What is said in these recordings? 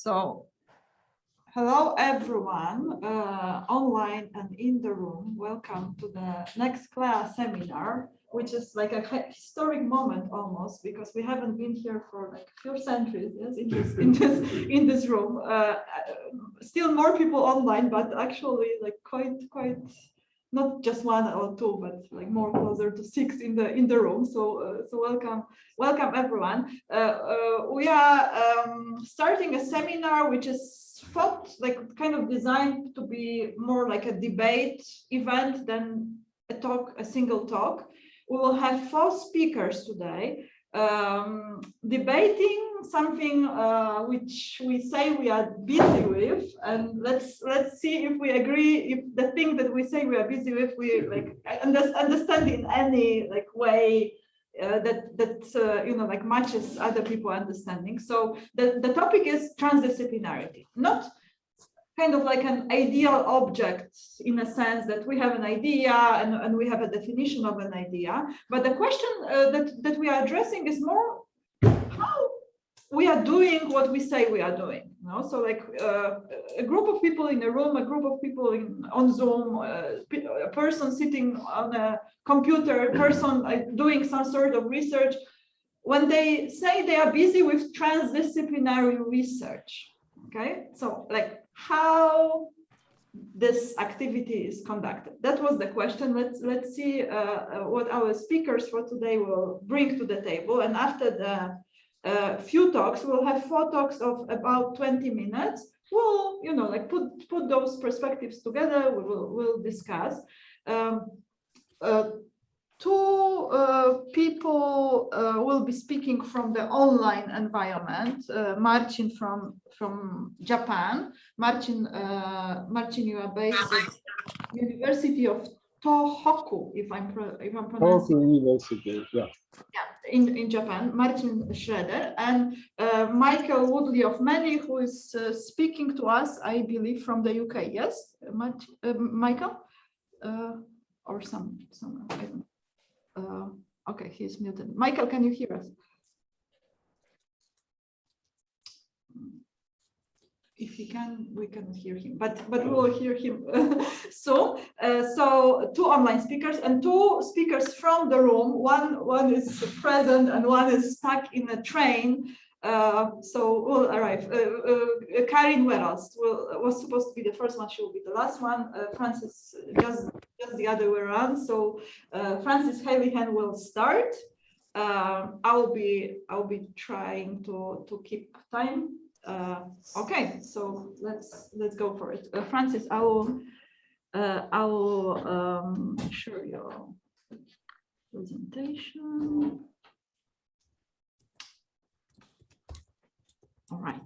So, hello everyone, online and in the room. Welcome to the next CLEA seminar, which is like a historic moment almost, because we haven't been here for like a few centuries. Yes, in this room. Still more people online, but actually like quite. Not just one or two, but like more closer to 6 in the room. So welcome everyone. We are starting a seminar which is thought like kind of designed to be more like a debate event than a single talk. We will have 4 speakers today. Debating something which we say we are busy with, and let's see if we agree, if the thing that we say we are busy with we like understand in any like way that you know, like matches other people understanding. So the topic is transdisciplinarity, not kind of like an ideal object in a sense that we have an idea and we have a definition of an idea, but the question that we are addressing is more how we are doing what we say we are doing. You know? So like a group of people in a room, a group of people on Zoom, a person sitting on a computer, a person doing some sort of research, when they say they are busy with transdisciplinary research. Okay, so like how this activity is conducted. That was the question. Let's see what our speakers for today will bring to the table. And after the few talks, we'll have 4 talks of about 20 minutes. We'll, you know, like put those perspectives together. We'll discuss. 2 people will be speaking from the online environment. Marcin from Japan. Marcin, you are based at University of Tohoku, if I'm pronouncing. Tohoku University, yeah. Yeah, in Japan. Marcin Schroeder and Michael Woodley of Many, who is speaking to us, I believe, from the UK. Yes, Michael, or some I don't know. Okay, he's muted. Michael, can you hear us? If he can, we cannot hear him, but we will hear him soon. So 2 online speakers and 2 speakers from the room. One is present and one is stuck in a train. So we'll arrive. Karin Werast was supposed to be the first one. She will be the last one. Francis just the other way around. So Francis Hailihan will start. I'll be trying to keep time. Okay, so let's go for it. Francis, I will share your presentation. All right.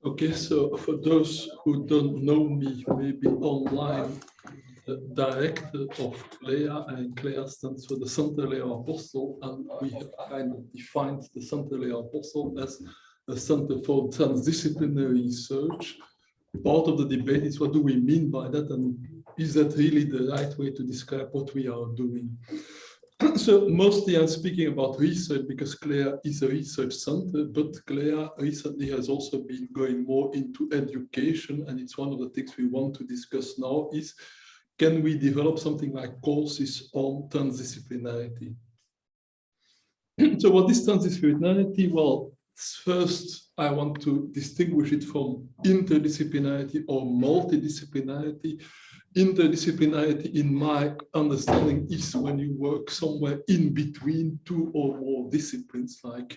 Okay, so for those who don't know me, maybe online, the director of CLEA, and CLEA stands for the Centre-Léa Apostel, and we have kind of defined the Centre-Léa Apostel as a center for transdisciplinary research. Part of the debate is what do we mean by that, and is that really the right way to describe what we are doing? So mostly I'm speaking about research because CLEA is a research center, but CLEA recently has also been going more into education, and it's one of the things we want to discuss now is, can we develop something like courses on transdisciplinarity? So what is transdisciplinarity? Well, first I want to distinguish it from interdisciplinarity or multidisciplinarity. Interdisciplinarity, in my understanding, is when you work somewhere in between 2 or more disciplines, like,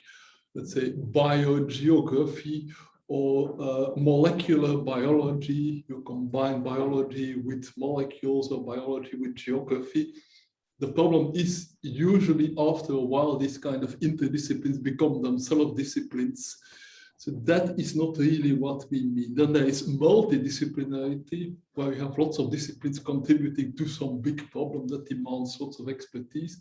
let's say, biogeography or molecular biology. You combine biology with molecules or biology with geography. The problem is usually after a while, these kind of interdisciplines become themselves disciplines. So that is not really what we mean. Then there is multidisciplinarity, where we have lots of disciplines contributing to some big problem that demands lots of expertise.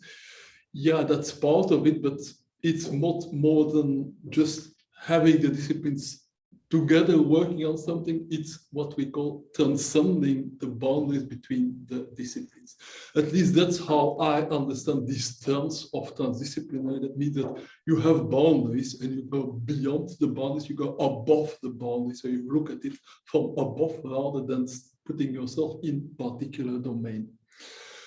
Yeah, that's part of it, but it's not more than just having the disciplines together working on something, it's what we call transcending the boundaries between the disciplines. At least that's how I understand these terms of transdisciplinary. That means that you have boundaries and you go beyond the boundaries, you go above the boundaries. So you look at it from above rather than putting yourself in particular domain.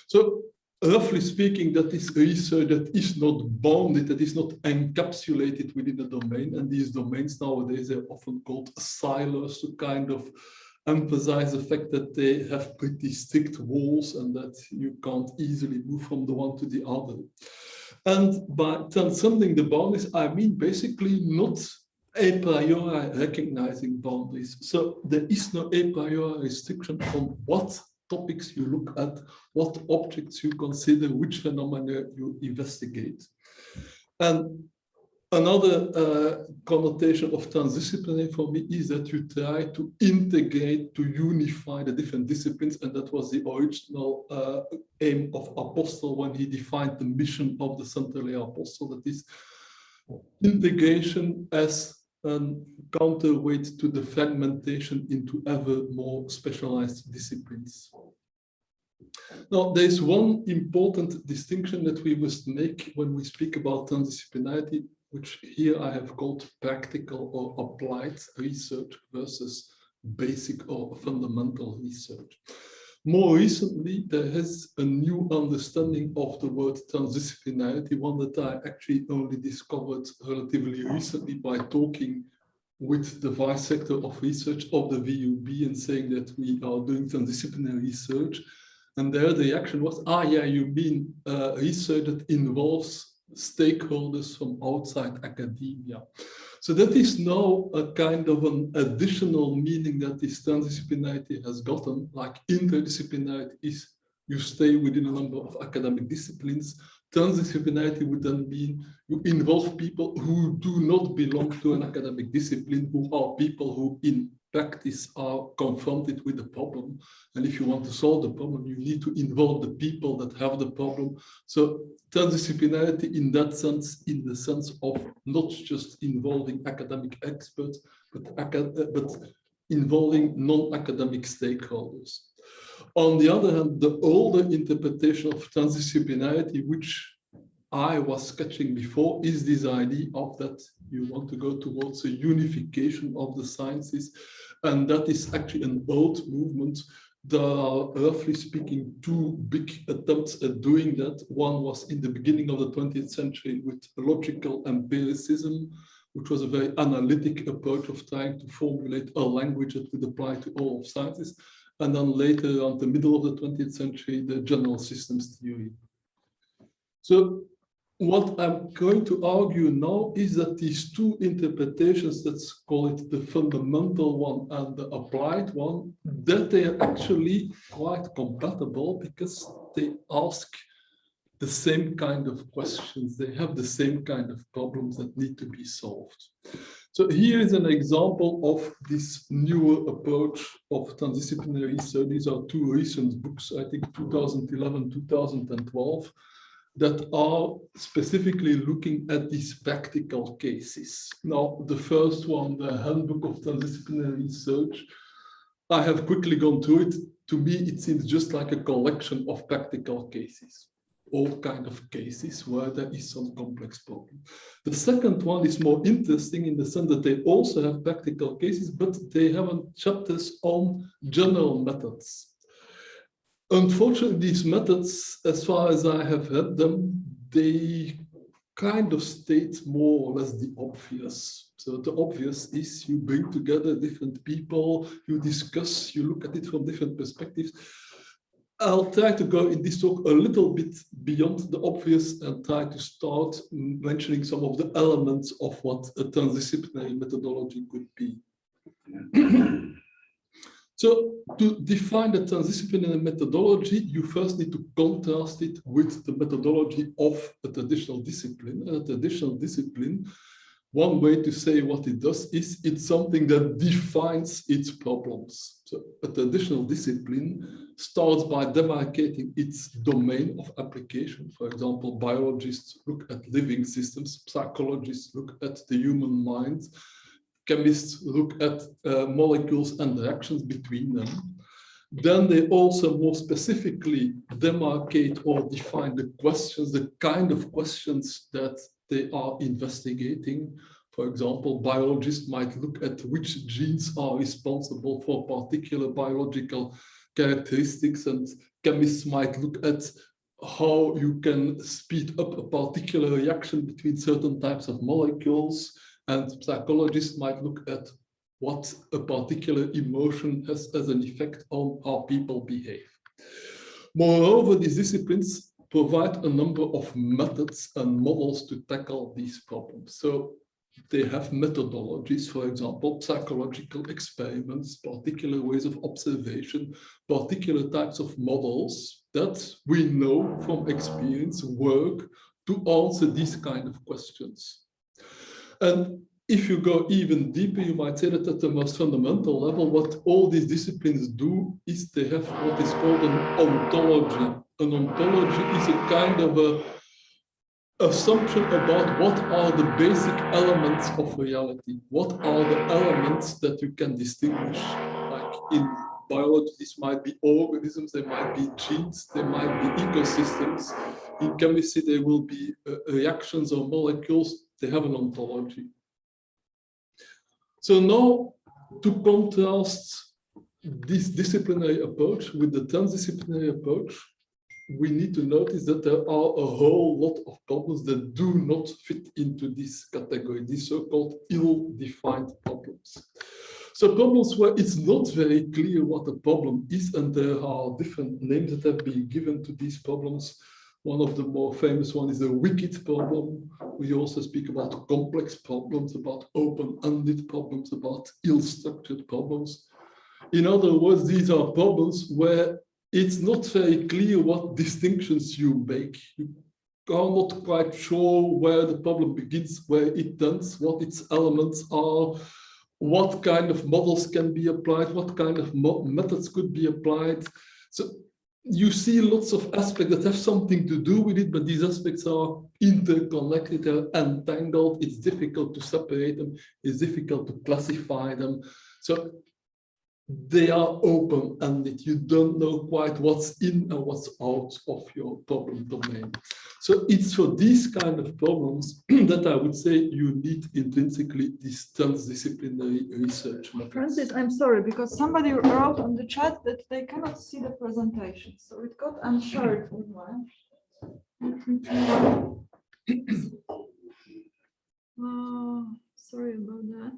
So roughly speaking, that is research that is not bounded, that is not encapsulated within a domain. And these domains nowadays are often called silos to kind of emphasize the fact that they have pretty strict walls and that you can't easily move from the one to the other. And by transcending the boundaries, I mean basically not a priori recognizing boundaries. So there is no a priori restriction on what topics you look at, what objects you consider, which phenomena you investigate. And another connotation of transdisciplinary for me is that you try to integrate, to unify the different disciplines, and that was the original aim of Apostle when he defined the mission of the Centrale Apostle, that is integration as a counterweight to the fragmentation into ever more specialized disciplines. Now, there is one important distinction that we must make when we speak about transdisciplinarity, which here I have called practical or applied research versus basic or fundamental research. More recently, there is a new understanding of the word transdisciplinarity, one that I actually only discovered relatively recently by talking with the vice sector of research of the VUB and saying that we are doing transdisciplinary research. And there the reaction was, yeah, you mean research that involves stakeholders from outside academia. So that is now a kind of an additional meaning that this transdisciplinarity has gotten, like interdisciplinarity is you stay within a number of academic disciplines. Transdisciplinarity would then mean you involve people who do not belong to an academic discipline, who are people who in practice are confronted with the problem. And if you want to solve the problem, you need to involve the people that have the problem. So transdisciplinarity in that sense, in the sense of not just involving academic experts, but involving non-academic stakeholders. On the other hand, the older interpretation of transdisciplinarity, which I was sketching before, is this idea of that you want to go towards a unification of the sciences. And that is actually an old movement. There are, roughly speaking, two big attempts at doing that. One was in the beginning of the 20th century with logical empiricism, which was a very analytic approach of trying to formulate a language that would apply to all of sciences. And then later, around the middle of the 20th century, the general systems theory. So what I'm going to argue now is that these two interpretations, let's call it the fundamental one and the applied one, that they are actually quite compatible because they ask the same kind of questions. They have the same kind of problems that need to be solved. So here is an example of this newer approach of transdisciplinary research. These are two recent books, I think 2011, 2012, that are specifically looking at these practical cases. Now, the first one, the Handbook of Transdisciplinary Research, I have quickly gone through it. To me, it seems just like a collection of practical cases, all kinds of cases where there is some complex problem. The second one is more interesting in the sense that they also have practical cases, but they have chapters on general methods. Unfortunately, these methods, as far as I have read them, they kind of state more or less the obvious. So the obvious is you bring together different people, you discuss, you look at it from different perspectives. I'll try to go in this talk a little bit beyond the obvious and try to start mentioning some of the elements of what a transdisciplinary methodology could be. So to define the transdisciplinary methodology, you first need to contrast it with the methodology of a traditional discipline. A traditional discipline, one way to say what it does is it's something that defines its problems. So a traditional discipline starts by demarcating its domain of application. For example, biologists look at living systems, psychologists look at the human mind, chemists look at molecules and reactions between them. Then they also more specifically demarcate or define the questions, the kind of questions that they are investigating. For example, biologists might look at which genes are responsible for particular biological characteristics, and chemists might look at how you can speed up a particular reaction between certain types of molecules, and psychologists might look at what a particular emotion has as an effect on how people behave. Moreover, these disciplines provide a number of methods and models to tackle these problems. So they have methodologies, for example, psychological experiments, particular ways of observation, particular types of models that we know from experience work to answer these kind of questions. And if you go even deeper, you might say that at the most fundamental level, what all these disciplines do is they have what is called an ontology. An ontology is a kind of a assumption about what are the basic elements of reality. What are the elements that you can distinguish? Like in biology, this might be organisms, they might be genes, they might be ecosystems. In chemistry, there will be reactions or molecules. They have an ontology. So now, to contrast this disciplinary approach with the transdisciplinary approach, we need to notice that there are a whole lot of problems that do not fit into this category, these so-called ill-defined problems. So problems where it's not very clear what the problem is, and there are different names that have been given to these problems. One of the more famous ones is a wicked problem. We also speak about complex problems, about open-ended problems, about ill-structured problems. In other words, these are problems where it's not very clear what distinctions you make. You are not quite sure where the problem begins, where it ends, what its elements are, what kind of models can be applied, what kind of methods could be applied. So you see lots of aspects that have something to do with it, but these aspects are interconnected, they're entangled. It's difficult to separate them. It's difficult to classify them. So they are open-ended. You don't know quite what's in and what's out of your problem domain. So it's for these kind of problems that I would say you need intrinsically this transdisciplinary research methods. Francis, I'm sorry, because somebody wrote on the chat that they cannot see the presentation. So it got unshared. Sorry about that.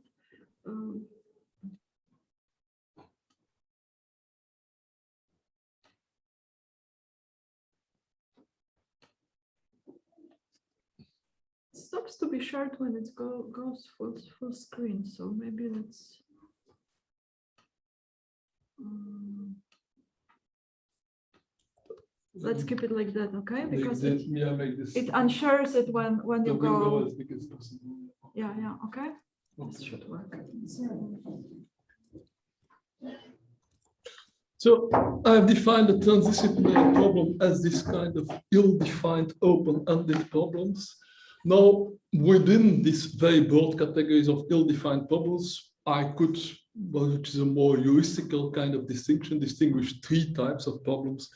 Stops to be shared when it goes full screen, so maybe let's keep it like that, okay? Because it unshares it when you go. Yeah, okay. This should work. So I've defined the transdisciplinary problem as this kind of ill-defined, open-ended problems. Now, within these very broad categories of ill-defined problems, I could, which is a more heuristical kind of distinction, distinguish three types of problems.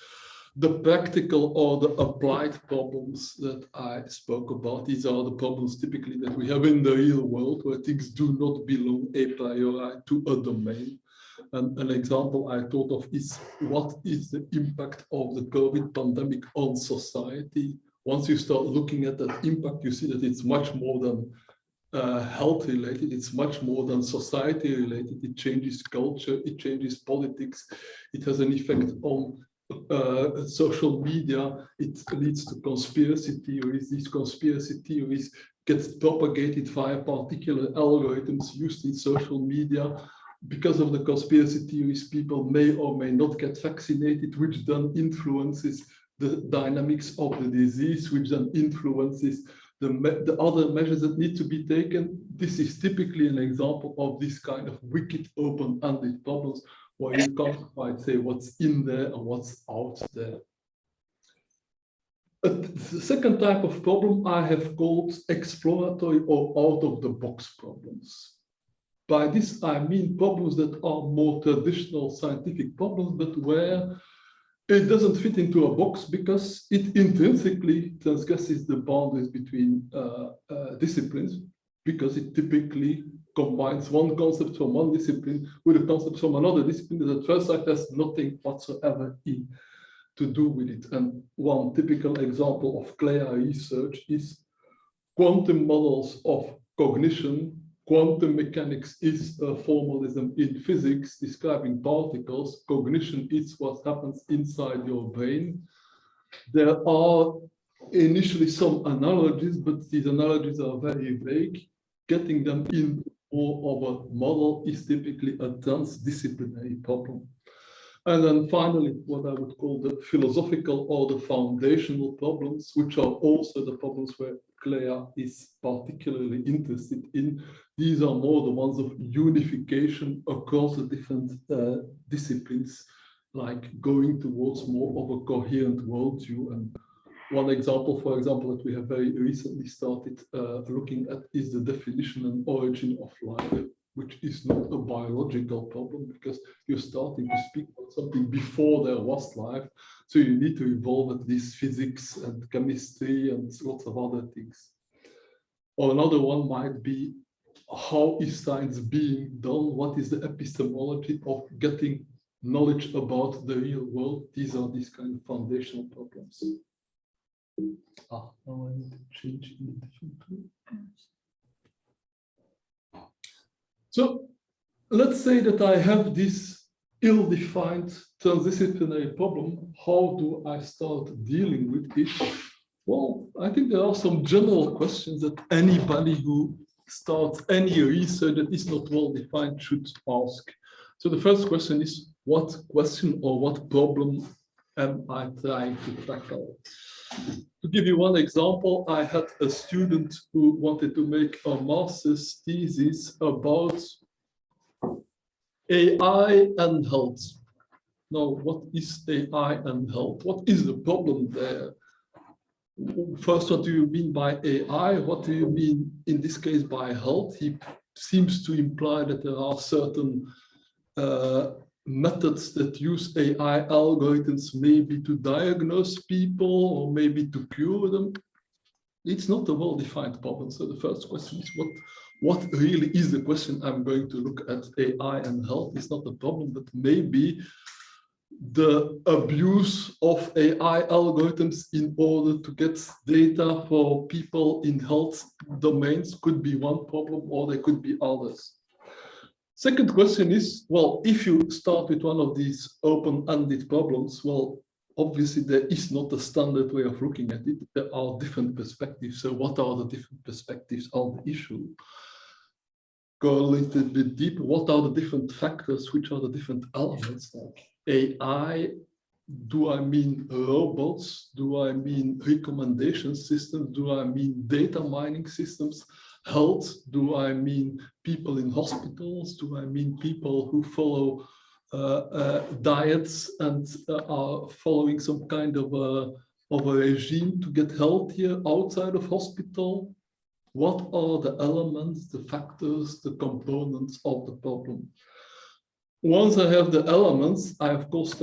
The practical or the applied problems that I spoke about, these are the problems typically that we have in the real world, where things do not belong a priori to a domain. And an example I thought of is, what is the impact of the COVID pandemic on society? Once you start looking at that impact, you see that it's much more than health related, it's much more than society related. It changes culture, it changes politics, it has an effect on social media, it leads to conspiracy theories. These conspiracy theories get propagated via particular algorithms used in social media. Because of the conspiracy theories, people may or may not get vaccinated, which then influences the dynamics of the disease, which then influences the other measures that need to be taken. This is typically an example of this kind of wicked open-ended problems, where you can't quite say what's in there and what's out there. The second type of problem I have called exploratory or out-of-the-box problems. by this, I mean problems that are more traditional scientific problems, but where it doesn't fit into a box because it intrinsically transgresses the boundaries between disciplines, because it typically combines one concept from one discipline with a concept from another discipline that at first sight has nothing whatsoever to do with it. And one typical example of CLEA research is quantum models of cognition. Quantum mechanics is a formalism in physics describing particles. Cognition is what happens inside your brain. There are initially some analogies, but these analogies are very vague. Getting them in more of a model is typically a transdisciplinary problem. And then finally, what I would call the philosophical or the foundational problems, which are also the problems where CLEA is particularly interested in. These are more the ones of unification across the different disciplines, like going towards more of a coherent worldview. And one example, for example, that we have very recently started looking at is the definition and origin of life, which is not a biological problem because you're starting to speak about something before there was life. So you need to evolve at least physics and chemistry and lots of other things. Or another one might be, how is science being done? What is the epistemology of getting knowledge about the real world? These are these kind of foundational problems. Now I need to change in the different tool. So let's say that I have this ill-defined transdisciplinary problem. How do I start dealing with it? Well, I think there are some general questions that anybody who starts any research that is not well-defined should ask. So the first question is, what question or what problem am I trying to tackle? To give you one example, I had a student who wanted to make a master's thesis about AI and health. Now, what is AI and health? What is the problem there? First, what do you mean by AI? What do you mean, in this case, by health? He seems to imply that there are certain methods that use AI algorithms maybe to diagnose people or maybe to cure them. It's not a well-defined problem. So the first question is, what really is the question I'm going to look at? AI and health is not a problem, but maybe the abuse of AI algorithms in order to get data for people in health domains could be one problem, or there could be others. Second question is, well, if you start with one of these open-ended problems, well, obviously there is not a standard way of looking at it. There are different perspectives. So what are the different perspectives on the issue? Go a little bit deeper. What are the different factors? Which are the different elements? Like AI, do I mean robots? Do I mean recommendation systems? Do I mean data mining systems? Health, do I mean people in hospitals? Do I mean people who follow diets and are following some kind of a regime to get healthier outside of hospital? What are the elements, the factors, the components of the problem? Once I have the elements, I of course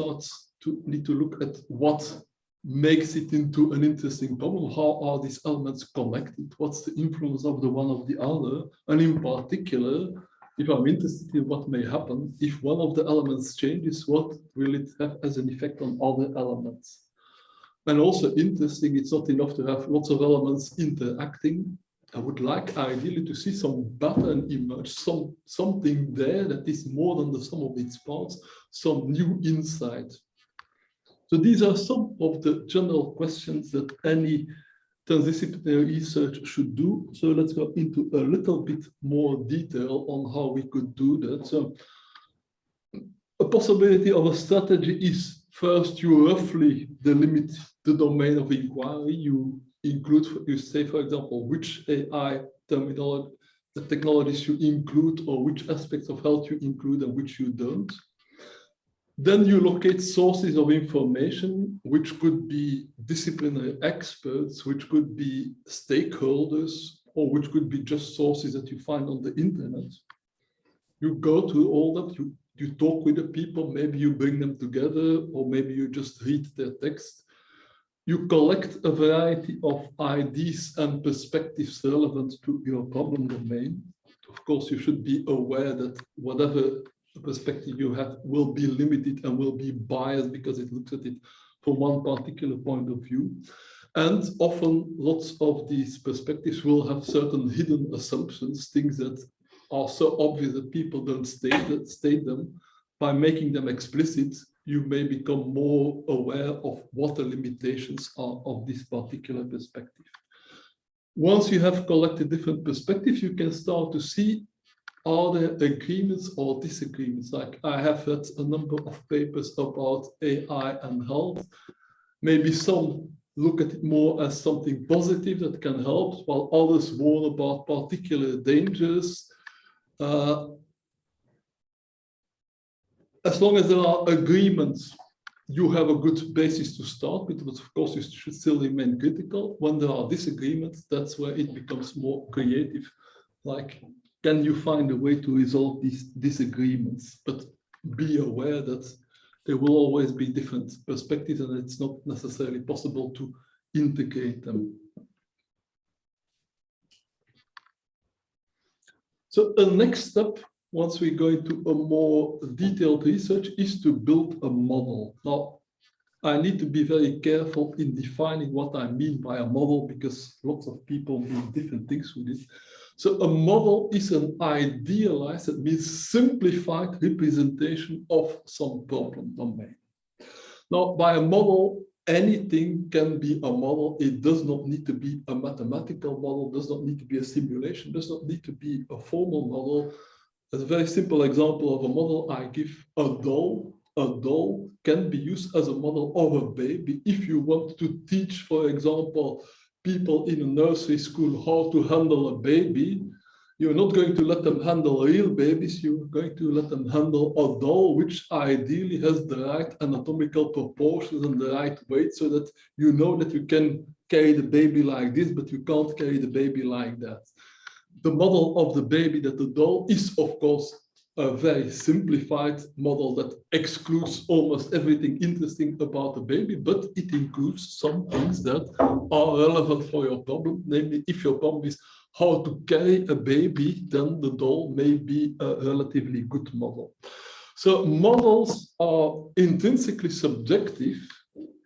need to look at what makes it into an interesting problem. How are these elements connected? What's the influence of the one of the other? And in particular, if I'm interested in what may happen, if one of the elements changes, what will it have as an effect on other elements? And also interesting, it's not enough to have lots of elements interacting. I would like ideally to see some pattern emerge, something there that is more than the sum of its parts, some new insight. So these are some of the general questions that any transdisciplinary research should do. So let's go into a little bit more detail on how we could do that. So a possibility of a strategy is first you roughly delimit the domain of inquiry. You include, you say, for example, which AI terminology, the technologies you include, or which aspects of health you include and which you don't. Then you locate sources of information, which could be disciplinary experts, which could be stakeholders, or which could be just sources that you find on the internet. You go through all that, you talk with the people, maybe you bring them together, or maybe you just read their text. You collect a variety of ideas and perspectives relevant to your problem domain. Of course, you should be aware that whatever perspective you have will be limited and will be biased because it looks at it from one particular point of view. And often lots of these perspectives will have certain hidden assumptions, things that are so obvious that people don't state them. By making them explicit, you may become more aware of what the limitations are of this particular perspective. Once you have collected different perspectives, you can start to see, are there agreements or disagreements? Like I have read a number of papers about AI and health. Maybe some look at it more as something positive that can help, while others warn about particular dangers. As long as there are agreements, you have a good basis to start with, but of course you should still remain critical. When there are disagreements, that's where it becomes more creative. Like, can you find a way to resolve these disagreements? But be aware that there will always be different perspectives and it's not necessarily possible to integrate them. So the next step, once we go into a more detailed research, is to build a model. Now, I need to be very careful in defining what I mean by a model because lots of people mean different things with it. So a model is an idealized, that means simplified representation of some problem domain. Now, by a model, anything can be a model. It does not need to be a mathematical model, does not need to be a simulation, does not need to be a formal model. As a very simple example of a model I give, a doll. A doll can be used as a model of a baby. If you want to teach, for example, people in a nursery school how to handle a baby, you're not going to let them handle real babies, you're going to let them handle a doll, which ideally has the right anatomical proportions and the right weight, so that you know that you can carry the baby like this, but you can't carry the baby like that. The model of the baby, that the doll, is of course a very simplified model that excludes almost everything interesting about the baby, but it includes some things that are relevant for your problem. Namely, if your problem is how to carry a baby, then the doll may be a relatively good model. So models are intrinsically subjective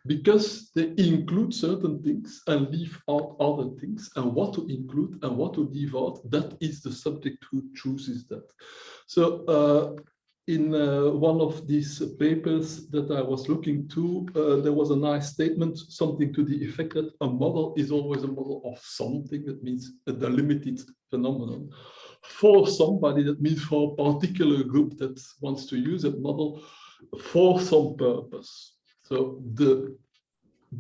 because they include certain things and leave out other things, and what to include and what to leave out, that is the subject who chooses that. So in one of these papers that I was looking to, there was a nice statement, something to the effect that a model is always a model of something. That means a delimited phenomenon. For somebody, that means for a particular group that wants to use that model for some purpose. So the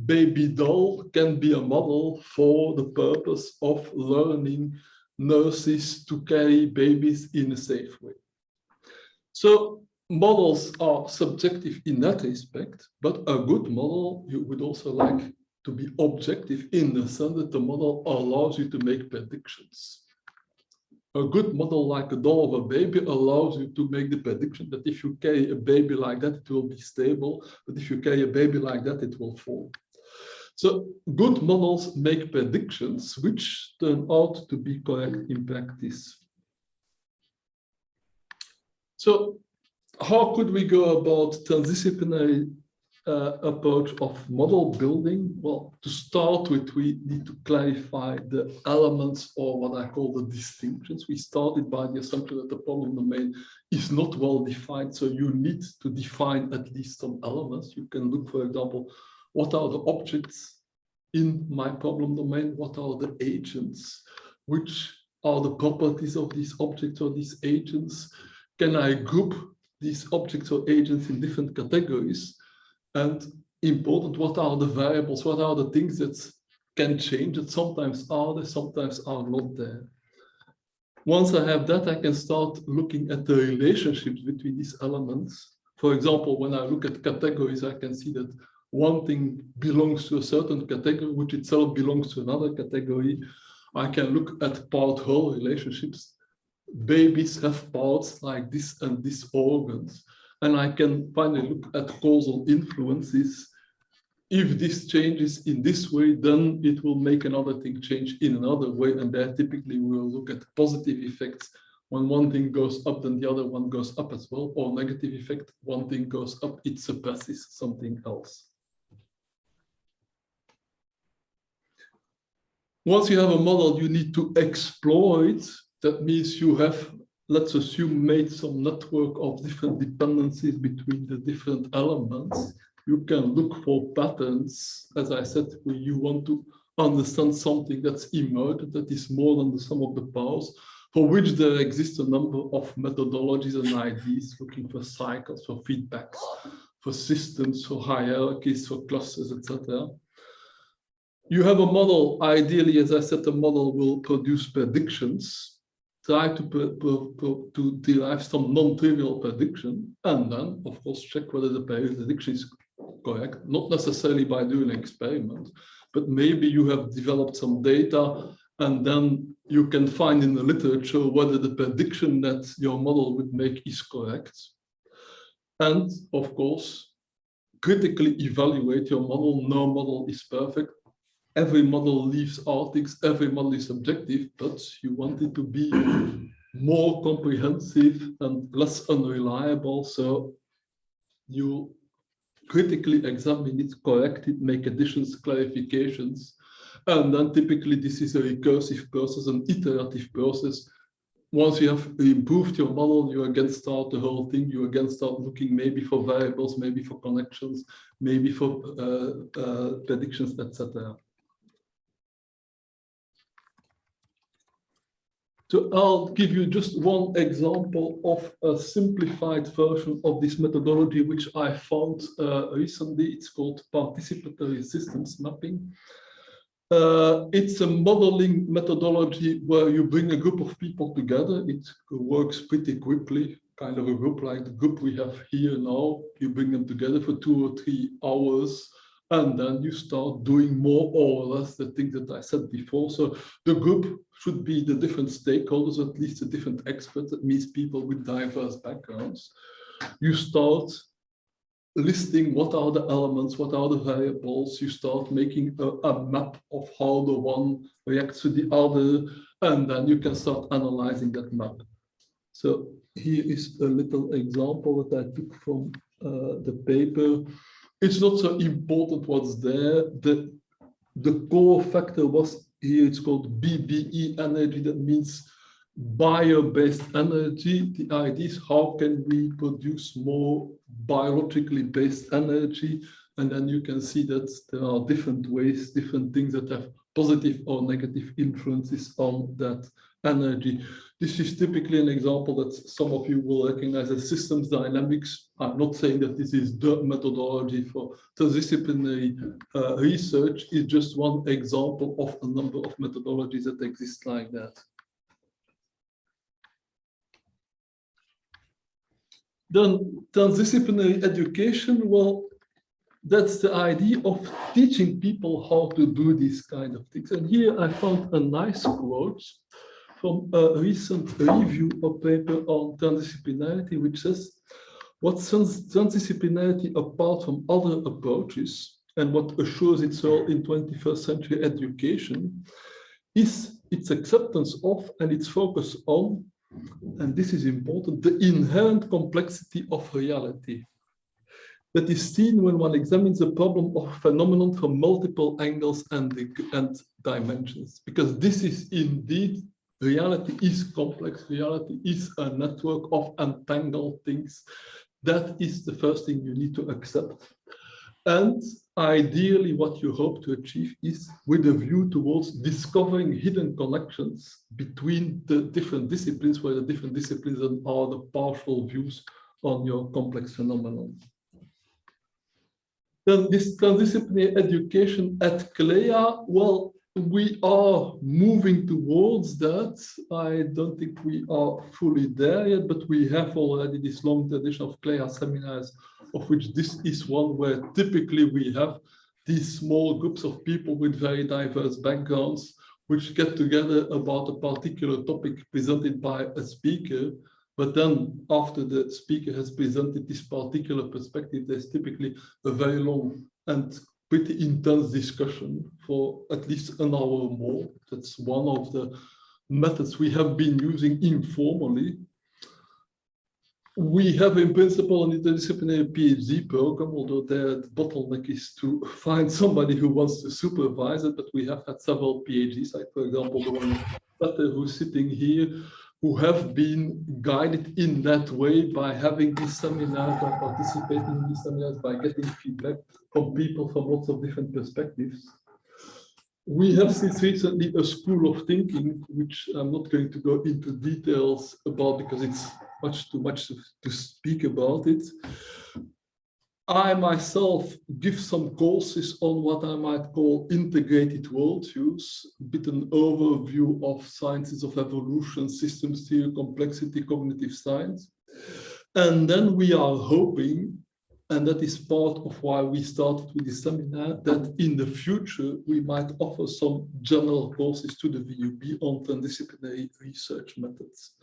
baby doll can be a model for the purpose of learning nurses to carry babies in a safe way. So models are subjective in that respect, but a good model, you would also like to be objective in the sense that the model allows you to make predictions. A good model like a doll of a baby allows you to make the prediction that if you carry a baby like that, it will be stable, but if you carry a baby like that, it will fall. So good models make predictions which turn out to be correct in practice. So how could we go about transdisciplinary approach of model building? Well, to start with, we need to clarify the elements, or what I call the distinctions. We started by the assumption that the problem domain is not well defined, so you need to define at least some elements. You can look, for example, what are the objects in my problem domain? What are the agents? Which are the properties of these objects or these agents? Can I group these objects or agents in different categories? And important, what are the variables? What are the things that can change, that sometimes are there, sometimes are not there? Once I have that, I can start looking at the relationships between these elements. For example, when I look at categories, I can see that one thing belongs to a certain category, which itself belongs to another category. I can look at part-whole relationships. babies have parts like this and these organs. And I can finally look at causal influences. If this changes in this way, then it will make another thing change in another way. And there typically we will look at positive effects. When one thing goes up, then the other one goes up as well, or negative effect, one thing goes up, it suppresses something else. Once you have a model, you need to explore it. That means you have, let's assume, made some network of different dependencies between the different elements. You can look for patterns. As I said, when you want to understand something that's emergent, that is more than the sum of the parts, for which there exists a number of methodologies and ideas, looking for cycles, for feedbacks, for systems, for hierarchies, for clusters, etc. You have a model. Ideally, as I said, the model will produce predictions. Try to derive some non-trivial prediction, and then, of course, check whether the prediction is correct, not necessarily by doing an experiment, but maybe you have developed some data, and then you can find in the literature whether the prediction that your model would make is correct. And, of course, critically evaluate your model. No model is perfect. Every model leaves out things, every model is subjective, but you want it to be more comprehensive and less unreliable. So you critically examine it, correct it, make additions, clarifications. And then typically this is a recursive process, an iterative process. Once you have improved your model, you again start the whole thing. You again start looking maybe for variables, maybe for connections, maybe for predictions, etc. So I'll give you just one example of a simplified version of this methodology, which I found recently. It's called Participatory Systems mapping. It's a modeling methodology where you bring a group of people together. It works pretty quickly, kind of a group like the group we have here now. You bring them together for 2 or 3 hours, and then you start doing more or less the things that I said before. So the group should be the different stakeholders, at least the different experts. That means people with diverse backgrounds. You start listing what are the elements, what are the variables. You start making a map of how the one reacts to the other, and then you can start analyzing that map. So here is a little example that I took from the paper. It's not so important what's there. The core factor was here, it's called BBE energy. That means bio-based energy. The idea is how can we produce more biologically based energy? And then you can see that there are different ways, different things that have positive or negative influences on that energy. This is typically an example that some of you will recognize as systems dynamics. I'm not saying that this is the methodology for transdisciplinary research. It's just one example of a number of methodologies that exist like that. Then transdisciplinary education, well, that's the idea of teaching people how to do these kind of things. And here I found a nice quote from a recent review of paper on transdisciplinarity, which says, what sets transdisciplinarity apart from other approaches and what assures its role in 21st century education is its acceptance of and its focus on, and this is important, the inherent complexity of reality that is seen when one examines the problem of a phenomenon from multiple angles and dimensions, because this is indeed, reality is complex, reality is a network of entangled things. That is the first thing you need to accept. And ideally, what you hope to achieve is with a view towards discovering hidden connections between the different disciplines, where the different disciplines are the partial views on your complex phenomenon. Then this transdisciplinary education at CLEA, well, we are moving towards that. I don't think we are fully there yet, but we have already this long tradition of CLEA seminars, of which this is one where typically we have these small groups of people with very diverse backgrounds which get together about a particular topic presented by a speaker. But then after the speaker has presented this particular perspective, there's typically a very long and pretty intense discussion for at least an hour or more. That's one of the methods we have been using informally. We have in principle an interdisciplinary PhD program, although the bottleneck is to find somebody who wants to supervise it, but we have had several PhDs, like for example, the one Peter who's sitting here, who have been guided in that way by having these seminars, by participating in these seminars, by getting feedback from people from lots of different perspectives. We have since recently a school of thinking, which I'm not going to go into details about because it's much too much to speak about it. I myself give some courses on what I might call integrated worldviews, a bit an overview of sciences of evolution, systems theory, complexity, cognitive science. And then we are hoping, and that is part of why we started with this seminar, that in the future we might offer some general courses to the VUB on transdisciplinary research methods.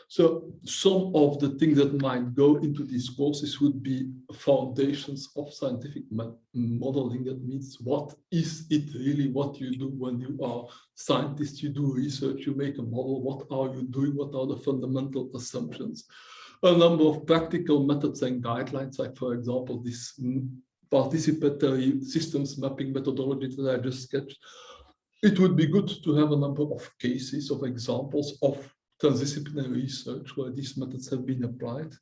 So some of the things that might go into these courses would be foundations of scientific modeling. That means what is it really what you do when you are scientists, you do research, you make a model, what are you doing, what are the fundamental assumptions? A number of practical methods and guidelines, like for example, this participatory systems mapping methodology that I just sketched. It would be good to have a number of cases, of examples of transdisciplinary research where these methods have been applied.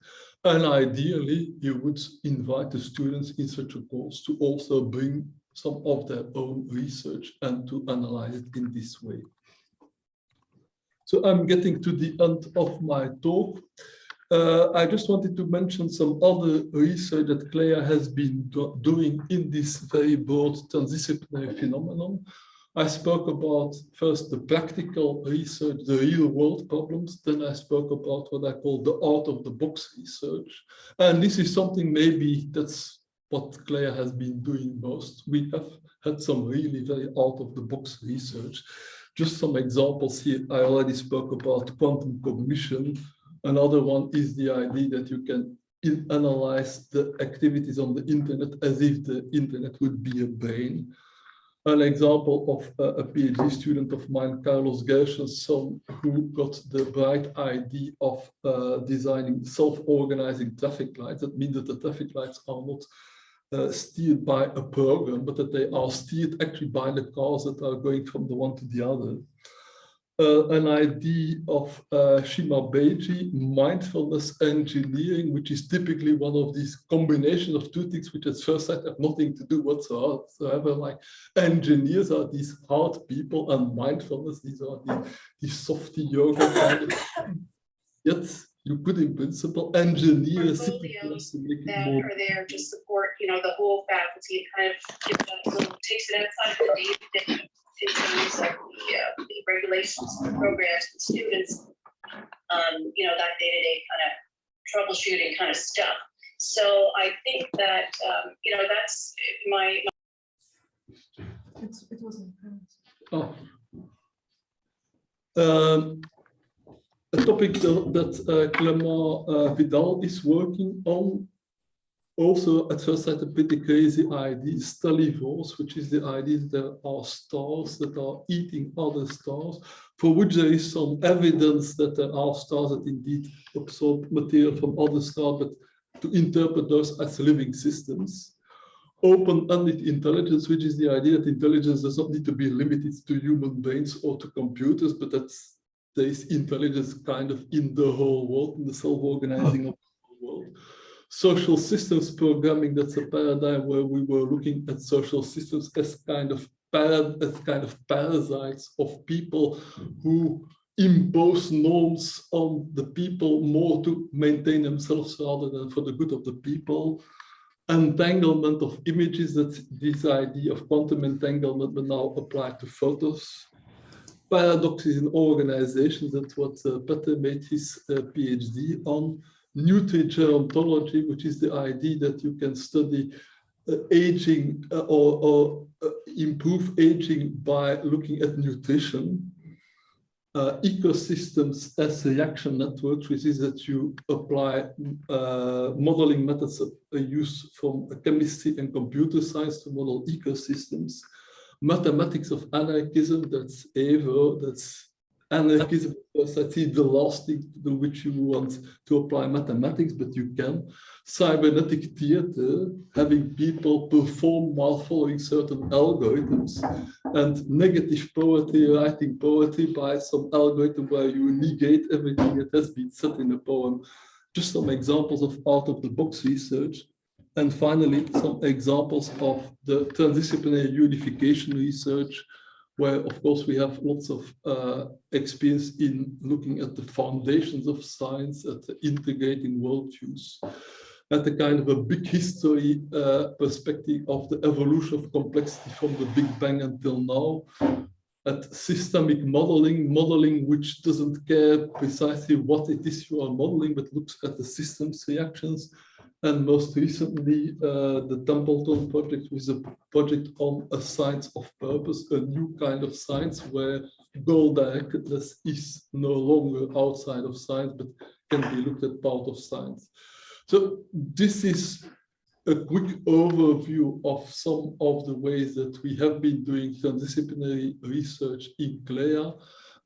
And ideally, you would invite the students in such a course to also bring some of their own research and to analyze it in this way. So I'm getting to the end of my talk. I just wanted to mention some other research that CLEA has been doing in this very broad transdisciplinary phenomenon. I spoke about first the practical research, the real world problems. Then I spoke about what I call the out of the box research. And this is something maybe that's what CLEA has been doing most. We have had some really very out of the box research. Just some examples here. I already spoke about quantum cognition. Another one is the idea that you can analyze the activities on the internet as if the internet would be a brain. An example of a PhD student of mine, Carlos Gershon's son, who got the bright idea of designing self-organizing traffic lights. That means that the traffic lights are not steered by a program, but that they are steered actually by the cars that are going from the one to the other. An idea of Shimabeji, mindfulness engineering, which is typically one of these combinations of two things which at first sight have nothing to do whatsoever. Like engineers are these hard people and mindfulness, these are these softy yoga kind of. Yet you could in principle engineer to make it more. Are there to support, the whole faculty, kind of gives that little, takes it outside of the day in terms of the regulations, the programs, the students, that day-to-day kind of troubleshooting kind of stuff. So I think that, that's my. It wasn't. A topic that Clément Vidal is working on. Also, at first sight, a pretty crazy idea, stallivores, which is the idea that there are stars that are eating other stars, for which there is some evidence that there are stars that indeed absorb material from other stars, but to interpret those as living systems. Open-ended intelligence, which is the idea that intelligence does not need to be limited to human brains or to computers, but that there is intelligence kind of in the whole world, in the self-organizing of the whole world. Social systems programming, that's a paradigm where we were looking at social systems as kind of parasites of people who impose norms on the people more to maintain themselves rather than for the good of the people. Entanglement of images, that's this idea of quantum entanglement, but now applied to photos. Paradoxes in organizations, that's what Peter made his PhD on. Nutri-gerontology, which is the idea that you can study aging or improve aging by looking at nutrition. Ecosystems as reaction networks, which is that you apply modeling methods used from chemistry and computer science to model ecosystems. Mathematics of anarchism, that's EVO, that's anarchism, because I see the last thing to which you want to apply mathematics, but you can. Cybernetic theater, having people perform while following certain algorithms, and negative poetry, writing poetry by some algorithm where you negate everything that has been said in a poem. Just some examples of out-of-the-box research. And finally, some examples of the transdisciplinary unification research, where, of course, we have lots of experience in looking at the foundations of science, at the integrating worldviews, at the kind of a big history perspective of the evolution of complexity from the Big Bang until now, at systemic modeling which doesn't care precisely what it is you are modeling, but looks at the system's reactions. And most recently, the Templeton project, which is a project on a science of purpose, a new kind of science where goal-directedness is no longer outside of science, but can be looked at part of science. So this is a quick overview of some of the ways that we have been doing transdisciplinary research in CLEA,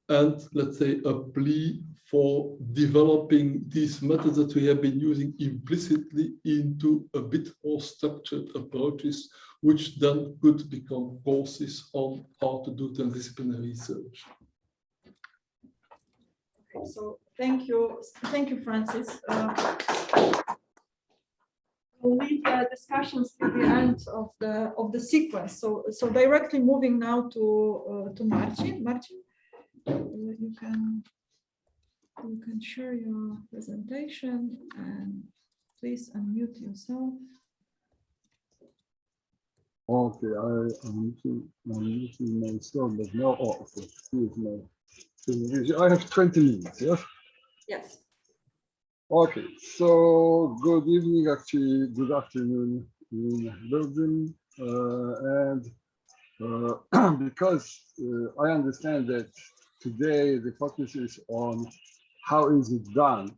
and let's say a plea for developing these methods that we have been using implicitly into a bit more structured approaches, which then could become courses on how to do transdisciplinary research. Okay, so thank you, Francis. We'll leave the discussions to the end of the sequence. So directly moving now to Marcin. Marcin, you can share your presentation and please unmute yourself. Okay, I'm muting myself, but now, oh, okay. I have 20 minutes, yes? Yes. Okay, so good evening, actually, good afternoon in Belgium. Because I understand that today the focus is on how is it done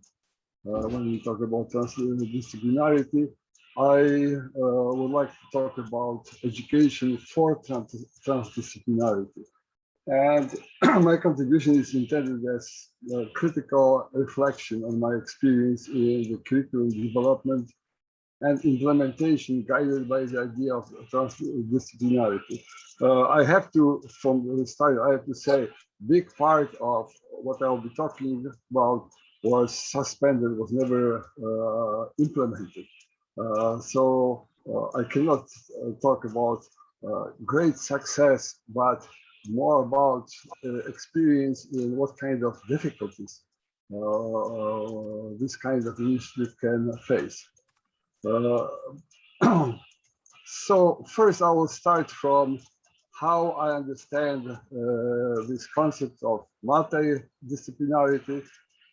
when we talk about transdisciplinarity, I would like to talk about education for transdisciplinarity. And my contribution is intended as a critical reflection on my experience in the curriculum development and implementation guided by the idea of transdisciplinarity. I have to, from the start, I have to say, big part of what I'll be talking about was suspended, was never implemented. So I cannot talk about great success, but more about experience in what kind of difficulties this kind of initiative can face. So first I will start from how I understand this concept of multidisciplinarity,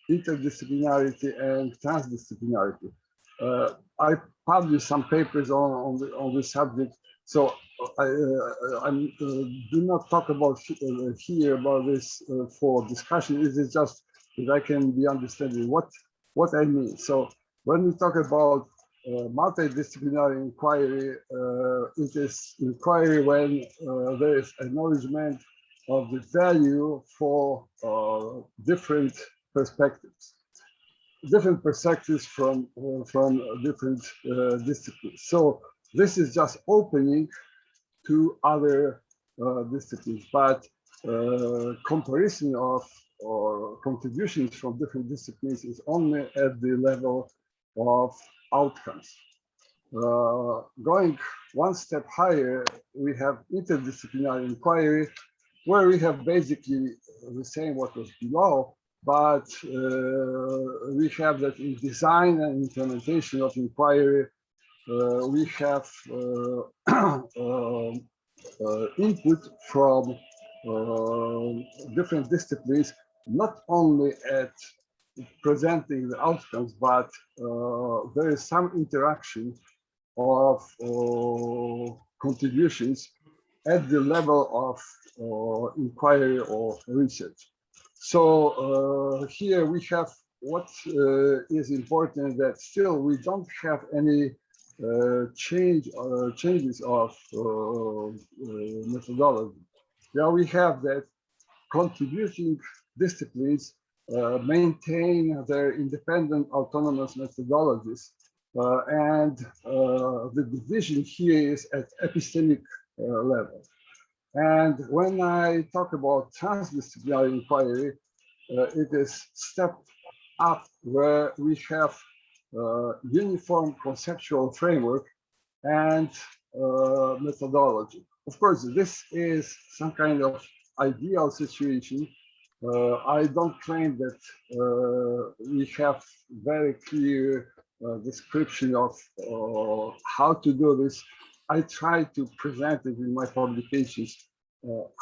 interdisciplinarity, and transdisciplinarity. I published some papers on this subject, so I do not talk about here about this for discussion. It is just that I can be understanding what I mean. So when we talk about multidisciplinary inquiry, it is inquiry when there is acknowledgement of the value for different perspectives. Different perspectives from different disciplines. So this is just opening to other disciplines, but comparison of or contributions from different disciplines is only at the level of outcomes. Going one step higher, we have interdisciplinary inquiry, where we have basically the same what was below, but we have that in design and implementation of inquiry, we have input from different disciplines, not only at presenting the outcomes, but there is some interaction of contributions at the level of inquiry or research. So here we have what is important, that still we don't have any changes of methodology. Yeah, we have that contributing disciplines maintain their independent autonomous methodologies. And the division here is at epistemic level. And when I talk about transdisciplinary inquiry, it is step up where we have uniform conceptual framework and methodology. Of course, this is some kind of ideal situation. I don't claim that we have very clear description of how to do this. I try to present it in my publications,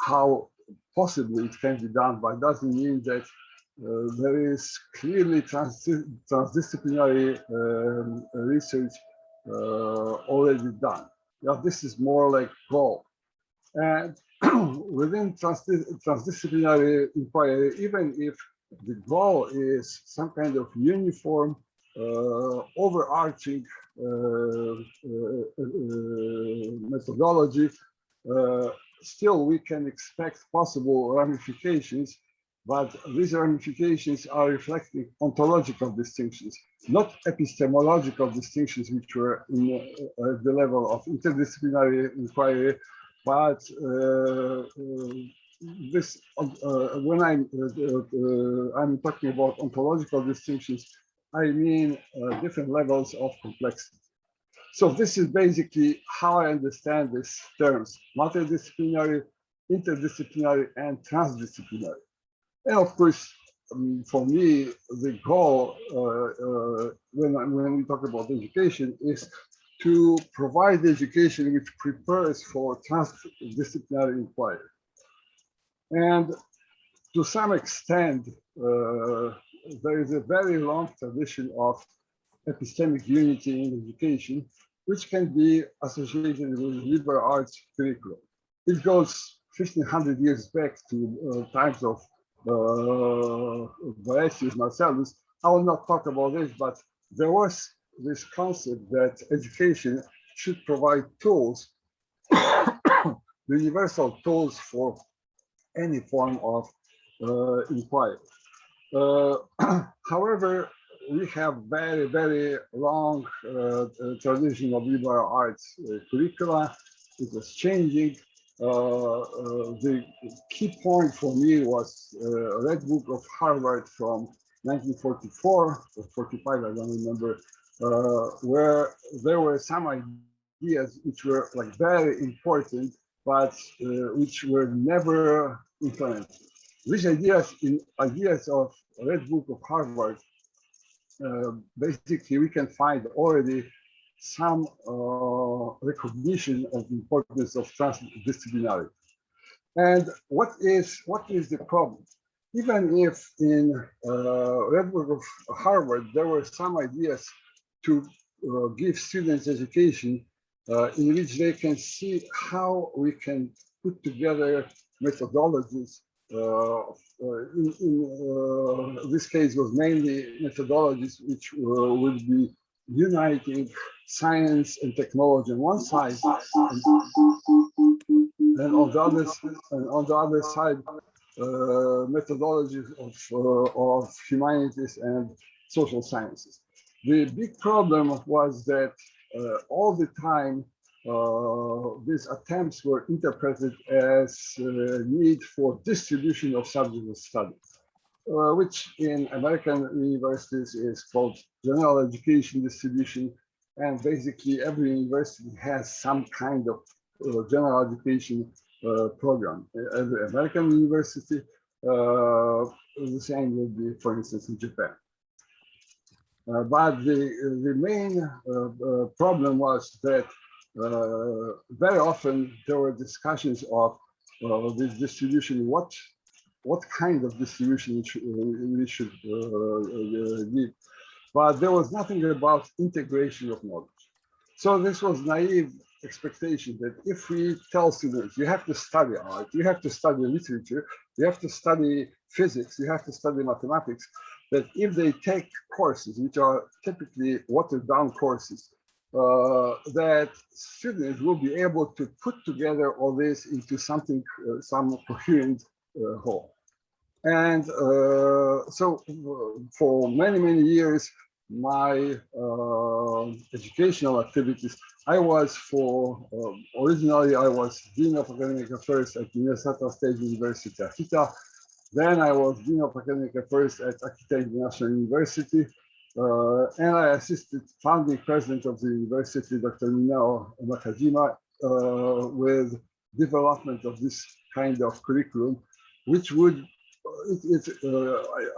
how possibly it can be done, but doesn't mean that there is clearly transdisciplinary research already done. Yeah, this is more like goal. And within transdisciplinary inquiry, even if the goal is some kind of uniform, overarching methodology, still we can expect possible ramifications, but these ramifications are reflecting ontological distinctions, not epistemological distinctions, which were in the level of interdisciplinary inquiry. But this, when I'm talking about ontological distinctions, I mean different levels of complexity. So this is basically how I understand these terms: multidisciplinary, interdisciplinary, and transdisciplinary. And of course, for me, the goal when we talk about education is to provide education which prepares for transdisciplinary inquiry. And to some extent, there is a very long tradition of epistemic unity in education, which can be associated with liberal arts curriculum. It goes 1500 years back to times of Boethius, Marcellus. I will not talk about this, but there was this concept that education should provide tools, universal tools for any form of inquiry. However, we have very, very long tradition of liberal arts curricula. It was changing. The key point for me was Red Book of Harvard from 1944 or 45, I don't remember, where there were some ideas which were like very important, but which were never implemented. These ideas of Red Book of Harvard, basically we can find already some recognition of the importance of transdisciplinarity. And what is the problem? Even if in Red Book of Harvard there were some ideas to give students education in which they can see how we can put together methodologies. In this case was mainly methodologies which will be uniting science and technology on one side, and on the other side, methodologies of humanities and social sciences. The big problem was that all the time these attempts were interpreted as need for distribution of subjects of study, which in American universities is called general education distribution. And basically every university has some kind of general education program. Every American university, the same will be, for instance, in Japan. But the main problem was that very often there were discussions of this distribution, what kind of distribution we should give. But there was nothing about integration of knowledge. So this was naive expectation that if we tell students, you have to study art, you have to study literature, you have to study physics, you have to study mathematics, that if they take courses, which are typically watered down courses, that students will be able to put together all this into something, some coherent whole. And so for many, many years, my educational activities, I was originally I was Dean of Academic Affairs at Minnesota State University, Akita. Then I was Dean of Academic Affairs at Akita International University. And I assisted founding president of the university, Dr. Minao Nakajima, with development of this kind of curriculum, which would,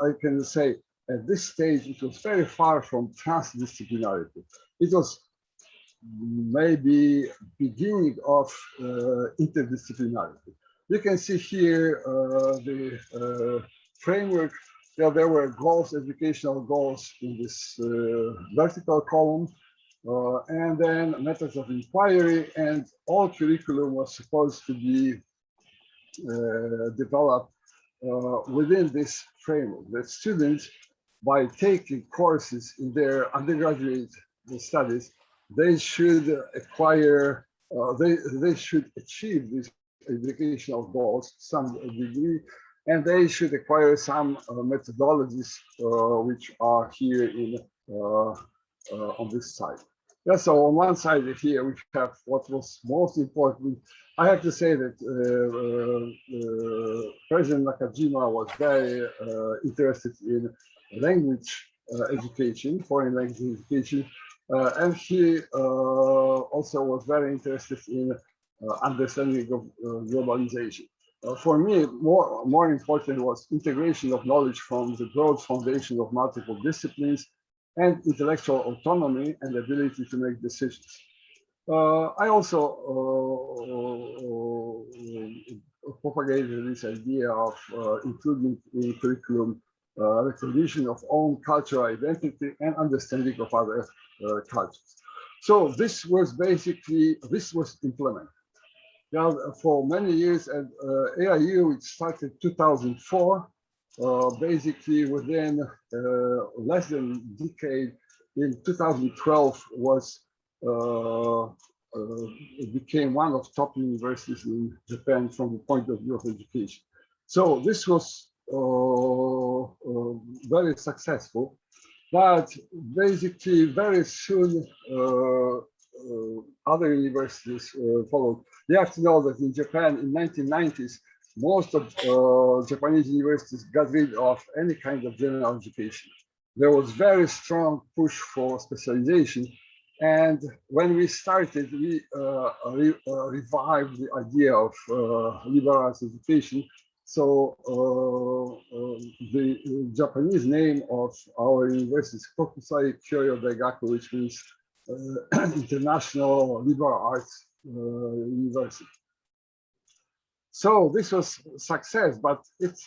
I can say, at this stage, it was very far from transdisciplinarity. It was maybe beginning of interdisciplinarity. You can see here the framework. There were goals, educational goals in this vertical column, and then methods of inquiry, and all curriculum was supposed to be developed within this framework. That students, by taking courses in their undergraduate studies, they should acquire, they should achieve these educational goals to some degree, and they should acquire some methodologies which are here in on this side. Yeah, so on one side here we have what was most important. I have to say that President Nakajima was very interested in language education, foreign language education, and he also was very interested in understanding of globalization. For me, more important was integration of knowledge from the broad foundation of multiple disciplines and intellectual autonomy and ability to make decisions. I also propagated this idea of including in curriculum recognition of own cultural identity and understanding of other cultures. So this was basically, this was implemented. Now, for many years at AIU, it started 2004. Basically, within less than a decade, in 2012, it became one of top universities in Japan from the point of view of education. So this was very successful, but basically very soon other universities followed. You have to know that in Japan in 1990s, most of Japanese universities got rid of any kind of general education. There was very strong push for specialization. And when we started, we revived the idea of liberal arts education. So the Japanese name of our university is Kokusai Kyoyo Daigaku, which means International Liberal Arts University. So this was success, but it's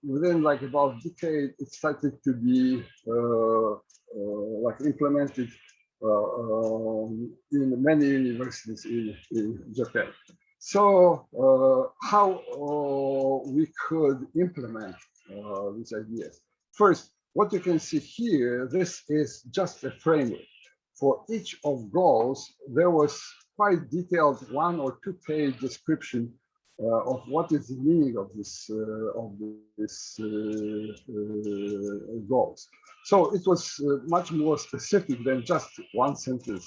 within like about a decade, it started to be like implemented in many universities in Japan. So how we could implement these ideas? First, what you can see here, this is just a framework. For each of goals, there was quite detailed 1 or 2 page description of what is the meaning of this goals. So it was much more specific than just 1 sentence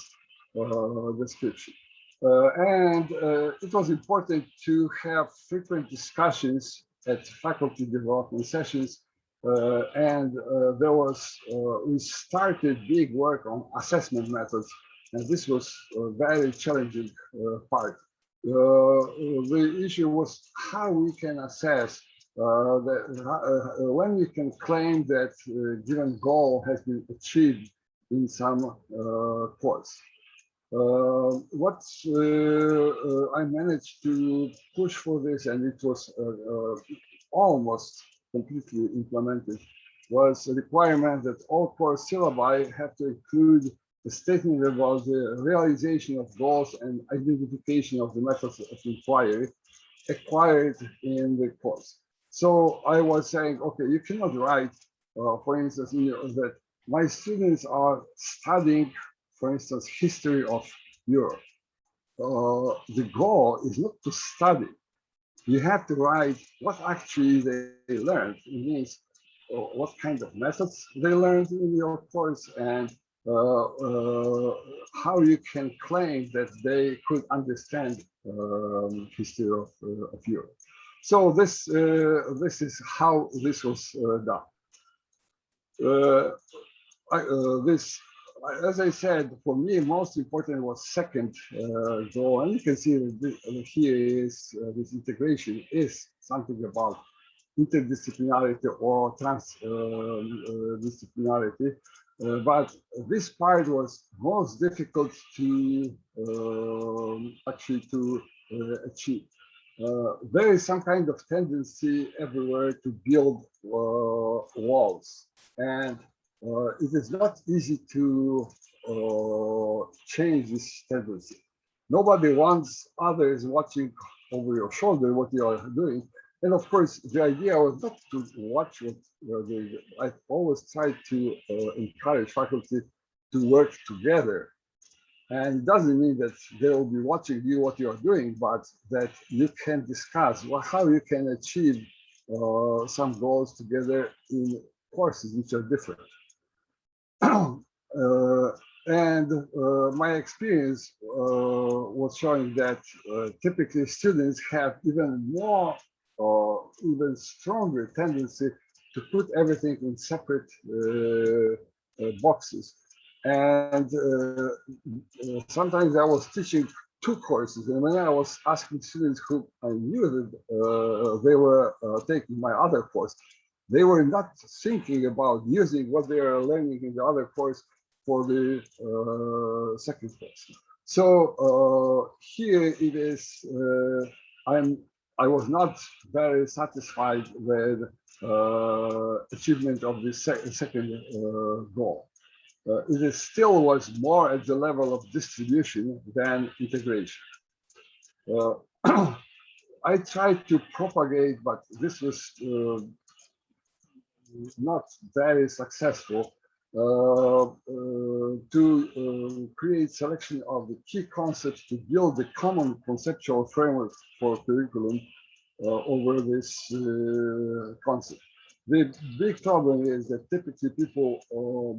description. And it was important to have frequent discussions at faculty development sessions. There was, we started big work on assessment methods, and this was a very challenging part. The issue was how we can assess when we can claim that a given goal has been achieved in some course. What I managed to push for this, and it was almost completely implemented, was a requirement that all course syllabi have to include a statement about the realization of goals and identification of the methods of inquiry acquired in the course. So I was saying, okay, you cannot write, for instance, that my students are studying, for instance, history of Europe. The goal is not to study. You have to write what actually they learned. It means what kind of methods they learned in your course and how you can claim that they could understand history of Europe. So this is how this was done. As I said, for me, most important was second goal, and you can see that here is this integration is something about interdisciplinarity or transdisciplinarity, but this part was most difficult to actually to achieve. There is some kind of tendency everywhere to build walls, and it is not easy to change this tendency. Nobody wants others watching over your shoulder what you are doing. And of course, the idea was not to watch what they do. I always try to encourage faculty to work together. And it doesn't mean that they will be watching you what you are doing, but that you can discuss how you can achieve some goals together in courses which are different. My experience was showing that typically students have even more or even stronger tendency to put everything in separate boxes. And sometimes I was teaching two courses, and when I was asking students who I knew that they were taking my other course, they were not thinking about using what they are learning in the other course for the second course. So here it is, I was not very satisfied with achievement of the second goal. It still was more at the level of distribution than integration. I tried to propagate, but this was not very successful, to create selection of the key concepts to build the common conceptual framework for curriculum over this concept. The big problem is that typically people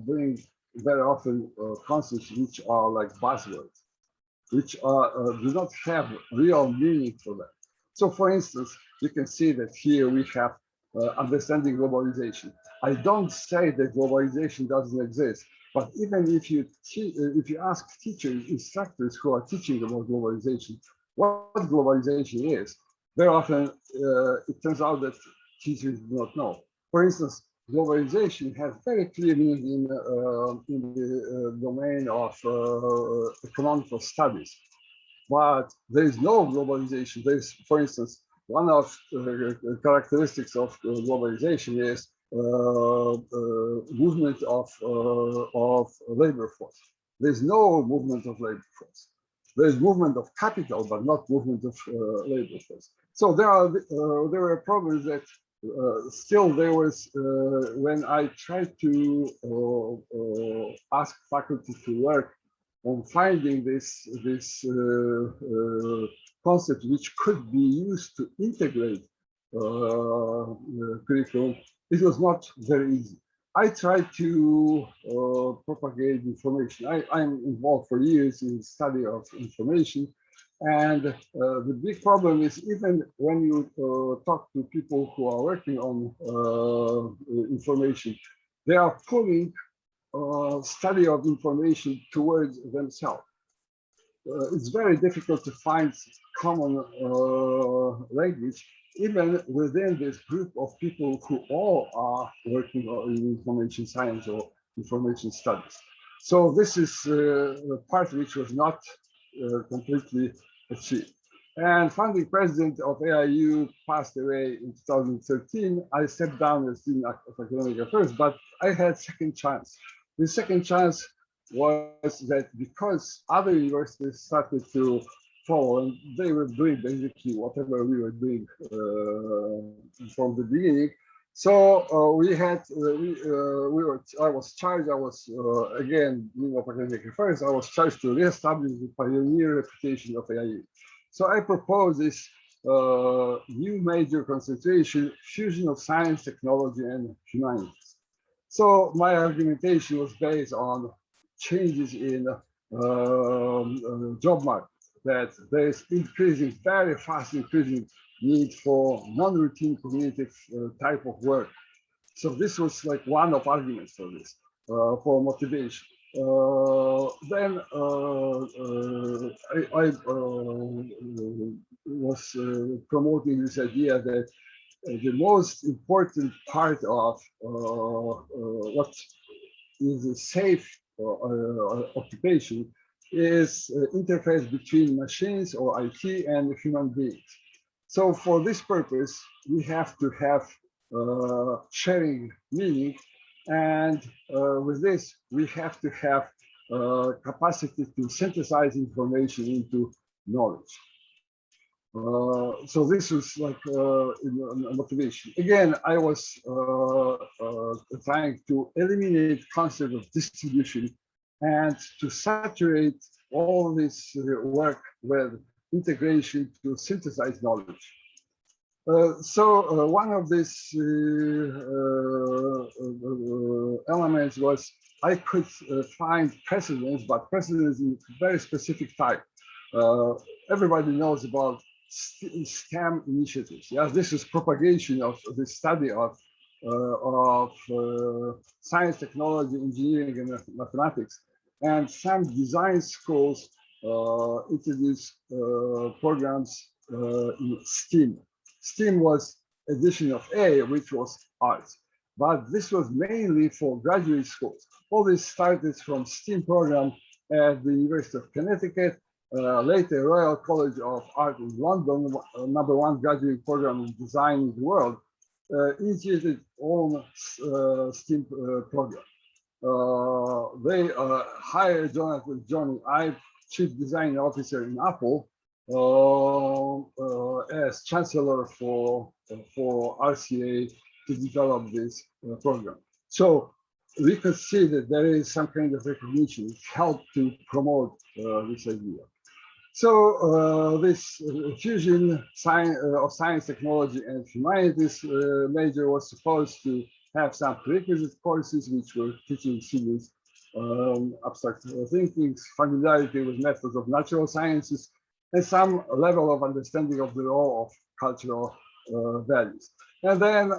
bring very often concepts which are like buzzwords, which do not have real meaning for them. So for instance, you can see that here we have understanding globalization. I don't say that globalization doesn't exist, but even if you ask teachers, instructors who are teaching about globalization, what globalization is, very often it turns out that teachers do not know. For instance, globalization has very clear meaning in the domain of economical studies, but there is no globalization. There is, for instance, one of the characteristics of globalization is movement of labor force. There's no movement of labor force. There's movement of capital, but not movement of labor force. So there were problems that still there was when I tried to ask faculty to work on finding this concept which could be used to integrate curriculum, it was not very easy. I tried to propagate information. I'm involved for years in the study of information, and the big problem is even when you talk to people who are working on information, they are pulling study of information towards themselves. It's very difficult to find common language even within this group of people who all are working in information science or information studies. So this is the part which was not completely achieved. And founding president of AIU passed away in 2013. I stepped down as dean of academic affairs, but I had second chance. The second chance was that because other universities started to follow, and they were doing basically whatever we were doing from the beginning. So I was charged. I was again dean of academic affairs. I was charged to reestablish the pioneer reputation of AIU. So I propose this new major concentration, fusion of science, technology, and humanities. So my argumentation was based on changes in job market, that there is increasing, very fast increasing need for non-routine cognitive type of work. So this was like one of arguments for this, for motivation. Then I was promoting this idea that the most important part of what is a safe occupation is interface between machines or IT and human beings. So for this purpose, we have to have sharing meaning, and with this, we have to have capacity to synthesize information into knowledge. So this was like motivation. Again, I was trying to eliminate concept of distribution and to saturate all this work with integration to synthesize knowledge. So one of these elements was I could find precedents, but precedents in very specific type. Everybody knows about STEM initiatives. Yes, this is propagation of the study of science, technology, engineering, and mathematics. And some design schools introduce programs in STEAM. STEAM was addition of A, which was arts, but this was mainly for graduate schools. All this started from STEAM program at the University of Connecticut, later Royal College of Art in London, #1 graduate program in design in the world, initiated own STEAM program. They hired Johnny Ive, Chief Design Officer in Apple, as Chancellor for RCA to develop this program. So we could see that there is some kind of recognition, it helped to promote this idea. So this fusion of science, technology, and humanities major was supposed to have some prerequisite courses which were teaching students abstract thinking, familiarity with methods of natural sciences, and some level of understanding of the role of cultural values. And then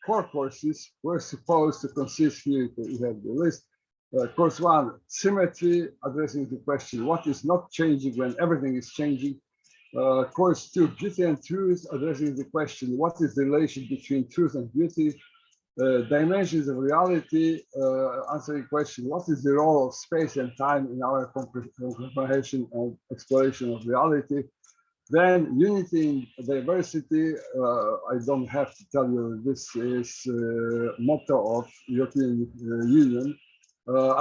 core courses were supposed to consist, here we have the list. Course 1, symmetry, addressing the question, what is not changing when everything is changing? Course 2, beauty and truth, addressing the question, what is the relation between truth and beauty? Dimensions of reality, answering the question, what is the role of space and time in our comprehension and exploration of reality? Then unity and diversity, I don't have to tell you, this is motto of European Union.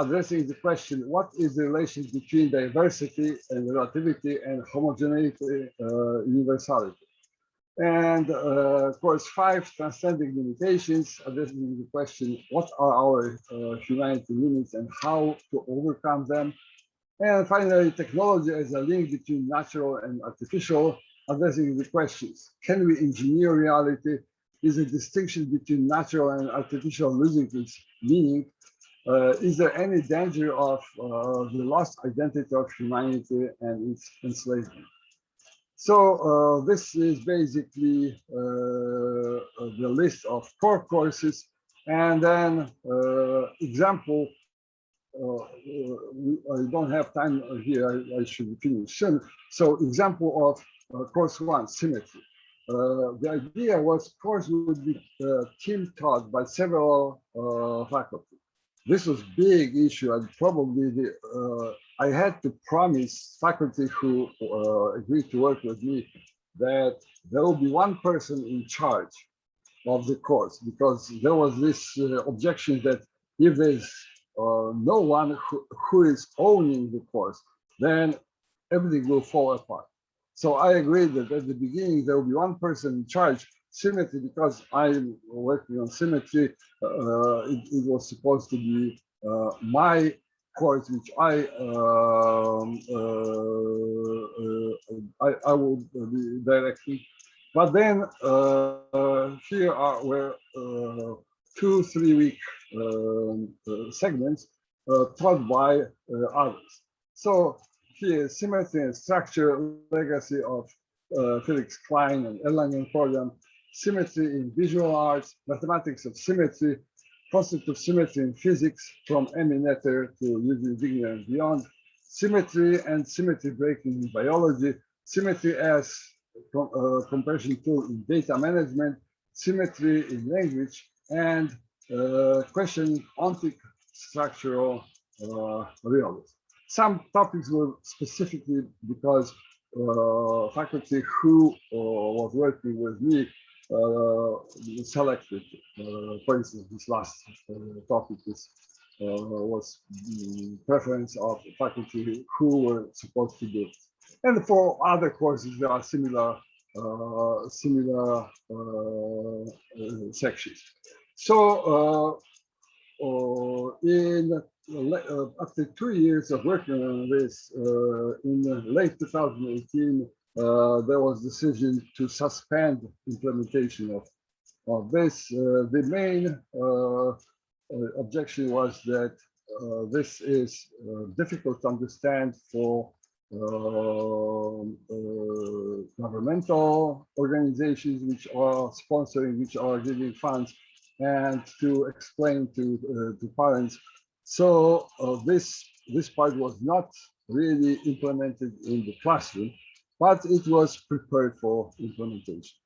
Addressing the question, what is the relation between diversity and relativity and homogeneity, universality? And course 5, transcending limitations, addressing the question, what are our humanity limits and how to overcome them? And finally, technology as a link between natural and artificial, addressing the questions, can we engineer reality? Is a distinction between natural and artificial losing its meaning? Is there any danger of the lost identity of humanity and its enslavement? So this is basically the list of core courses, and then example. I don't have time here. I should finish soon. So example of course 1, symmetry. The idea was course would be team taught by several faculty. This was big issue, and probably the I had to promise faculty who agreed to work with me that there will be one person in charge of the course, because there was this objection that if there's no one who is owning the course, then everything will fall apart. So I agreed that at the beginning there will be one person in charge. Symmetry, because I'm working on symmetry, it was supposed to be my course, which I will be directing. But then here were 2-3 week segments taught by others. So here, symmetry and structure, legacy of Felix Klein and Erlangen program, symmetry in visual arts, mathematics of symmetry, concept of symmetry in physics from Emmy Netter to Eugene Wigner and beyond, symmetry and symmetry breaking in biology, symmetry as comparison tool in data management, symmetry in language, and questioning ontic structural realism. Some topics were specifically because faculty who was working with me selected. For instance, this last topic was preference of faculty who were supposed to do it. And for other courses, there are similar sections. So after 2 years of working on this, in late 2018, there was decision to suspend implementation of this. The main objection was that this is difficult to understand for governmental organizations which are sponsoring, which are giving funds, and to explain to parents. So this part was not really implemented in the classroom, but it was prepared for implementation.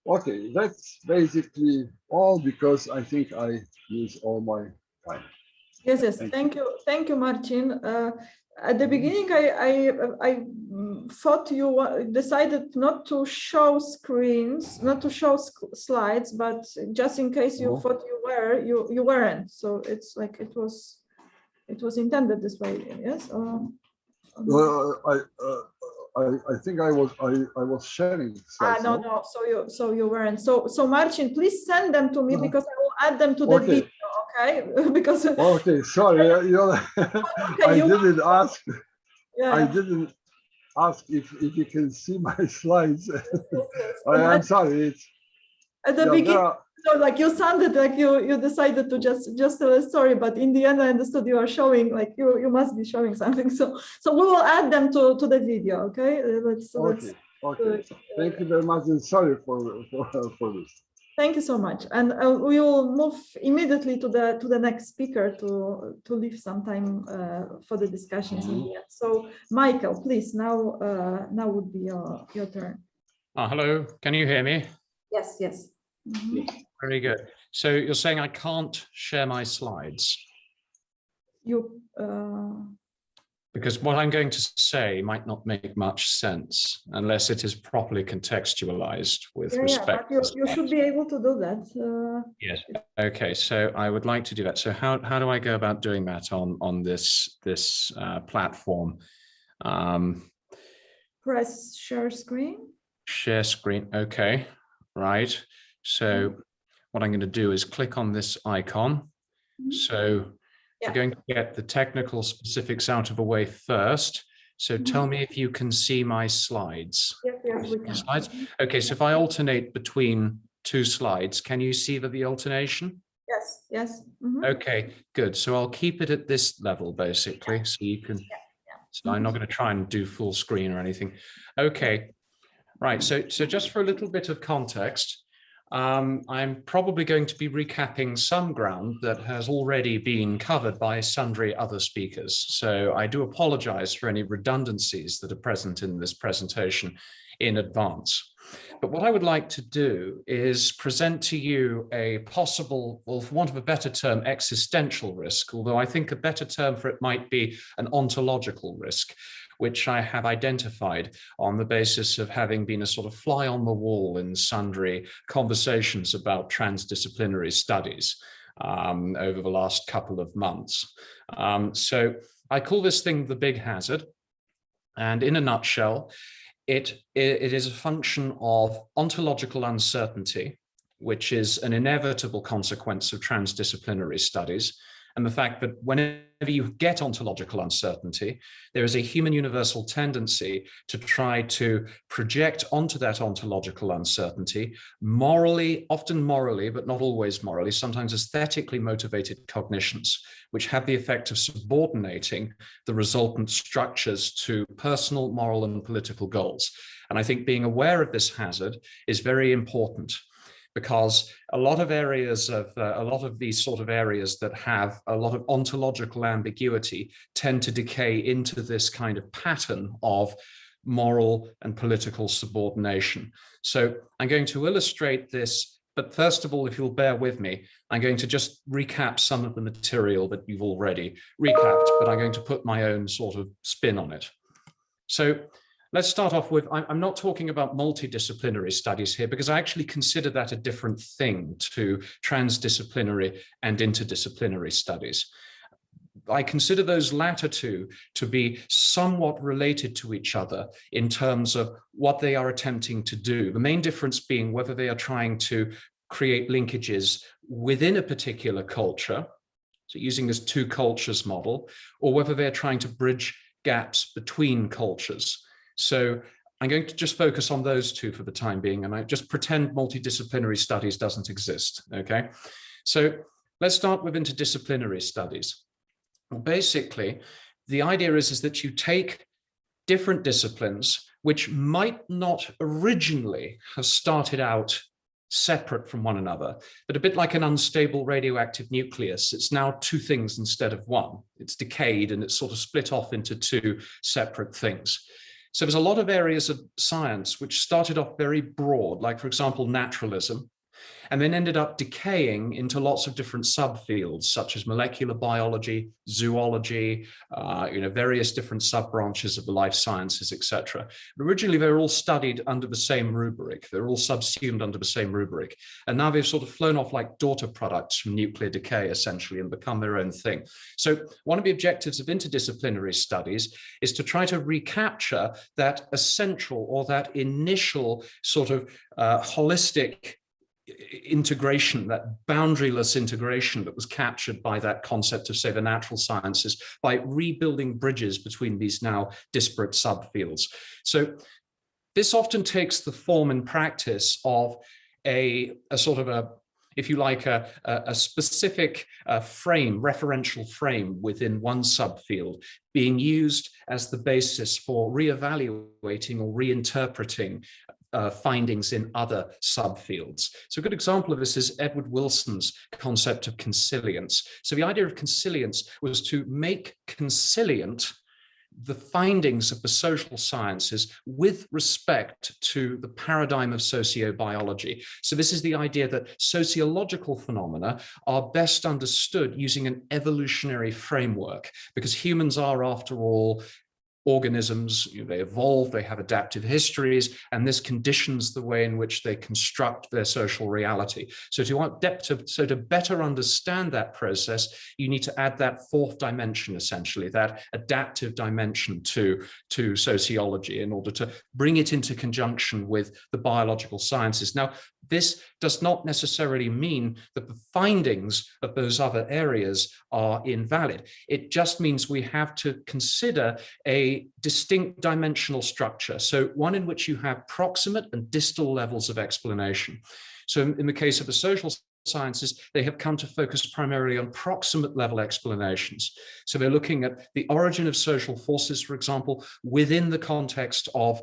Okay, that's basically all, because I think I used all my time. Yes, thank you, Marcin. At the beginning, I thought you decided not to show screens, not to show slides, but just in case you thought you were, you weren't. So it's like it was intended this way. Yes. I think I was sharing slides. No. So you weren't. So Marcin, please send them to me, because I will add them to the video. Okay. Because. Okay. Sorry. I didn't ask. Yeah. I didn't ask if you can see my slides. Yes. I'm sorry. It's at the beginning. So like you sounded like you decided to just tell a story, but in the end I understood you are showing, like you must be showing something. So we will add them to the video. Okay. Okay. Thank you very much, and sorry for this. Thank you so much, and we will move immediately to the next speaker to leave some time for the discussions in the end. So Michael, please, now would be your turn. Hello, can you hear me? Yes. Mm-hmm. Very good. So you're saying I can't share my slides? Because what I'm going to say might not make much sense unless it is properly contextualized with respect. But you should be able to do that. Yes. Okay. So I would like to do that. So how do I go about doing that on this platform? Press share screen. Share screen. Okay. Right. So what I'm going to do is click on this icon. So we're going to get the technical specifics out of the way first. So tell me if you can see my slides. Yes, we can. Slides. Okay, so if I alternate between two slides, can you see the alternation? Yes. Okay, good. So I'll keep it at this level, basically, so you can. So I'm not going to try and do full screen or anything. Okay, right. So just for a little bit of context, I'm probably going to be recapping some ground that has already been covered by sundry other speakers. So I do apologize for any redundancies that are present in this presentation in advance. But what I would like to do is present to you a possible, well, for want of a better term, existential risk, although I think a better term for it might be an ontological risk, which I have identified on the basis of having been a sort of fly on the wall in sundry conversations about transdisciplinary studies over the last couple of months. So I call this thing the big hazard. And in a nutshell, it is a function of ontological uncertainty, which is an inevitable consequence of transdisciplinary studies, and the fact that whenever you get ontological uncertainty, there is a human universal tendency to try to project onto that ontological uncertainty morally, often morally, but not always morally, sometimes aesthetically motivated cognitions, which have the effect of subordinating the resultant structures to personal, moral, and political goals. And I think being aware of this hazard is very important, because a lot of areas of a lot of these sort of areas that have a lot of ontological ambiguity tend to decay into this kind of pattern of moral and political subordination. So I'm going to illustrate this, but first of all, if you'll bear with me, I'm going to just recap some of the material that you've already recapped, but I'm going to put my own sort of spin on it. So let's start off with, I'm not talking about multidisciplinary studies here, because I actually consider that a different thing to transdisciplinary and interdisciplinary studies. I consider those latter two to be somewhat related to each other in terms of what they are attempting to do. The main difference being whether they are trying to create linkages within a particular culture, so using this two cultures model, or whether they're trying to bridge gaps between cultures. So I'm going to just focus on those two for the time being, and I just pretend multidisciplinary studies doesn't exist, okay? So let's start with interdisciplinary studies. Well, basically, the idea is that you take different disciplines which might not originally have started out separate from one another, but a bit like an unstable radioactive nucleus, it's now two things instead of one. It's decayed and it's sort of split off into two separate things. So there's a lot of areas of science which started off very broad, like, for example, naturalism, and then ended up decaying into lots of different subfields, such as molecular biology, zoology, various different sub-branches of the life sciences, etc. Originally, they were all studied under the same rubric. They're all subsumed under the same rubric. And now they've sort of flown off like daughter products from nuclear decay, essentially, and become their own thing. So one of the objectives of interdisciplinary studies is to try to recapture that essential or that initial sort of holistic integration, that boundaryless integration that was captured by that concept of, say, the natural sciences, by rebuilding bridges between these now disparate subfields. So this often takes the form in practice of a sort of a, if you like, a specific frame, referential frame within one subfield being used as the basis for reevaluating or reinterpreting findings in other subfields. So a good example of this is Edward Wilson's concept of consilience. So the idea of consilience was to make consilient the findings of the social sciences with respect to the paradigm of sociobiology. So this is the idea that sociological phenomena are best understood using an evolutionary framework, because humans are, after all, organisms. They evolve, they have adaptive histories, and this conditions the way in which they construct their social reality. So to better understand that process, you need to add that fourth dimension, essentially, that adaptive dimension to sociology, in order to bring it into conjunction with the biological sciences. Now, this does not necessarily mean that the findings of those other areas are invalid. It just means we have to consider a distinct dimensional structure. So one in which you have proximate and distal levels of explanation. So in the case of the social sciences, they have come to focus primarily on proximate level explanations. So they're looking at the origin of social forces, for example, within the context of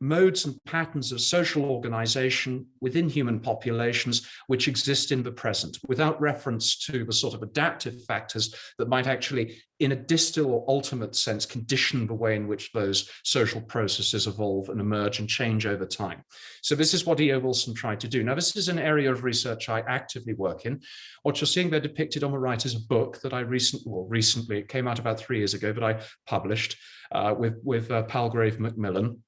modes and patterns of social organization within human populations which exist in the present, without reference to the sort of adaptive factors that might actually, in a distal or ultimate sense, condition the way in which those social processes evolve and emerge and change over time. So this is what E.O. Wilson tried to do. Now, this is an area of research I actively work in. What you're seeing there depicted on the right is a book that I recently, it came out about 3 years ago, but I published with Palgrave Macmillan,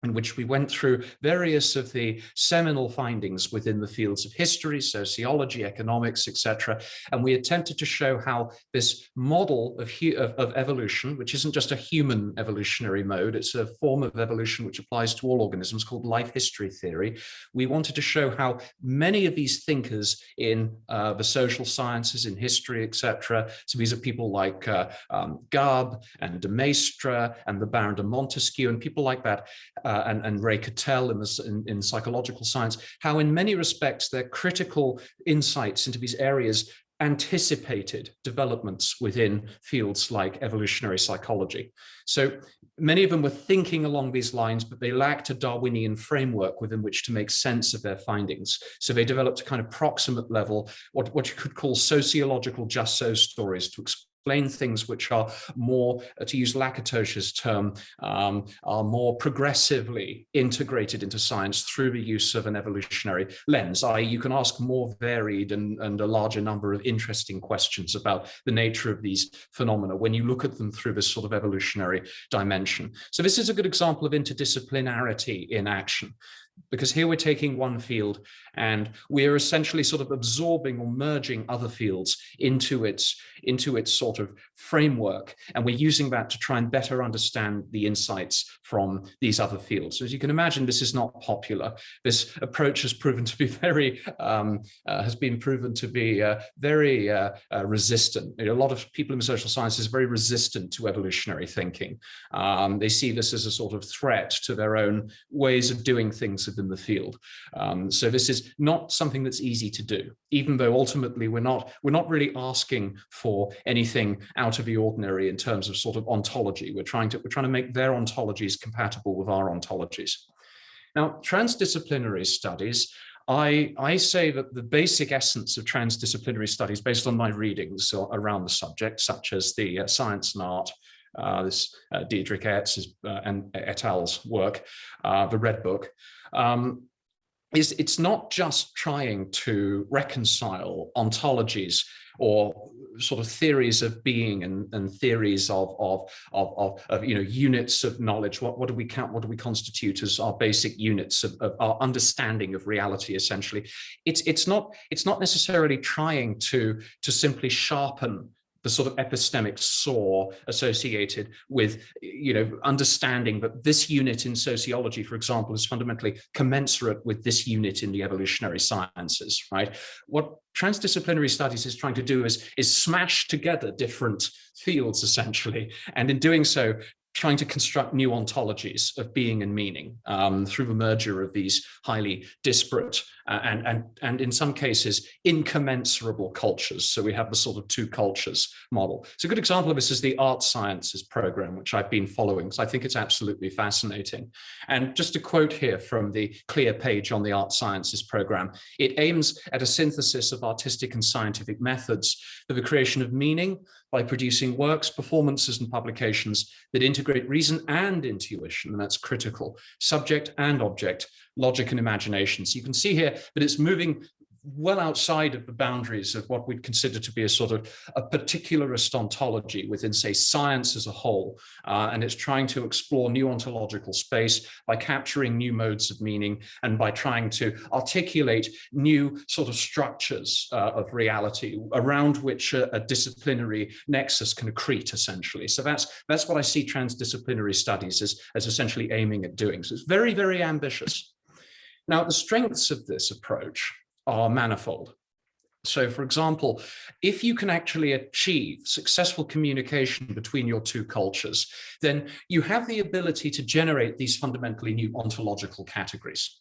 in which we went through various of the seminal findings within the fields of history, sociology, economics, etc. And we attempted to show how this model of evolution, which isn't just a human evolutionary mode, it's a form of evolution which applies to all organisms called life history theory. We wanted to show how many of these thinkers in the social sciences, in history, etc. So these are people like Garb and de Maistre and the Baron de Montesquieu and people like that, and Ray Cattell in psychological science, how in many respects their critical insights into these areas anticipated developments within fields like evolutionary psychology. So many of them were thinking along these lines, but they lacked a Darwinian framework within which to make sense of their findings. So they developed a kind of proximate level, what you could call sociological just so stories to explain things which are more, to use Lakatos's term, are more progressively integrated into science through the use of an evolutionary lens, i.e. you can ask more varied and a larger number of interesting questions about the nature of these phenomena when you look at them through this sort of evolutionary dimension. So this is a good example of interdisciplinarity in action, because here we're taking one field and we're essentially sort of absorbing or merging other fields into its sort of framework. And we're using that to try and better understand the insights from these other fields. So as you can imagine, this is not popular. This approach has proven to be very, very resistant. A lot of people in social sciences are very resistant to evolutionary thinking. They see this as a sort of threat to their own ways of doing things within the field. So this is not something that's easy to do, even though ultimately we're not really asking for anything out of the ordinary in terms of sort of ontology. We're trying to make their ontologies compatible with our ontologies. Now, transdisciplinary studies, I say that the basic essence of transdisciplinary studies, based on my readings around the subject, such as the Science and Art, this Diedrich Ertz and et al.'s work, the Red Book, is it's not just trying to reconcile ontologies or sort of theories of being and theories of units of knowledge. What do we count? What do we constitute as our basic units of our understanding of reality? Essentially, it's not necessarily trying to simply sharpen the sort of epistemic saw associated with, understanding that this unit in sociology, for example, is fundamentally commensurate with this unit in the evolutionary sciences, right? What transdisciplinary studies is trying to do is smash together different fields, essentially, and in doing so, trying to construct new ontologies of being and meaning through the merger of these highly disparate and in some cases incommensurable cultures. So we have the sort of two cultures model. So a good example of this is the art sciences program, which I've been following, because I think it's absolutely fascinating. And just a quote here from the CLEA page on the art sciences program: it aims at a synthesis of artistic and scientific methods for the creation of meaning by producing works, performances, and publications that integrate reason and intuition, and that's critical, subject and object, logic and imagination. So you can see here that it's moving well outside of the boundaries of what we'd consider to be a sort of a particularist ontology within, say, science as a whole. And it's trying to explore new ontological space by capturing new modes of meaning and by trying to articulate new sort of structures of reality around which a disciplinary nexus can accrete, essentially. So that's what I see transdisciplinary studies as essentially aiming at doing. So it's very, very ambitious. Now, the strengths of this approach are manifold. So, for example, if you can actually achieve successful communication between your two cultures, then you have the ability to generate these fundamentally new ontological categories.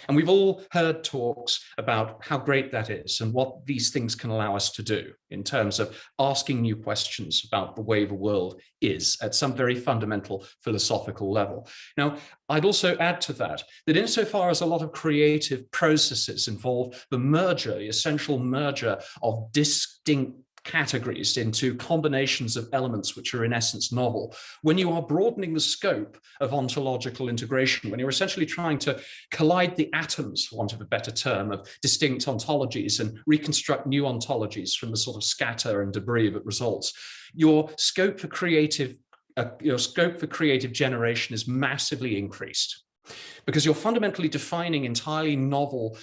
And we've all heard talks about how great that is and what these things can allow us to do in terms of asking new questions about the way the world is at some very fundamental philosophical level. Now, I'd also add to that insofar as a lot of creative processes involve the merger, the essential merger of distinct categories into combinations of elements which are in essence novel, when you are broadening the scope of ontological integration, when you're essentially trying to collide the atoms, for want of a better term, of distinct ontologies and reconstruct new ontologies from the sort of scatter and debris that results, your scope for creative generation is massively increased, because you're fundamentally defining entirely novel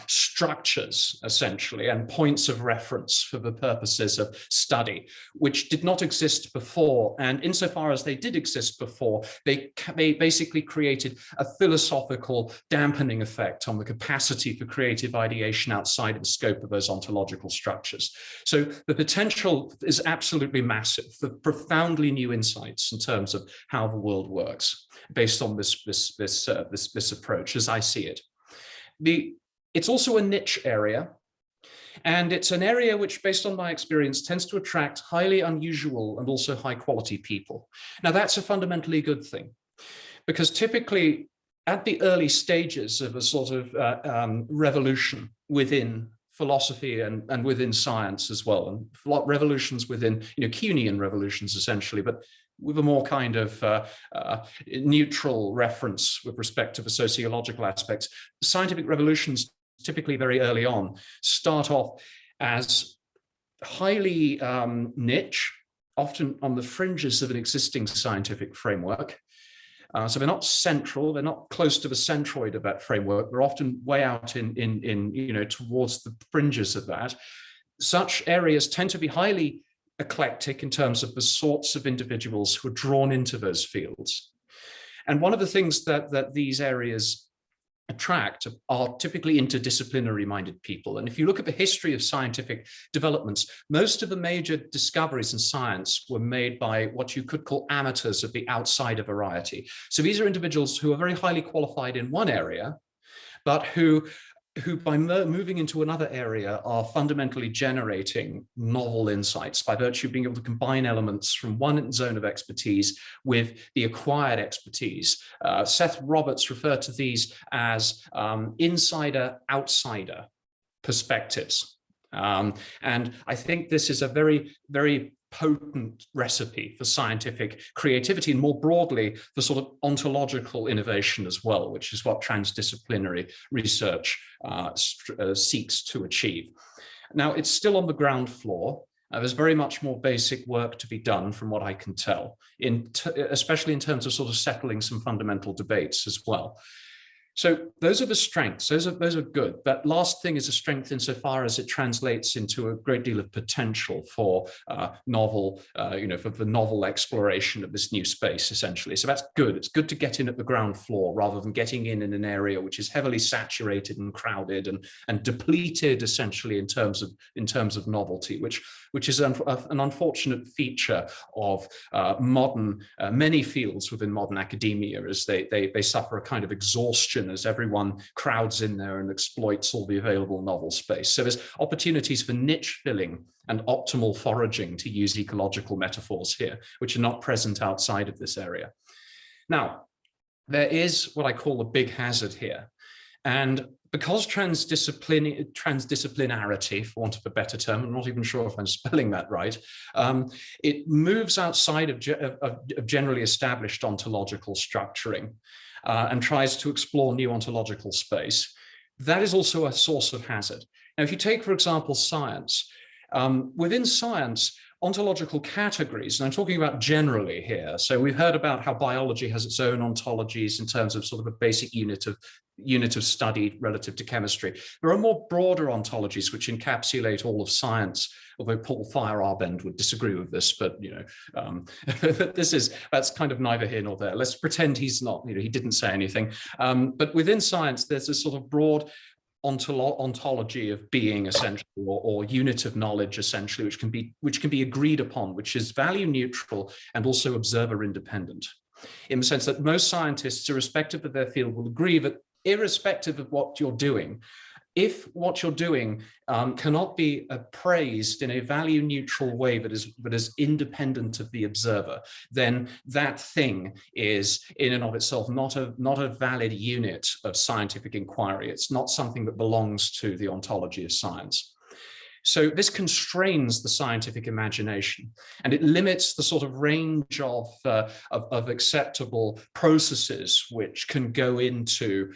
structures, essentially, and points of reference for the purposes of study, which did not exist before. And insofar as they did exist before, they basically created a philosophical dampening effect on the capacity for creative ideation outside of the scope of those ontological structures. So the potential is absolutely massive for profoundly new insights in terms of how the world works, based on this approach, as I see it. It's also a niche area, and it's an area which, based on my experience, tends to attract highly unusual and also high quality people. Now, that's a fundamentally good thing, because typically at the early stages of a sort of revolution within philosophy and within science as well, and revolutions within, Kuhnian revolutions essentially, but with a more kind of neutral reference with respect to the sociological aspects. Scientific revolutions, typically very early on, start off as highly niche, often on the fringes of an existing scientific framework. So they're not central, they're not close to the centroid of that framework. They're often way out in towards the fringes of that. Such areas tend to be highly eclectic in terms of the sorts of individuals who are drawn into those fields. And one of the things that these areas attract are typically interdisciplinary minded people. And if you look at the history of scientific developments, most of the major discoveries in science were made by what you could call amateurs of the outsider variety. So these are individuals who are very highly qualified in one area, but who by moving into another area are fundamentally generating novel insights by virtue of being able to combine elements from one zone of expertise with the acquired expertise. Seth Roberts referred to these as insider-outsider perspectives. And I think this is a very, very potent recipe for scientific creativity, and more broadly for sort of ontological innovation as well, which is what transdisciplinary research seeks to achieve. Now, it's still on the ground floor. There's very much more basic work to be done from what I can tell, especially in terms of sort of settling some fundamental debates as well. So those are the strengths, those are good. That last thing is a strength insofar as it translates into a great deal of potential for novel, for the novel exploration of this new space, essentially. So that's good. It's good to get in at the ground floor rather than getting in an area which is heavily saturated and crowded and depleted, essentially, in terms of novelty, which is an unfortunate feature of many fields within modern academia, as they suffer a kind of exhaustion as everyone crowds in there and exploits all the available novel space. So there's opportunities for niche filling and optimal foraging, to use ecological metaphors here, which are not present outside of this area. Now, there is what I call a big hazard here. And because transdisciplinarity, for want of a better term, I'm not even sure if I'm spelling that right, it moves outside of generally established ontological structuring and tries to explore new ontological space. That is also a source of hazard. Now, if you take, for example, science, within science, ontological categories, and I'm talking about generally here. So we've heard about how biology has its own ontologies in terms of sort of a basic unit of study relative to chemistry. There are more broader ontologies which encapsulate all of science, although Paul Feyerabend would disagree with this, but that's kind of neither here nor there. Let's pretend he's not, he didn't say anything. But within science, there's this sort of broad ontology of being, essentially, or unit of knowledge, essentially, which can be agreed upon, which is value neutral and also observer independent, in the sense that most scientists, irrespective of their field, will agree that irrespective of what you're doing, if what you're doing cannot be appraised in a value neutral way that is independent of the observer, then that thing is in and of itself not a valid unit of scientific inquiry. It's not something that belongs to the ontology of science. So this constrains the scientific imagination, and it limits the sort of range of acceptable processes which can go into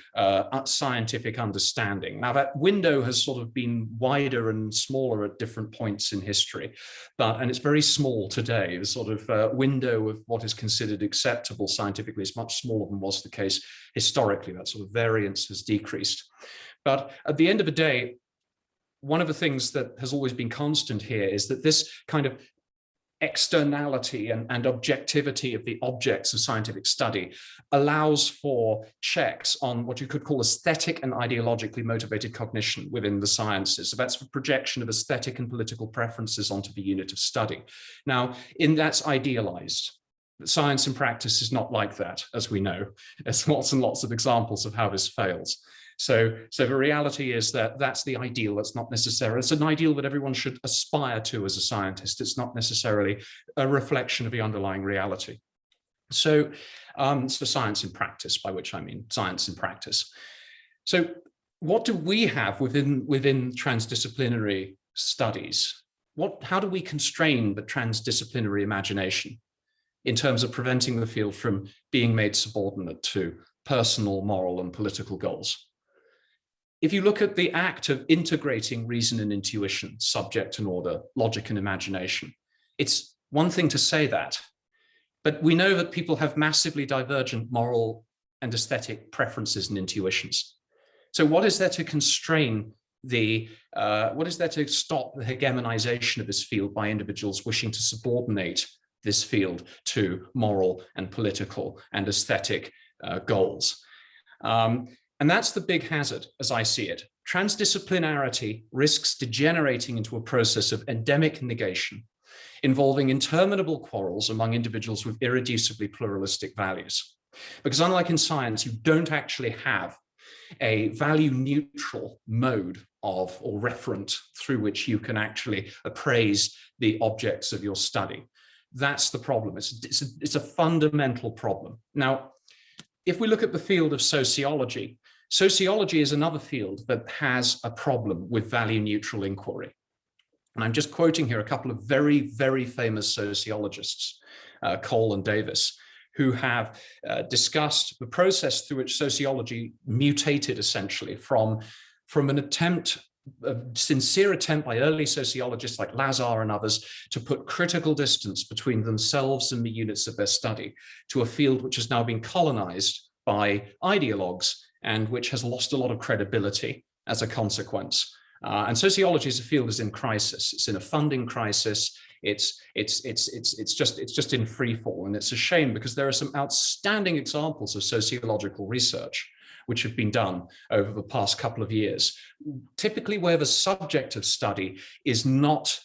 scientific understanding. Now, that window has sort of been wider and smaller at different points in history, and it's very small today. The sort of window of what is considered acceptable scientifically is much smaller than was the case historically. That sort of variance has decreased. But at the end of the day, one of the things that has always been constant here is that this kind of externality and objectivity of the objects of scientific study allows for checks on what you could call aesthetic and ideologically motivated cognition within the sciences. So that's the projection of aesthetic and political preferences onto the unit of study. Now, that's idealized. Science in practice is not like that, as we know. There's lots and lots of examples of how this fails. So the reality is that that's the ideal. That's not necessarily, it's an ideal that everyone should aspire to as a scientist. It's not necessarily a reflection of the underlying reality. So science in practice, by which I mean science in practice. So what do we have within transdisciplinary studies? How do we constrain the transdisciplinary imagination in terms of preventing the field from being made subordinate to personal, moral, and political goals? If you look at the act of integrating reason and intuition, subject and order, logic and imagination, it's one thing to say that, but we know that people have massively divergent moral and aesthetic preferences and intuitions. So what is there to constrain what is there to stop the hegemonization of this field by individuals wishing to subordinate this field to moral and political and aesthetic goals? And that's the big hazard, as I see it. Transdisciplinarity risks degenerating into a process of endemic negation, involving interminable quarrels among individuals with irreducibly pluralistic values. Because unlike in science, you don't actually have a value neutral mode of or referent through which you can actually appraise the objects of your study. That's the problem. It's a fundamental problem. Now, if we look at the field of sociology, sociology is another field that has a problem with value neutral inquiry. And I'm just quoting here a couple of very, very famous sociologists, Cole and Davis, who have discussed the process through which sociology mutated essentially from an attempt, a sincere attempt by early sociologists like Lazar and others to put critical distance between themselves and the units of their study to a field which has now been colonized by ideologues and which has lost a lot of credibility as a consequence. And sociology as a field is in crisis. It's in a funding crisis. It's just in free fall, and it's a shame because there are some outstanding examples of sociological research which have been done over the past couple of years, typically where the subject of study is not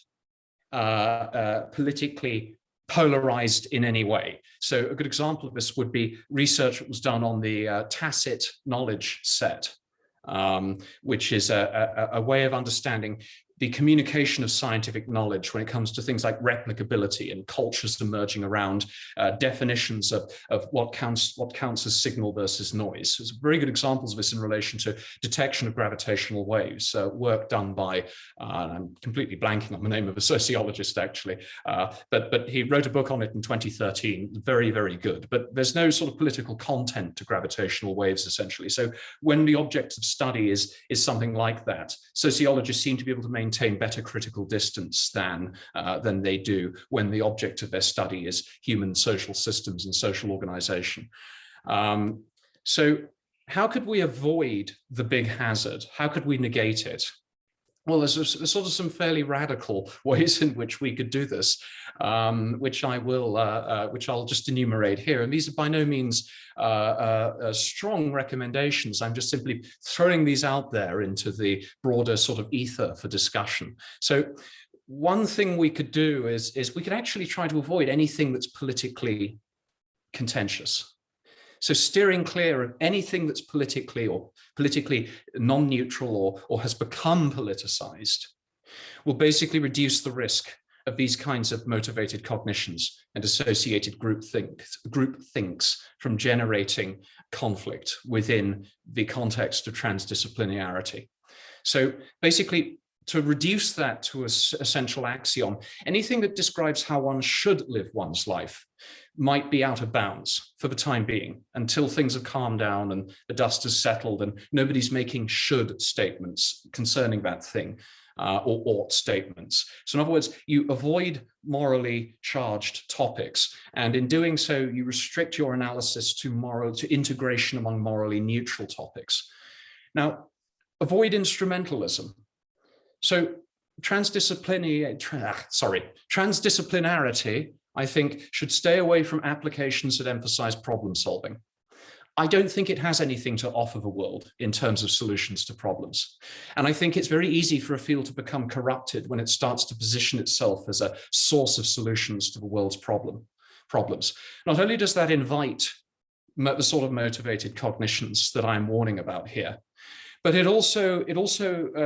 politically polarized in any way. So a good example of this would be research that was done on the tacit knowledge set, which is a way of understanding the communication of scientific knowledge when it comes to things like replicability and cultures emerging around definitions of what counts as signal versus noise. There's very good examples of this in relation to detection of gravitational waves, work done by, I'm completely blanking on the name of a sociologist actually, but he wrote a book on it in 2013, very, very good. But there's no sort of political content to gravitational waves essentially. So when the object of study is something like that, sociologists seem to be able to maintain better critical distance than they do when the object of their study is human social systems and social organization. So how could we avoid the big hazard? How could we negate it? Well, there's sort of some fairly radical ways in which we could do this, which I'll just enumerate here. And these are by no means strong recommendations. I'm just simply throwing these out there into the broader sort of ether for discussion. So one thing we could do is we could actually try to avoid anything that's politically contentious. So steering clear of anything that's politically non-neutral or has become politicized will basically reduce the risk of these kinds of motivated cognitions and associated group thinks from generating conflict within the context of transdisciplinarity. So basically, to reduce that to a central axiom, anything that describes how one should live one's life might be out of bounds for the time being until things have calmed down and the dust has settled and nobody's making should statements concerning that thing or ought statements. So in other words, you avoid morally charged topics, and in doing so, you restrict your analysis to integration among morally neutral topics. Now, avoid instrumentalism. So transdisciplinarity, I think, should stay away from applications that emphasize problem solving. I don't think it has anything to offer the world in terms of solutions to problems. And I think it's very easy for a field to become corrupted when it starts to position itself as a source of solutions to the world's problems. Not only does that invite the sort of motivated cognitions that I'm warning about here, but it also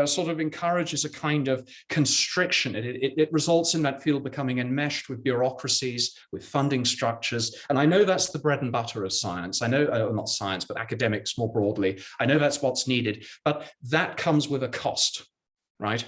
sort of encourages a kind of constriction. It results in that field becoming enmeshed with bureaucracies, with funding structures. And I know that's the bread and butter of science. I know, not science, but academics more broadly. I know that's what's needed, but that comes with a cost, right?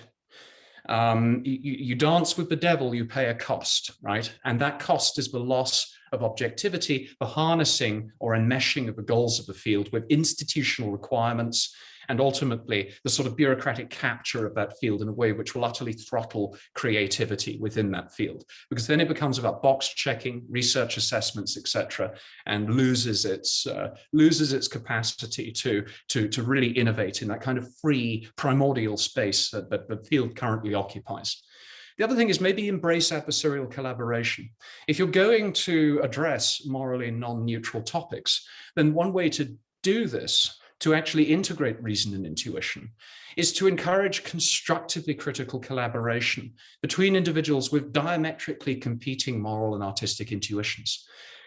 You dance with the devil, you pay a cost, right? And that cost is the loss of objectivity, the harnessing or enmeshing of the goals of the field with institutional requirements, and ultimately the sort of bureaucratic capture of that field in a way which will utterly throttle creativity within that field, because then it becomes about box checking, research assessments, etc., and loses its capacity to really innovate in that kind of free primordial space that the field currently occupies. The other thing is maybe embrace adversarial collaboration. If you're going to address morally non-neutral topics, then one way to do this, to actually integrate reason and intuition, is to encourage constructively critical collaboration between individuals with diametrically competing moral and artistic intuitions.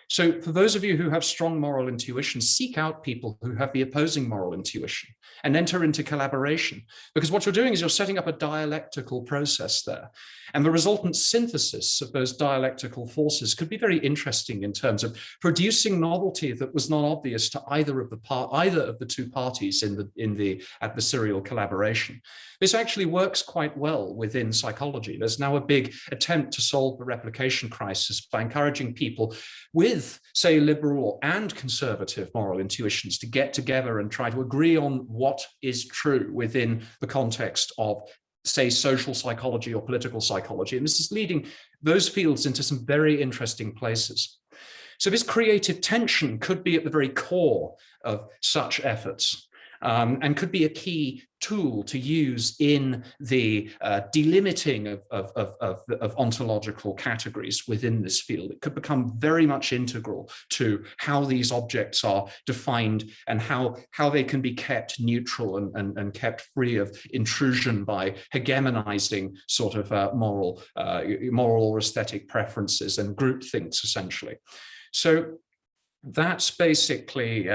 So for those of you who have strong moral intuition, seek out people who have the opposing moral intuition and enter into collaboration, because what you're doing is you're setting up a dialectical process there. And the resultant synthesis of those dialectical forces could be very interesting in terms of producing novelty that was not obvious to either of the two parties in the adversarial collaboration. This actually works quite well within psychology. There's now a big attempt to solve the replication crisis by encouraging people with, say, liberal and conservative moral intuitions to get together and try to agree on what is true within the context of, say, social psychology or political psychology. And this is leading those fields into some very interesting places. So this creative tension could be at the very core of such efforts. And could be a key tool to use in the delimiting of ontological categories within this field. It could become very much integral to how these objects are defined and how they can be kept neutral and kept free of intrusion by hegemonizing sort of moral or aesthetic preferences and groupthinks, essentially. So that's basically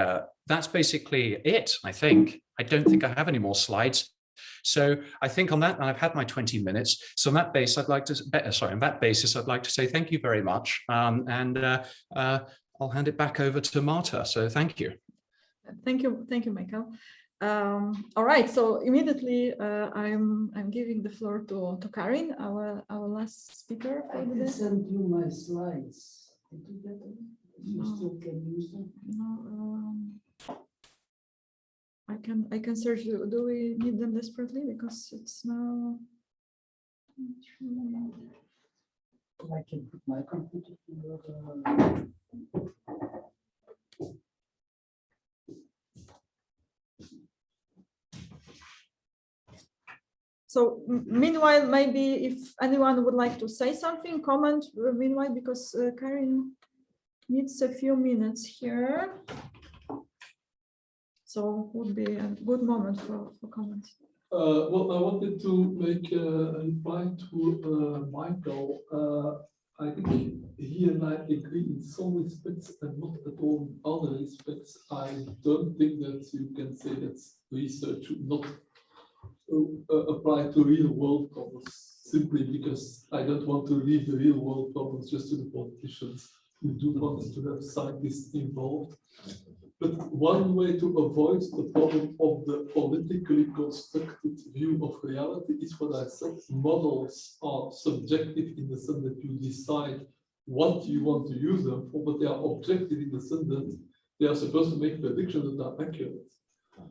it, I think. I don't think I have any more slides. So I think on that, and I've had my 20 minutes. So on that basis, I'd like to say thank you very much. I'll hand it back over to Marta. So thank you. Thank you, Michael. All right, so immediately I'm giving the floor to Karin, our last speaker. I can send you my slides. Did you get them? You still can use them? No, I can search. Do we need them desperately? Because it's now. I can put my computer to your. So meanwhile, maybe if anyone would like to say something, comment meanwhile, because Karin needs a few minutes here. So would be a good moment for comments. Well, I wanted to make a reply to Michael. I think he and I agree in some respects and not at all in other respects. I don't think that you can say that research should not apply to real world problems simply because I don't want to leave the real world problems just to the politicians. We do want to have scientists involved. But one way to avoid the problem of the politically constructed view of reality is what I said. Models are subjective in the sense that you decide what you want to use them for, but they are objective in the sense that they are supposed to make predictions that are accurate.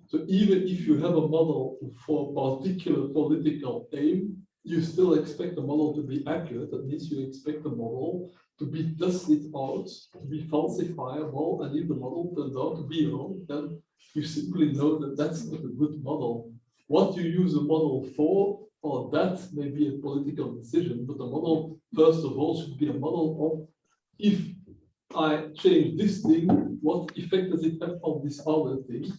So even if you have a model for a particular political aim, you still expect the model to be accurate. That means you expect the model to be tested out, to be falsifiable, and if the model turns out to be wrong, then you simply know that that's not a good model. What you use a model for, or that may be a political decision, but the model, first of all, should be a model of if I change this thing, what effect does it have on this other thing?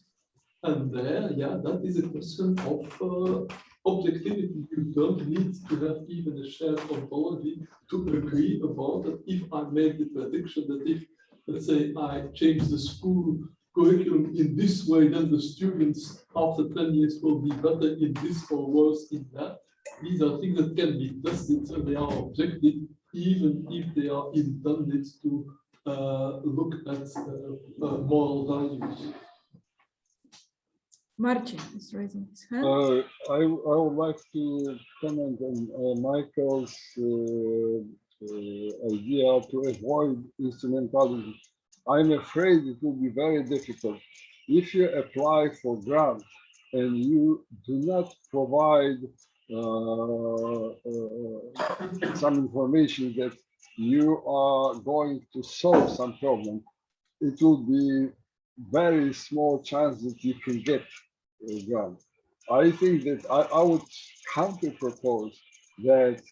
And there, yeah, that is a question of objectivity. You don't need to have even a shared ontology to agree about that. If I make the prediction that if, let's say, I change the school curriculum in this way, then the students after 10 years will be better in this or worse in that. These are things that can be tested, so they are objective, even if they are intended to look at moral values. Marcin is raising his hand. I would like to comment on Michael's idea to avoid instrumentalism. I'm afraid it will be very difficult. If you apply for grant and you do not provide some information that you are going to solve some problem, it will be very small chance that you can get a grant. I think that I would counter propose that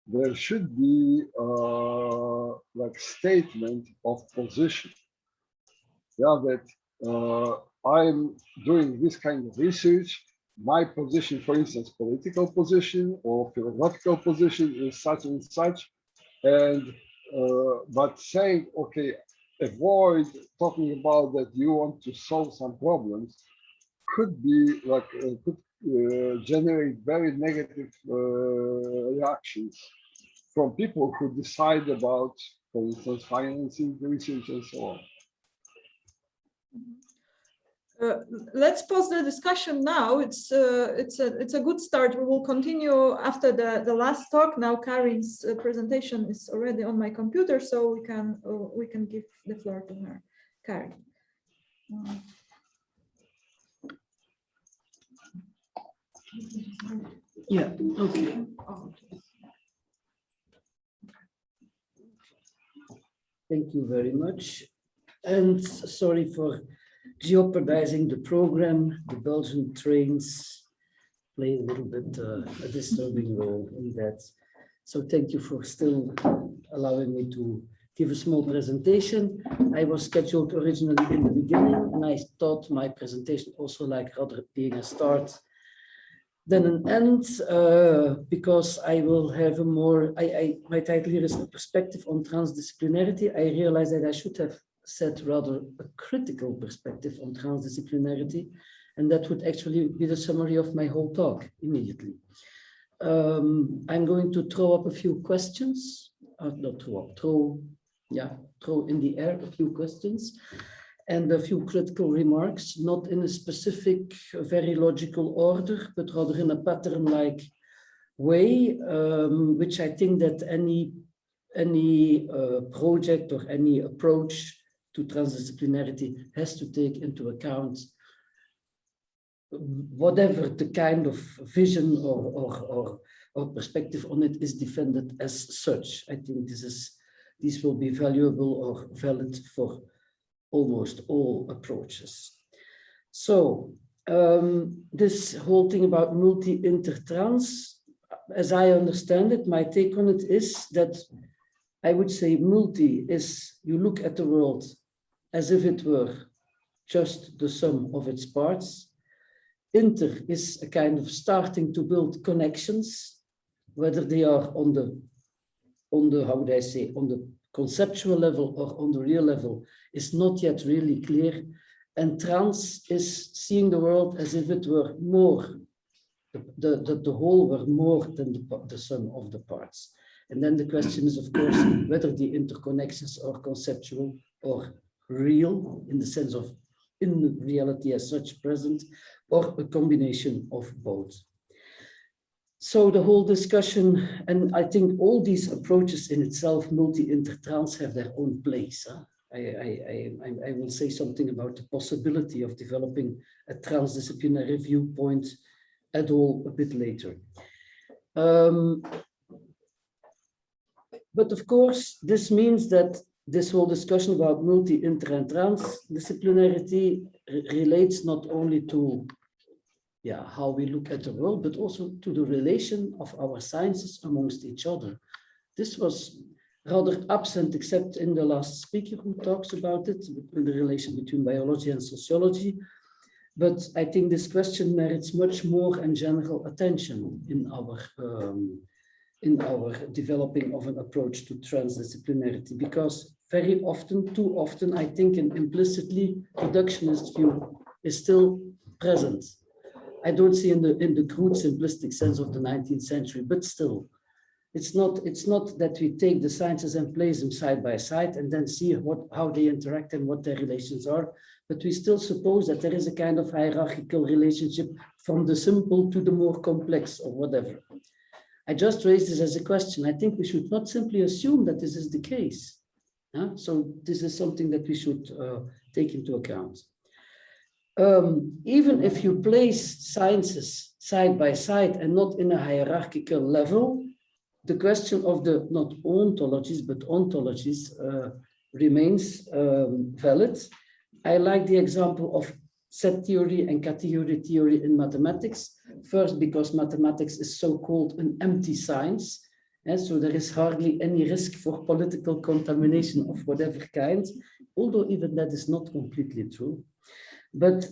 there should be like statement of position. Yeah, that I'm doing this kind of research. My position, for instance, political position or philosophical position is such and such, and but saying, okay, avoid talking about that you want to solve some problems could be like could generate very negative reactions from people who decide about, for instance, financing the research and so on. Let's pause the discussion now. It's a good start. We will continue after the last talk. Now Karin's presentation is already on my computer, so we can give the floor to her. Karin. Yeah, okay. Thank you very much. And sorry for jeopardizing the program. The Belgian trains play a little bit a disturbing role in that. So thank you for still allowing me to give a small presentation. I was scheduled originally in the beginning, and I thought my presentation also like rather being a start than an end, because I will have a more, my title here is a perspective on transdisciplinarity. I realized that I should have said rather a critical perspective on transdisciplinarity, and that would actually be the summary of my whole talk immediately. I'm going to throw up a few questions, not throw up, throw in the air a few questions and a few critical remarks, not in a specific, very logical order, but rather in a pattern-like way, which I think that any project or any approach to transdisciplinarity has to take into account, whatever the kind of vision or perspective on it is defended as such. I think these will be valuable or valid for almost all approaches. So this whole thing about multi-inter-trans, as I understand it, my take on it is that I would say multi is you look at the world as if it were just the sum of its parts. Inter is a kind of starting to build connections, whether they are on the on the, how would I say, on the conceptual level or on the real level is not yet really clear. And trans is seeing the world as if it were more, the whole were more than the sum of the parts. And then the question is, of course, whether the interconnections are conceptual or real in the sense of in reality as such present, or a combination of both. So the whole discussion, and I think all these approaches in itself, multi-inter-trans, have their own place. Huh? I will say something about the possibility of developing a transdisciplinary viewpoint at all a bit later. But of course, this means that this whole discussion about multi, inter, and transdisciplinarity relates not only to how we look at the world, but also to the relation of our sciences amongst each other. This was rather absent, except in the last speaker who talks about it, in the relation between biology and sociology. But I think this question merits much more and general attention in our developing of an approach to transdisciplinarity, because very often, too often, I think an implicitly reductionist view is still present. I don't see in the crude simplistic sense of the 19th century, but still, it's not that we take the sciences and place them side by side and then see how they interact and what their relations are, but we still suppose that there is a kind of hierarchical relationship from the simple to the more complex or whatever. I just raised this as a question. I think we should not simply assume that this is the case. So this is something that we should take into account. Even if you place sciences side by side and not in a hierarchical level, the question of the not ontologies but ontologies remains valid. I like the example of set theory and category theory in mathematics. First, because mathematics is so-called an empty science, and so there is hardly any risk for political contamination of whatever kind, although even that is not completely true. But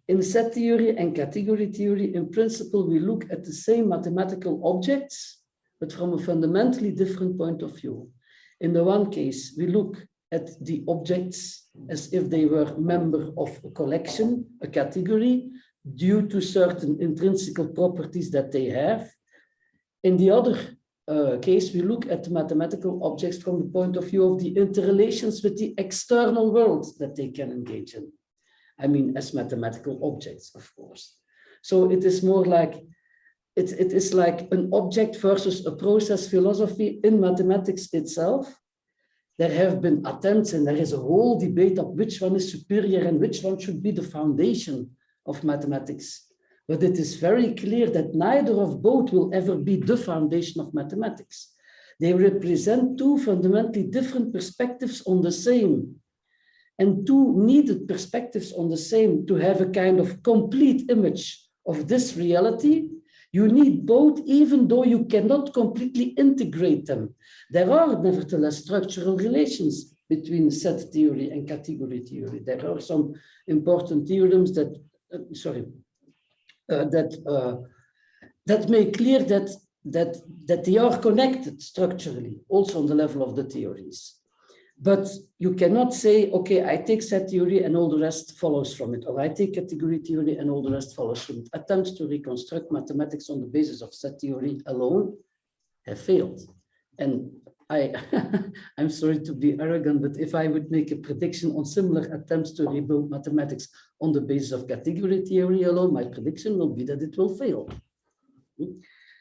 in set theory and category theory, in principle, we look at the same mathematical objects, but from a fundamentally different point of view. In the one case, we look at the objects as if they were member of a collection, a category, due to certain intrinsic properties that they have. In the other case, we look at the mathematical objects from the point of view of the interrelations with the external world that they can engage in. I mean, as mathematical objects, of course. So it is more like, it is like an object versus a process philosophy in mathematics itself. There have been attempts and there is a whole debate of which one is superior and which one should be the foundation of mathematics. But it is very clear that neither of both will ever be the foundation of mathematics. They represent two fundamentally different perspectives on the same, and two needed perspectives on the same to have a kind of complete image of this reality. You need both, even though you cannot completely integrate them. There are nevertheless structural relations between set theory and category theory. There are some important theorems that, that make clear that they are connected structurally, also on the level of the theories. But you cannot say, okay, I take set theory and all the rest follows from it, or I take category theory and all the rest follows from it. Attempts to reconstruct mathematics on the basis of set theory alone have failed. And I'm sorry to be arrogant, but if I would make a prediction on similar attempts to rebuild mathematics on the basis of category theory alone, my prediction will be that it will fail.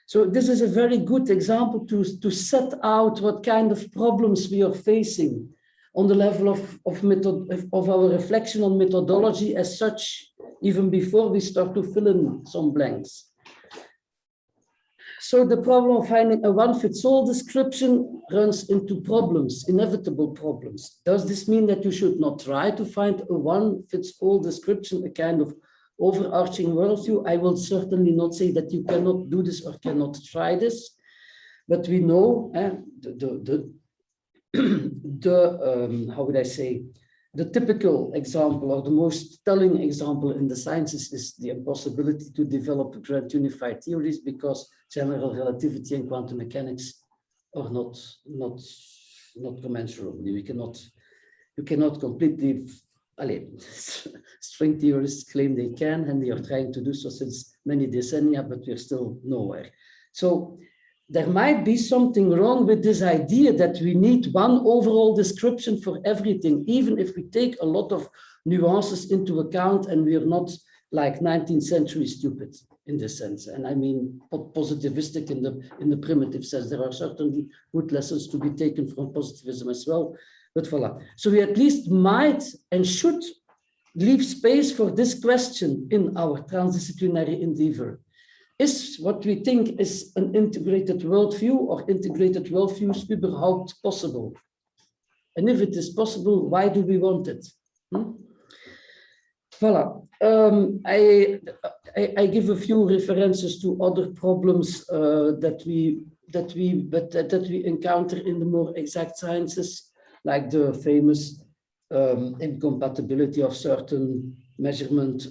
So this is a very good example to set out what kind of problems we are facing on the level of our reflection on methodology as such, even before we start to fill in some blanks. So the problem of finding a one-fits-all description runs into problems, inevitable problems. Does this mean that you should not try to find a one-fits-all description, a kind of overarching worldview? I will certainly not say that you cannot do this or cannot try this, but we know how would I say, the typical example or the most telling example in the sciences is the impossibility to develop grand unified theories because general relativity and quantum mechanics or not commensurably. You cannot completely, string theorists claim they can, and they are trying to do so since many decennia, but we're still nowhere. So there might be something wrong with this idea that we need one overall description for everything, even if we take a lot of nuances into account and we are not like 19th century stupid in this sense. And I mean positivistic in the primitive sense. There are certainly good lessons to be taken from positivism as well. But voila. So we at least might and should leave space for this question in our transdisciplinary endeavor. Is what we think is an integrated worldview or integrated worldviews überhaupt possible? And if it is possible, why do we want it? Voila. I give a few references to other problems that we encounter in the more exact sciences, like the famous incompatibility of certain measurement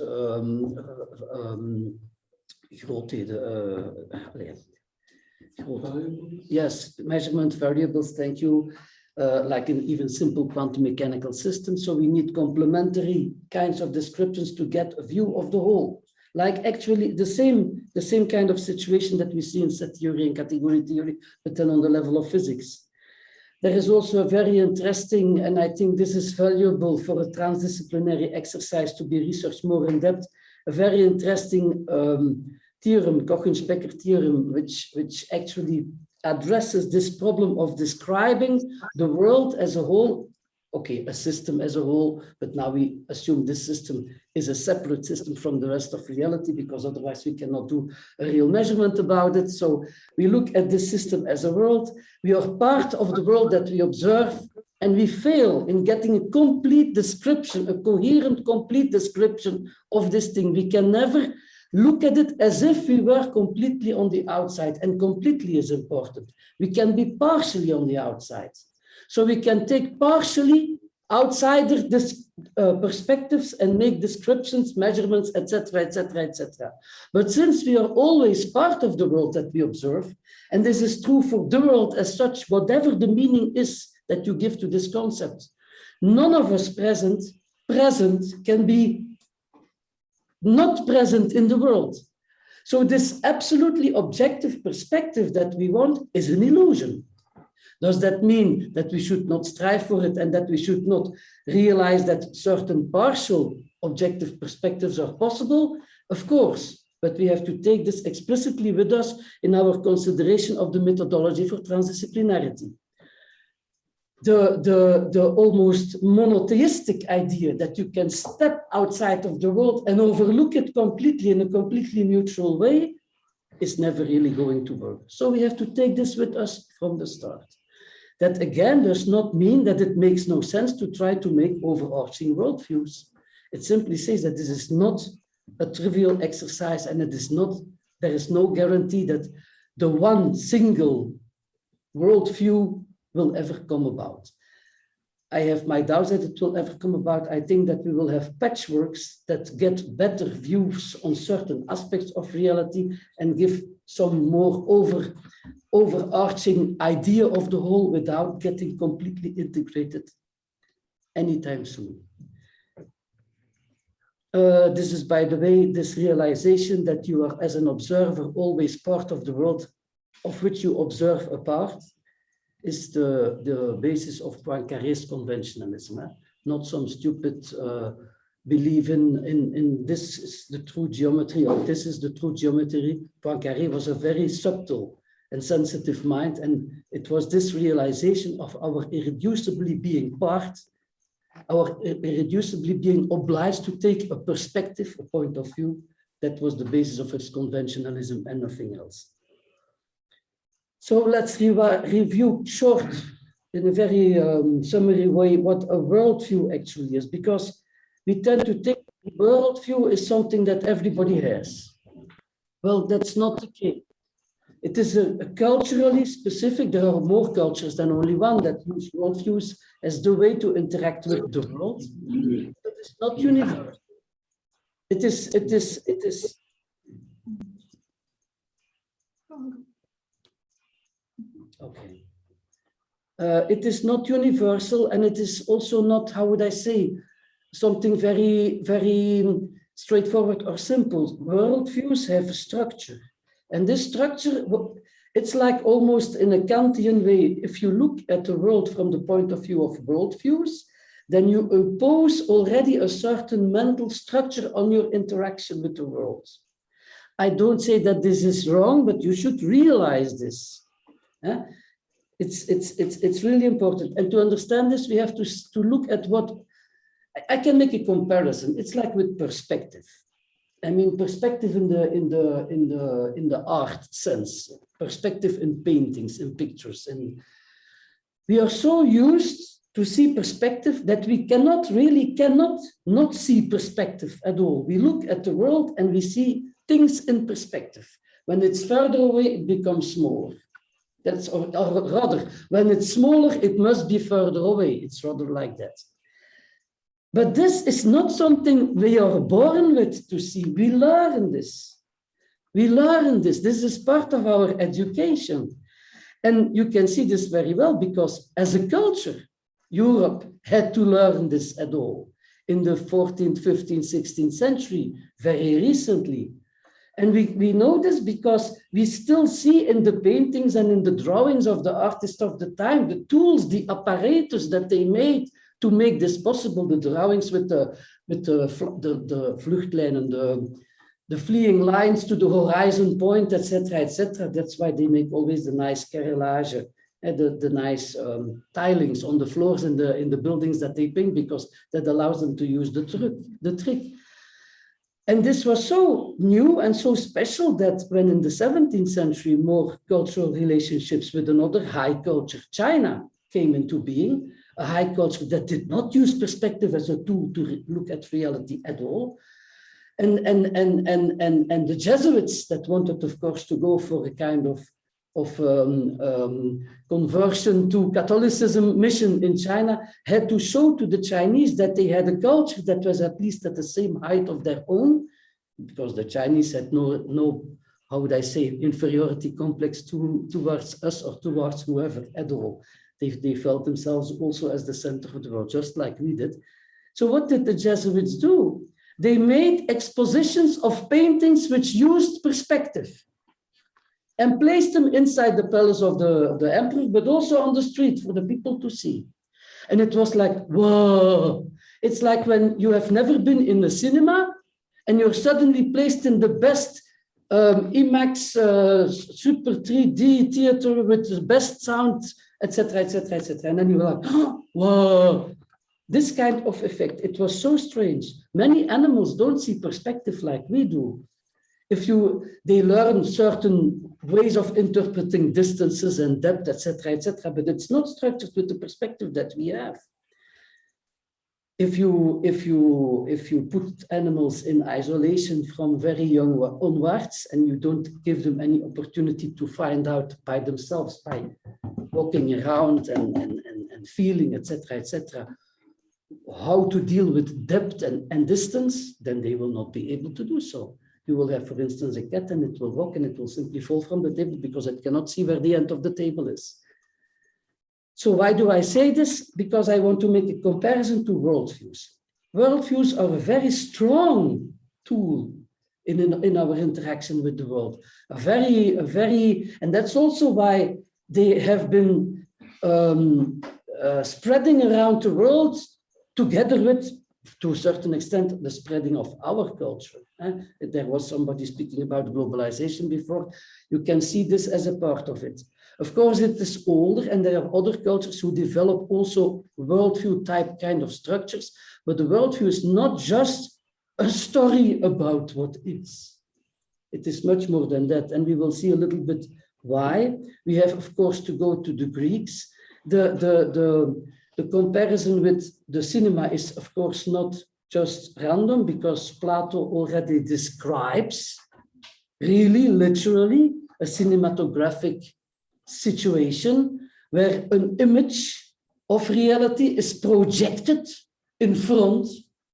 yes, measurement variables, thank you, like in even simple quantum mechanical systems. So we need complementary kinds of descriptions to get a view of the whole. Like actually the same kind of situation that we see in set theory and category theory, but then on the level of physics. There is also a very interesting, and I think this is valuable for a transdisciplinary exercise to be researched more in depth, a very interesting theorem, Koch-Specker theorem, which actually addresses this problem of describing the world as a whole, okay, a system as a whole, but now we assume this system is a separate system from the rest of reality, because otherwise we cannot do a real measurement about it. So we look at this system as a world. We are part of the world that we observe, and we fail in getting a complete description, a coherent, complete description of this thing. We can never look at it as if we were completely on the outside, and completely is important. We can be partially on the outside. So we can take partially outsider perspectives and make descriptions, measurements, etc., etc., etc. But since we are always part of the world that we observe, and this is true for the world as such, whatever the meaning is that you give to this concept, none of us present can be not present in the world. So this absolutely objective perspective that we want is an illusion. Does that mean that we should not strive for it and that we should not realize that certain partial objective perspectives are possible? Of course, but we have to take this explicitly with us in our consideration of the methodology for transdisciplinarity. The almost monotheistic idea that you can step outside of the world and overlook it completely in a completely neutral way is never really going to work. So we have to take this with us from the start. That again does not mean that it makes no sense to try to make overarching worldviews. It simply says that this is not a trivial exercise, and it is not, there is no guarantee that the one single worldview will ever come about. I have my doubts that it will ever come about. I think that we will have patchworks that get better views on certain aspects of reality and give some more overarching idea of the whole without getting completely integrated anytime soon. This is, by the way, this realization that you are, as an observer, always part of the world of which you observe a part, is the basis of Poincaré's conventionalism. Not some stupid belief in this is the true geometry, or this is the true geometry. Poincaré was a very subtle and sensitive mind, and it was this realization of our irreducibly being part, our irreducibly being obliged to take a perspective, a point of view, that was the basis of his conventionalism and nothing else. So let's review short, in a very summary way, what a worldview actually is, because we tend to think worldview is something that everybody has. Well, that's not the case. It is a culturally specific, there are more cultures than only one that use worldviews as the way to interact with the world, but it's not universal. It is. Okay. It is not universal, and it is also not, how would I say, something very, very straightforward or simple. Worldviews have a structure, and this structure, it's like almost in a Kantian way. If you look at the world from the point of view of worldviews, then you impose already a certain mental structure on your interaction with the world. I don't say that this is wrong, but you should realize this. It's really important. And to understand this, we have to look at what, I can make a comparison. It's like with perspective. I mean, perspective in the art sense, perspective in paintings, in pictures. And we are so used to see perspective that we cannot not see perspective at all. We look at the world and we see things in perspective. When it's further away, it becomes smaller. That's, or rather, when it's smaller, it must be further away. It's rather like that. But this is not something we are born with to see. We learn this. We learn this. This is part of our education. And you can see this very well because as a culture, Europe had to learn this at all in the 14th, 15th, 16th century, very recently. And we know this because we still see in the paintings and in the drawings of the artists of the time, the tools, the apparatus that they made to make this possible, the drawings with the vluchtlijnen, the fleeing lines to the horizon point, etc., etc. That's why they make always the nice carrelage, the nice tilings on the floors in the buildings that they paint, because that allows them to use the trick. And this was so new and so special that when in the 17th century, more cultural relationships with another high culture, China, came into being, a high culture that did not use perspective as a tool to look at reality at all. And the Jesuits that wanted, of course, to go for a kind of conversion to Catholicism mission in China had to show to the Chinese that they had a culture that was at least at the same height of their own, because the Chinese had no how would I say, inferiority complex towards us or towards whoever at all. They felt themselves also as the center of the world, just like we did. So what did the Jesuits do? They made expositions of paintings which used perspective and placed them inside the palace of the emperor, but also on the street for the people to see. And it was like, whoa. It's like when you have never been in a cinema and you're suddenly placed in the best IMAX super 3D theater with the best sound, etc., etc., etc. And then you're like, oh, whoa. This kind of effect, it was so strange. Many animals don't see perspective like we do. They learn certain ways of interpreting distances and depth, etc., but it's not structured with the perspective that we have. If you put animals in isolation from very young onwards, and you don't give them any opportunity to find out by themselves, by walking around and feeling, etc., how to deal with depth and distance, then they will not be able to do so. You will have, for instance, a cat and it will walk and it will simply fall from the table because it cannot see where the end of the table is. So why do I say this? Because I want to make a comparison to worldviews. Worldviews are a very strong tool in our interaction with the world. And that's also why they have been spreading around the world together with, to a certain extent, the spreading of our culture. There was somebody speaking about globalization before. You can see this as a part of it. Of course, it is older, and there are other cultures who develop also worldview type kind of structures, but the worldview is not just a story about what is. It is much more than that, and we will see a little bit why. We have, of course, to go to the Greeks. The comparison with the cinema is, of course, not just random, because Plato already describes, really, literally, a cinematographic situation where an image of reality is projected in front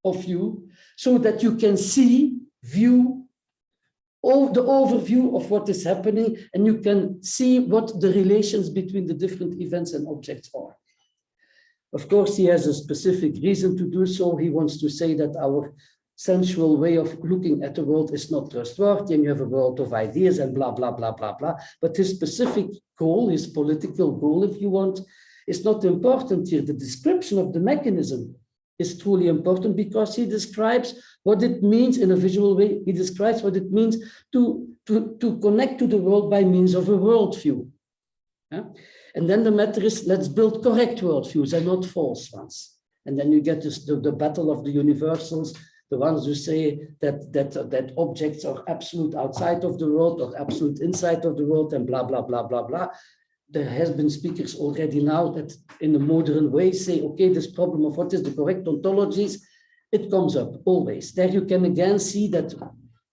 of you so that you can view the overview of what is happening, and you can see what the relations between the different events and objects are. Of course, he has a specific reason to do so. He wants to say that our sensual way of looking at the world is not trustworthy, and you have a world of ideas and blah, blah, blah, blah, blah. But his specific goal, his political goal, if you want, is not important here. The description of the mechanism is truly important because he describes what it means in a visual way. He describes what it means to connect to the world by means of a worldview. Yeah? And then the matter is, let's build correct worldviews and not false ones. And then you get this, the battle of the universals, the ones who say that objects are absolute outside of the world or absolute inside of the world and blah, blah, blah, blah, blah. There has been speakers already now that in a modern way say, okay, this problem of what is the correct ontologies, it comes up always. There you can again see that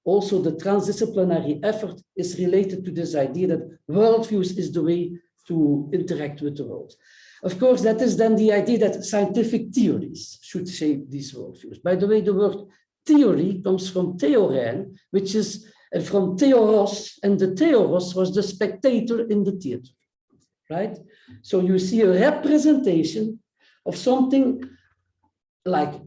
also the transdisciplinary effort is related to this idea that worldviews is the way to interact with the world. Of course, that is then the idea that scientific theories should shape these worldviews. By the way, the word theory comes from theorein, which is from theoros, and the theoros was the spectator in the theater, right? So you see a representation of something like,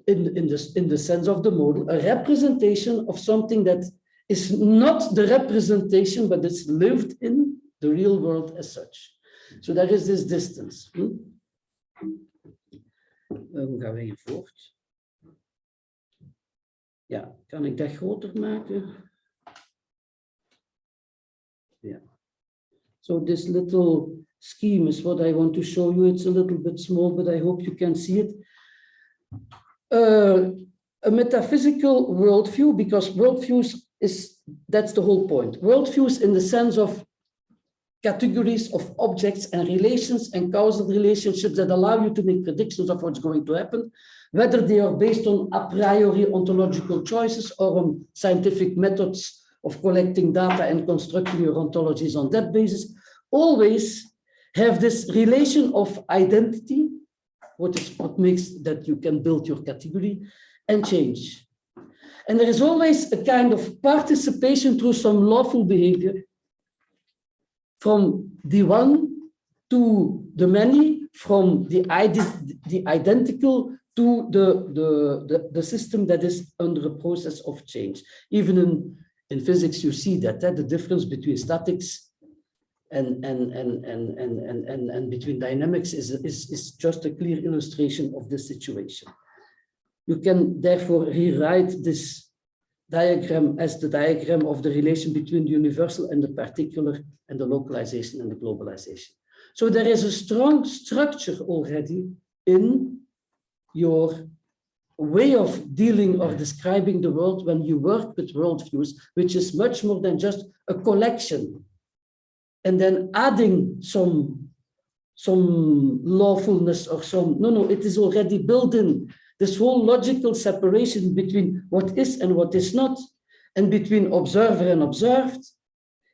in the sense of the model, a representation of something that is not the representation, but it's lived in the real world as such. So there is this distance. Hoe gaan we hier voort? Ja, kan ik dat groter maken? Yeah. So this little scheme is what I want to show you. It's a little bit small, but I hope you can see it. A metaphysical worldview, because worldviews that's the whole point. Worldviews in the sense of categories of objects and relations and causal relationships that allow you to make predictions of what's going to happen, whether they are based on a priori ontological choices or on scientific methods of collecting data and constructing your ontologies on that basis, always have this relation of identity, what makes that you can build your category, and change. And there is always a kind of participation through some lawful behavior from the one to the many, from the identical to the system that is under a process of change. Even in physics, you see that the difference between statics and between dynamics is just a clear illustration of this situation. You can therefore rewrite this diagram as the diagram of the relation between the universal and the particular, and the localization and the globalization. So there is a strong structure already in your way of dealing or describing the world when you work with worldviews, which is much more than just a collection and then adding some lawfulness or no, it is already built in. This whole logical separation between what is and what is not, and between observer and observed,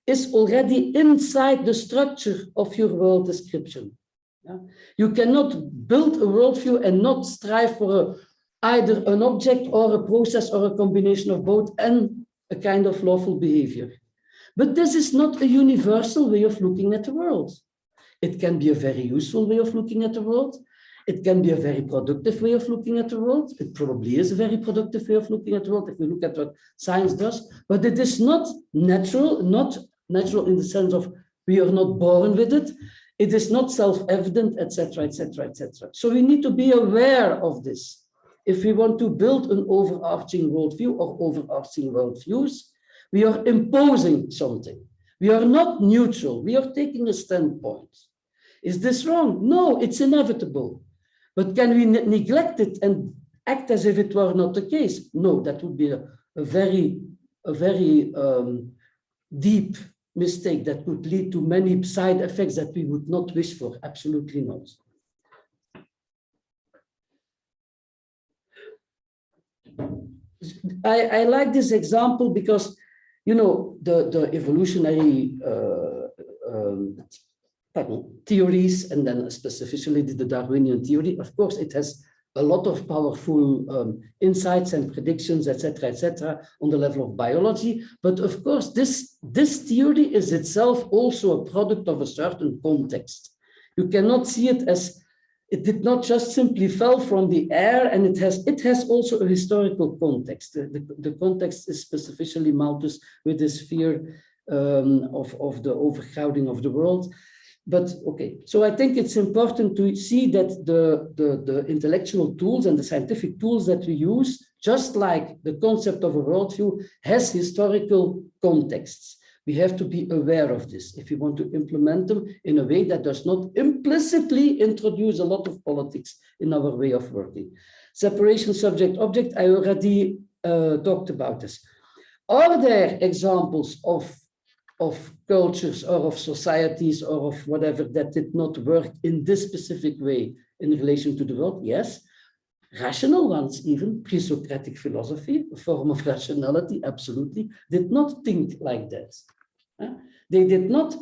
is already inside the structure of your world description. Yeah? You cannot build a worldview and not strive for either an object or a process or a combination of both and a kind of lawful behavior. But this is not a universal way of looking at the world. It can be a very useful way of looking at the world. It can be a very productive way of looking at the world. It probably is a very productive way of looking at the world if we look at what science does, but it is not natural in the sense of we are not born with it. It is not self-evident, etc., etc., etc. So we need to be aware of this. If we want to build an overarching worldview or overarching worldviews, we are imposing something. We are not neutral. We are taking a standpoint. Is this wrong? No, it's inevitable. But can we neglect it and act as if it were not the case? No, that would be a very deep mistake that could lead to many side effects that we would not wish for. Absolutely not. I like this example because, you know, the evolutionary theories, and then specifically the Darwinian theory, of course, it has a lot of powerful insights and predictions, etc., on the level of biology. But of course, this theory is itself also a product of a certain context. You cannot see it as, it did not just simply fell from the air, and it has also a historical context. The context is specifically Malthus with his fear of the overcrowding of the world. But okay, so I think it's important to see that the intellectual tools and the scientific tools that we use, just like the concept of a worldview, has historical contexts. We have to be aware of this if we want to implement them in a way that does not implicitly introduce a lot of politics in our way of working. Separation subject-object, I already talked about this. Are there examples of cultures or of societies or of whatever that did not work in this specific way in relation to the world? Yes. Rational ones, even pre-Socratic philosophy, a form of rationality, absolutely, did not think like that. They did not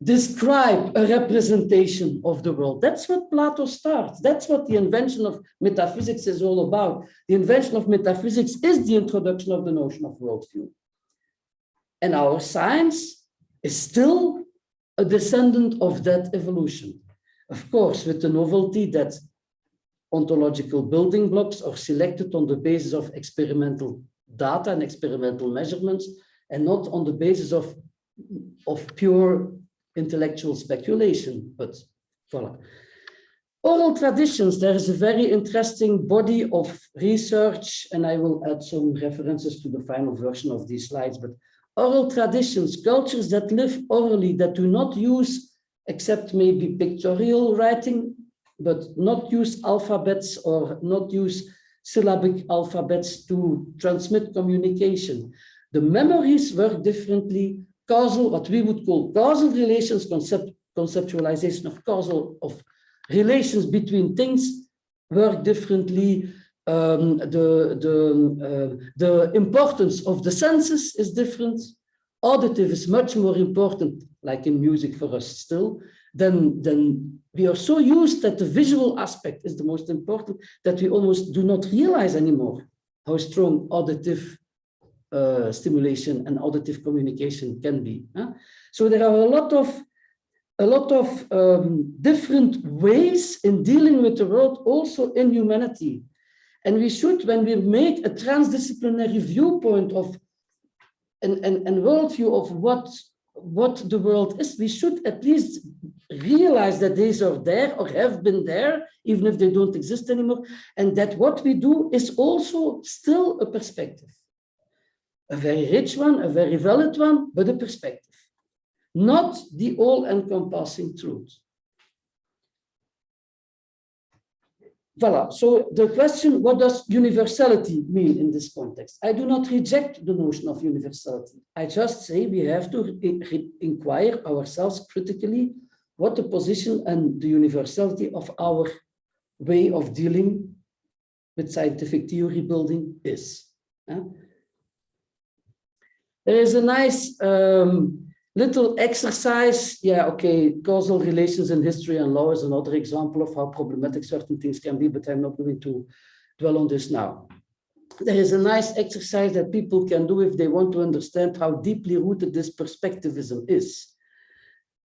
describe a representation of the world. That's what Plato starts. That's what the invention of metaphysics is all about. The invention of metaphysics is the introduction of the notion of worldview. And our science is still a descendant of that evolution. Of course, with the novelty that ontological building blocks are selected on the basis of experimental data and experimental measurements, and not on the basis of pure intellectual speculation. But voilà. Oral traditions, there is a very interesting body of research, and I will add some references to the final version of these slides, but oral traditions, cultures that live orally, that do not use, except maybe pictorial writing, but not use alphabets or not use syllabic alphabets to transmit communication. The memories work differently. Causal, what we would call causal relations, conceptualization of relations between things work differently. The importance of the senses is different. Auditive is much more important, like in music for us still, than we are so used that the visual aspect is the most important that we almost do not realize anymore how strong auditive stimulation and auditive communication can be. So there are a lot of different ways in dealing with the world, also in humanity. And we should, when we make a transdisciplinary viewpoint of and worldview of what the world is, we should at least realize that these are there or have been there, even if they don't exist anymore, and that what we do is also still a perspective. A very rich one, a very valid one, but a perspective, not the all-encompassing truth. Voilà, so the question, what does universality mean in this context? I do not reject the notion of universality. I just say we have to inquire ourselves critically what the position and the universality of our way of dealing with scientific theory building is. There is a nice little exercise. Yeah, okay, causal relations in history and law is another example of how problematic certain things can be, but I'm not going to dwell on this now. There is a nice exercise that people can do if they want to understand how deeply rooted this perspectivism is.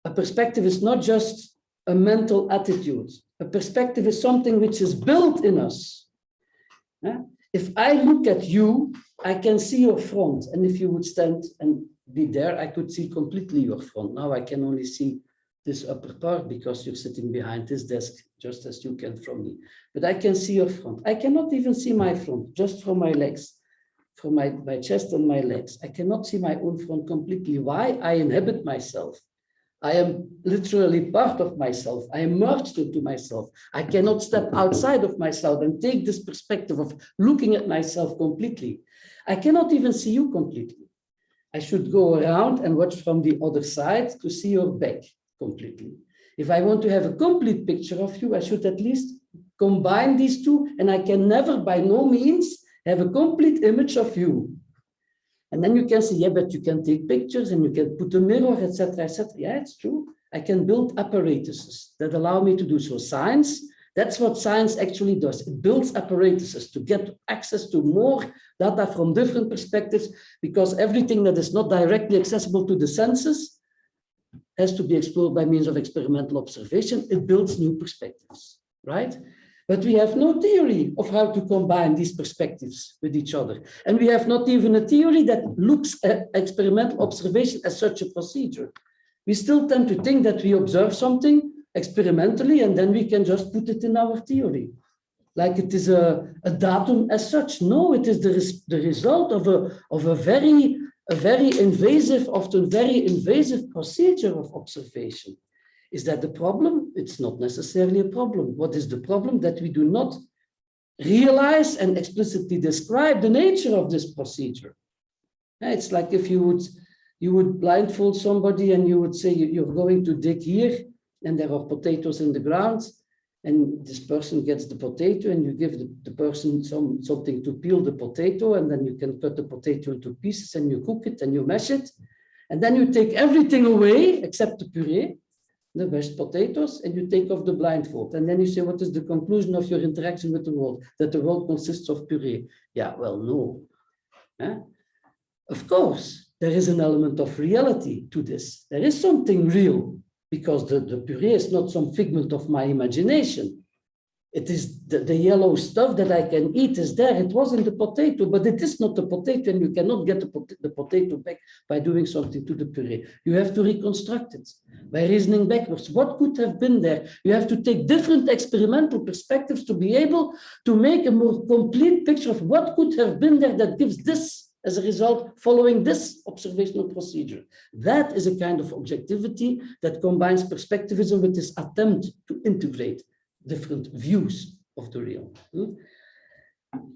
A perspective is not just a mental attitude. A perspective is something which is built in us. If I look at you, I can see your front, and if you would stand and be there, I could see completely your front. Now I can only see this upper part because you're sitting behind this desk, just as you can from me. But I can see your front. I cannot even see my front, just from my legs, from my chest and my legs. I cannot see my own front completely. Why? I inhabit myself. I am literally part of myself. I am merged into myself. I cannot step outside of myself and take this perspective of looking at myself completely. I cannot even see you completely. I should go around and watch from the other side to see your back completely. If I want to have a complete picture of you, I should at least combine these two, and I can never, by no means, have a complete image of you. And then you can say, yeah, but you can take pictures and you can put a mirror, etc., etc. Yeah, it's true. I can build apparatuses that allow me to do so. Science That's what science actually does. It builds apparatuses to get access to more data from different perspectives, because everything that is not directly accessible to the senses has to be explored by means of experimental observation. It builds new perspectives, right? But we have no theory of how to combine these perspectives with each other. And we have not even a theory that looks at experimental observation as such a procedure. We still tend to think that we observe something experimentally and then we can just put it in our theory, like it is a datum as such. No, it is the result of a very invasive, often very invasive procedure of observation. Is that the problem? It's not necessarily a problem. What is the problem? That we do not realize and explicitly describe the nature of this procedure. It's like if you would blindfold somebody and you would say you're going to dig here and there are potatoes in the ground, and this person gets the potato and you give the person something to peel the potato, and then you can cut the potato into pieces and you cook it and you mash it, and then you take everything away except the puree, the mashed potatoes, and you take off the blindfold. And then you say, what is the conclusion of your interaction with the world? That the world consists of puree. Yeah, well, no. Of course, there is an element of reality to this. There is something real, because the puree is not some figment of my imagination. It is the yellow stuff that I can eat is there. It was in the potato, but it is not the potato, and you cannot get the potato back by doing something to the puree. You have to reconstruct it by reasoning backwards. What could have been there? You have to take different experimental perspectives to be able to make a more complete picture of what could have been there that gives this as a result following this observational procedure. That is a kind of objectivity that combines perspectivism with this attempt to integrate different views of the real.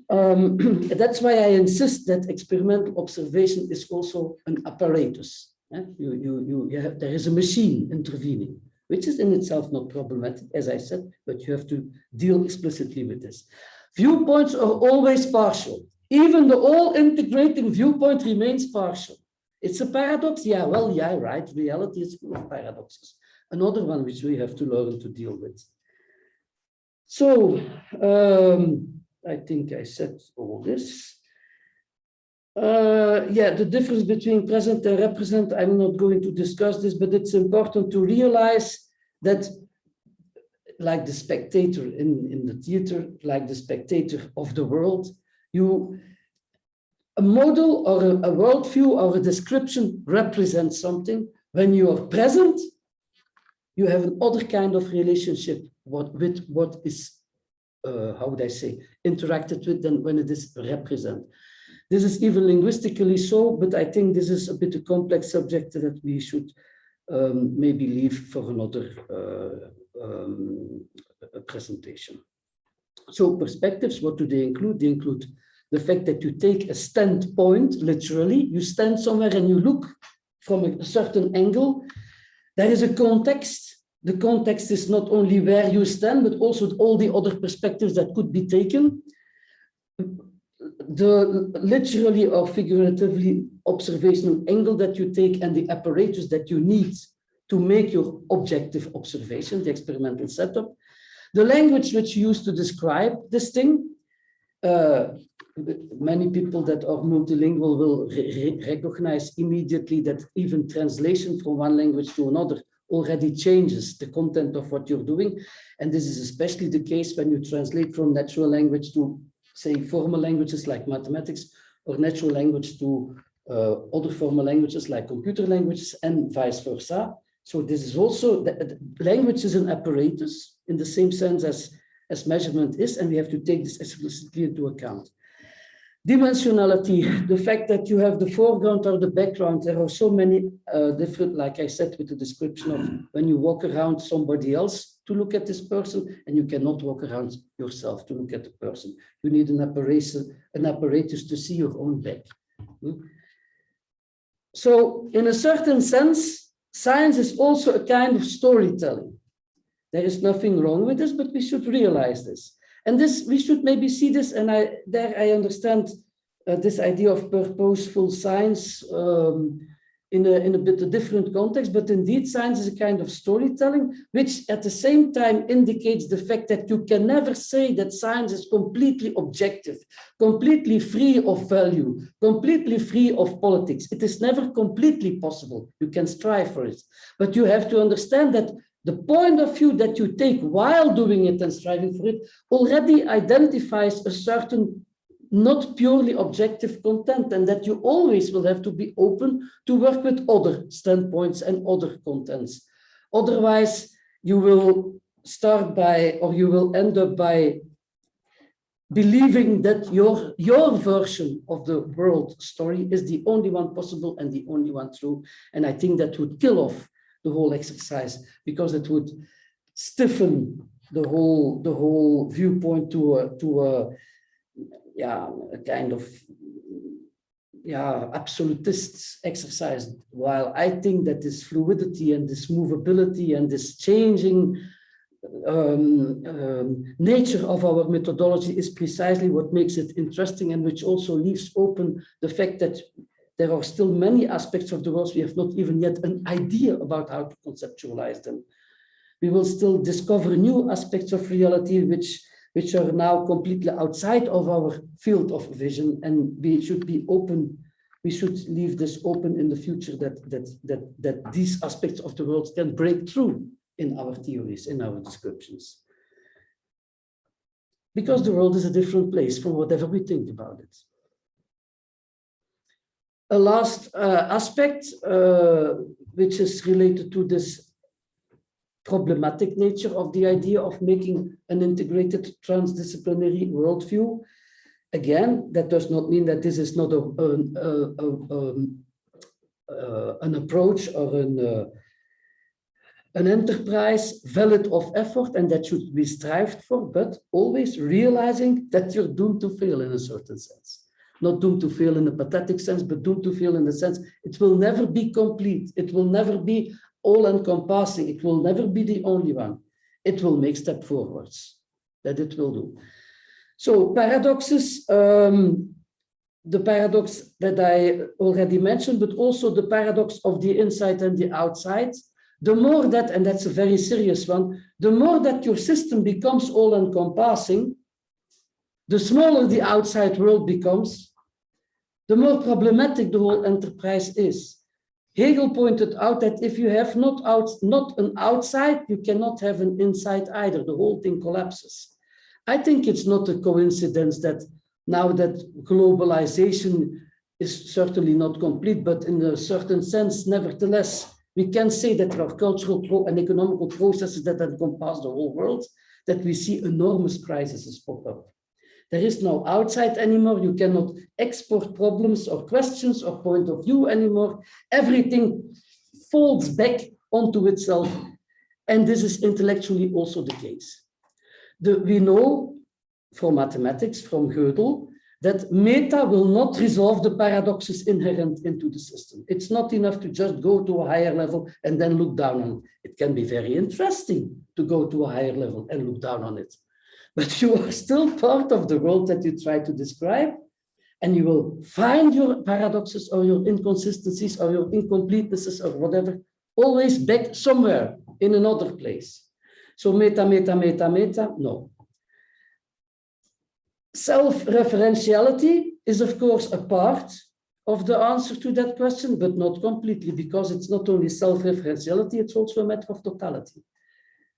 That's why I insist that experimental observation is also an apparatus. There is a machine intervening, which is in itself not problematic, as I said, but you have to deal explicitly with this. Viewpoints are always partial. Even the all-integrating viewpoint remains partial. It's a paradox? Yeah, well, yeah, right. Reality is full of paradoxes. Another one which we have to learn to deal with. So, I think I said all this. Yeah, the difference between present and represent, I'm not going to discuss this, but it's important to realize that, like the spectator in the theater, like the spectator of the world, a model or a worldview or a description represents something. When you are present, you have another kind of relationship with what is, how would I say, interacted with than when it is represent. This is even linguistically so, but I think this is a bit a complex subject that we should maybe leave for another presentation. So perspectives, what do they include? They include the fact that you take a standpoint, literally, you stand somewhere and you look from a certain angle. There is a context. The context is not only where you stand, but also all the other perspectives that could be taken. The literally or figuratively observational angle that you take and the apparatus that you need to make your objective observation, the experimental setup. The language which you use to describe this thing. Many people that are multilingual will recognize immediately that even translation from one language to another already changes the content of what you're doing. And this is especially the case when you translate from natural language to, say, formal languages like mathematics, or natural language to other formal languages like computer languages, and vice versa. So this is also, language is an apparatus in the same sense as measurement is, and we have to take this explicitly into account. Dimensionality, the fact that you have the foreground or the background, there are so many different, like I said, with the description of when you walk around somebody else to look at this person, and you cannot walk around yourself to look at the person. You need an apparatus to see your own back. So in a certain sense, science is also a kind of storytelling. There is nothing wrong with this, but we should realize this. And this, we should maybe see this, and I understand this idea of purposeful science in a bit of different context, but indeed science is a kind of storytelling, which at the same time indicates the fact that you can never say that science is completely objective, completely free of value, completely free of politics. It is never completely possible. You can strive for it, but you have to understand that the point of view that you take while doing it and striving for it already identifies a certain not purely objective content, and that you always will have to be open to work with other standpoints and other contents. Otherwise, you will start by, or you will end up by believing that your version of the world story is the only one possible and the only one true. And I think that would kill off the whole exercise, because it would stiffen the whole viewpoint to a kind of absolutist exercise, while I think that this fluidity and this movability and this changing nature of our methodology is precisely what makes it interesting, and which also leaves open the fact that there are still many aspects of the world we have not even yet an idea about how to conceptualize them. We will still discover new aspects of reality which are now completely outside of our field of vision, and we should be open. We should leave this open in the future, that these aspects of the world can break through in our theories, in our descriptions. Because the world is a different place from whatever we think about it. A last aspect, which is related to this problematic nature of the idea of making an integrated transdisciplinary worldview. Again, that does not mean that this is not an approach or an enterprise valid of effort, and that should be strived for, but always realizing that you're doomed to fail in a certain sense. Not doomed to fail in a pathetic sense, but doomed to fail in the sense it will never be complete. It will never be all-encompassing. It will never be the only one. It will make step forwards. That it will do. So paradoxes, the paradox that I already mentioned, but also the paradox of the inside and the outside. The more that, and that's a very serious one, the more that your system becomes all-encompassing, the smaller the outside world becomes, the more problematic the whole enterprise is. Hegel pointed out that if you have not an outside, you cannot have an inside either. The whole thing collapses. I think it's not a coincidence that now that globalization is certainly not complete, but in a certain sense, nevertheless, we can say that there are cultural and economical processes that encompass the whole world, that we see enormous crises pop up. There is no outside anymore. You cannot export problems or questions or point of view anymore. Everything folds back onto itself. And this is intellectually also the case. We know from mathematics, from Gödel, that meta will not resolve the paradoxes inherent into the system. It's not enough to just go to a higher level and then look down on it. It can be very interesting to go to a higher level and look down on it. But you are still part of the world that you try to describe, and you will find your paradoxes or your inconsistencies or your incompletenesses or whatever, always back somewhere in another place. So meta, meta, meta, meta, no. Self-referentiality is, of course, a part of the answer to that question, but not completely, because it's not only self-referentiality, it's also a matter of totality.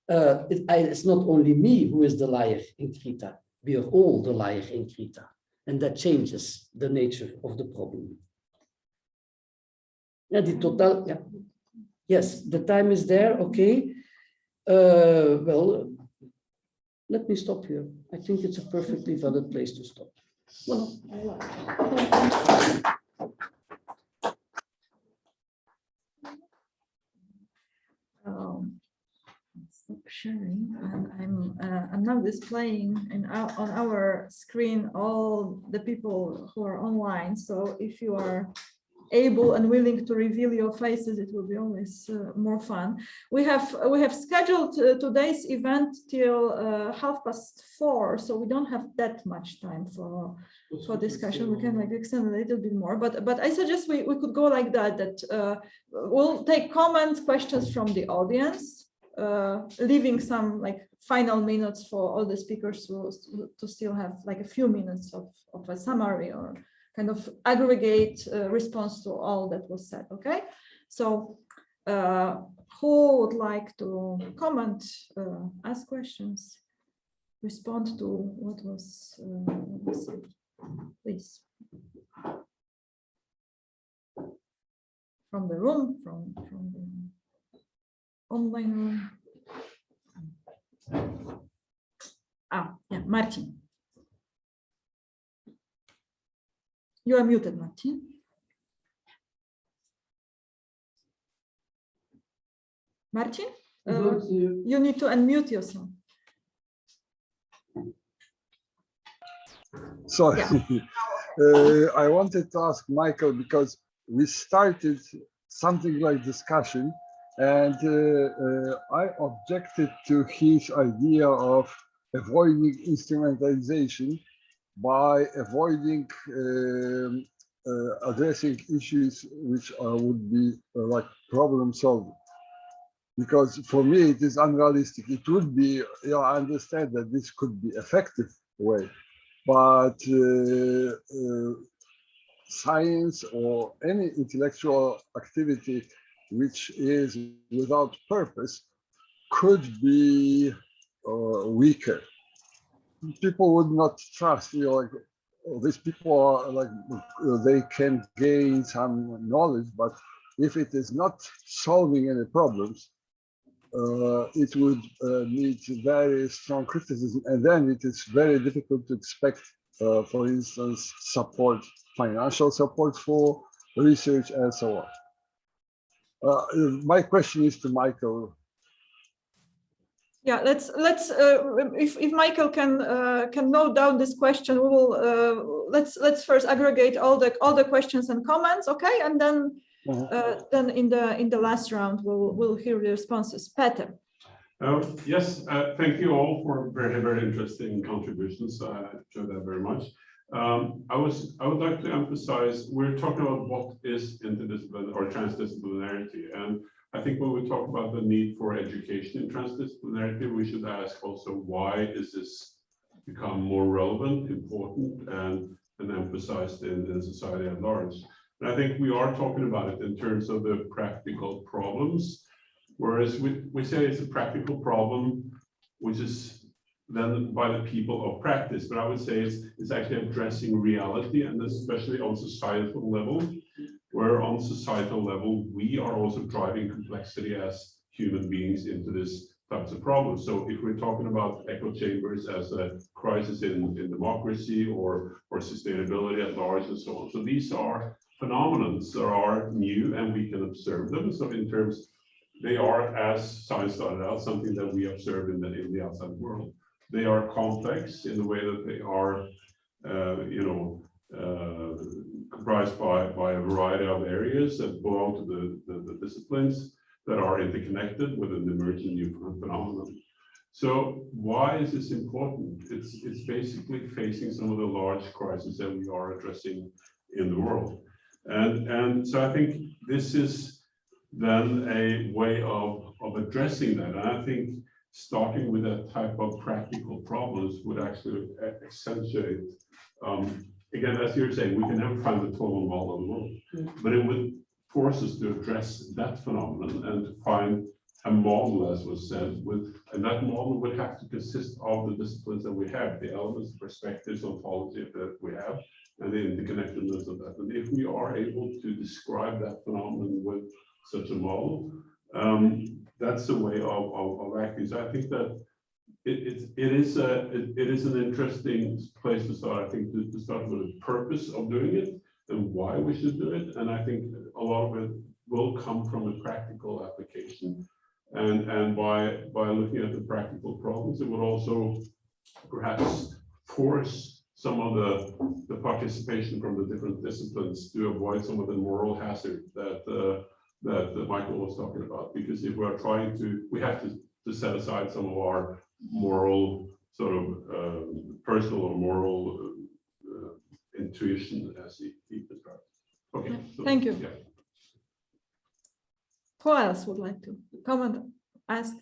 It's not only me who is the liar in Krita. We are all the liar in Krita. And that changes the nature of the problem. Yeah, yeah. Yes, the time is there. Okay. Well, let me stop here. I think it's a perfectly valid place to stop. Well, stop sharing, and I'm now displaying on our screen all the people who are online. So if you are able and willing to reveal your faces, it will be always more fun. We have scheduled today's event till 4:30, so we don't have that much time for discussion. We can like extend a little bit more, but I suggest we could go like that. We'll take comments, questions from the audience, leaving some like final minutes for all the speakers to still have like a few minutes of a summary or kind of aggregate response to all that was said. Okay, so who would like to comment, ask questions, respond to what was said? Please. From the room, from the online room. Yeah, Martin. You are muted, Martin. Martin, you need to unmute yourself. Sorry, yeah. I wanted to ask Michael, because we started something like discussion, and I objected to his idea of avoiding instrumentalization by avoiding addressing issues which would be like problem solving. Because for me, it is unrealistic. It would be, I understand that this could be effective way, but science or any intellectual activity which is without purpose could be weaker. People would not trust, like, these people are like, they can gain some knowledge, but if it is not solving any problems, it would need very strong criticism, and then it is very difficult to expect, for instance, financial support for research and so on. My question is to Michael. Yeah, if Michael can note down this question, we will let's first aggregate all the questions and comments, okay, and then then in the last round we'll hear the responses. Peter. Yes, thank you all for very interesting contributions. I enjoyed that very much. I would like to emphasize, we're talking about what is interdisciplinary or transdisciplinarity, and I think when we talk about the need for education in transdisciplinarity, we should ask also, why is this become more relevant, important, and emphasized in society at large? And I think we are talking about it in terms of the practical problems, whereas we say it's a practical problem, which is then by the people of practice, but I would say it's actually addressing reality, and especially on societal level, where on societal level, we are also driving complexity as human beings into this types of problems. So if we're talking about echo chambers as a crisis in democracy or sustainability at large and so on. So these are phenomena that are new and we can observe them. So in terms, they are, as science started out, something that we observe in the outside world. They are complex in the way that they are, comprised by a variety of areas that belong to the disciplines that are interconnected with an emerging new phenomenon. So why is this important? It's basically facing some of the large crises that we are addressing in the world. And so I think this is then a way of addressing that. And I think starting with that type of practical problems would actually accentuate, again, as you're saying, we can never find the total model of the world, but it would force us to address that phenomenon and to find a model, as was said, and that model would have to consist of the disciplines that we have, the elements, perspectives, ontology that we have, and the interconnectedness of that. And if we are able to describe that phenomenon with such a model, that's a way of acting. So I think that it is an interesting place to start. I think to start with the purpose of doing it and why we should do it. And I think a lot of it will come from a practical application. And by looking at the practical problems, it would also perhaps force some of the participation from the different disciplines to avoid some of the moral hazard that Michael was talking about. Because if we're trying to, we have to set aside some of our moral sort of personal or moral intuition, as he described. Okay. So, thank you. Yeah. Who else would like to comment, ask?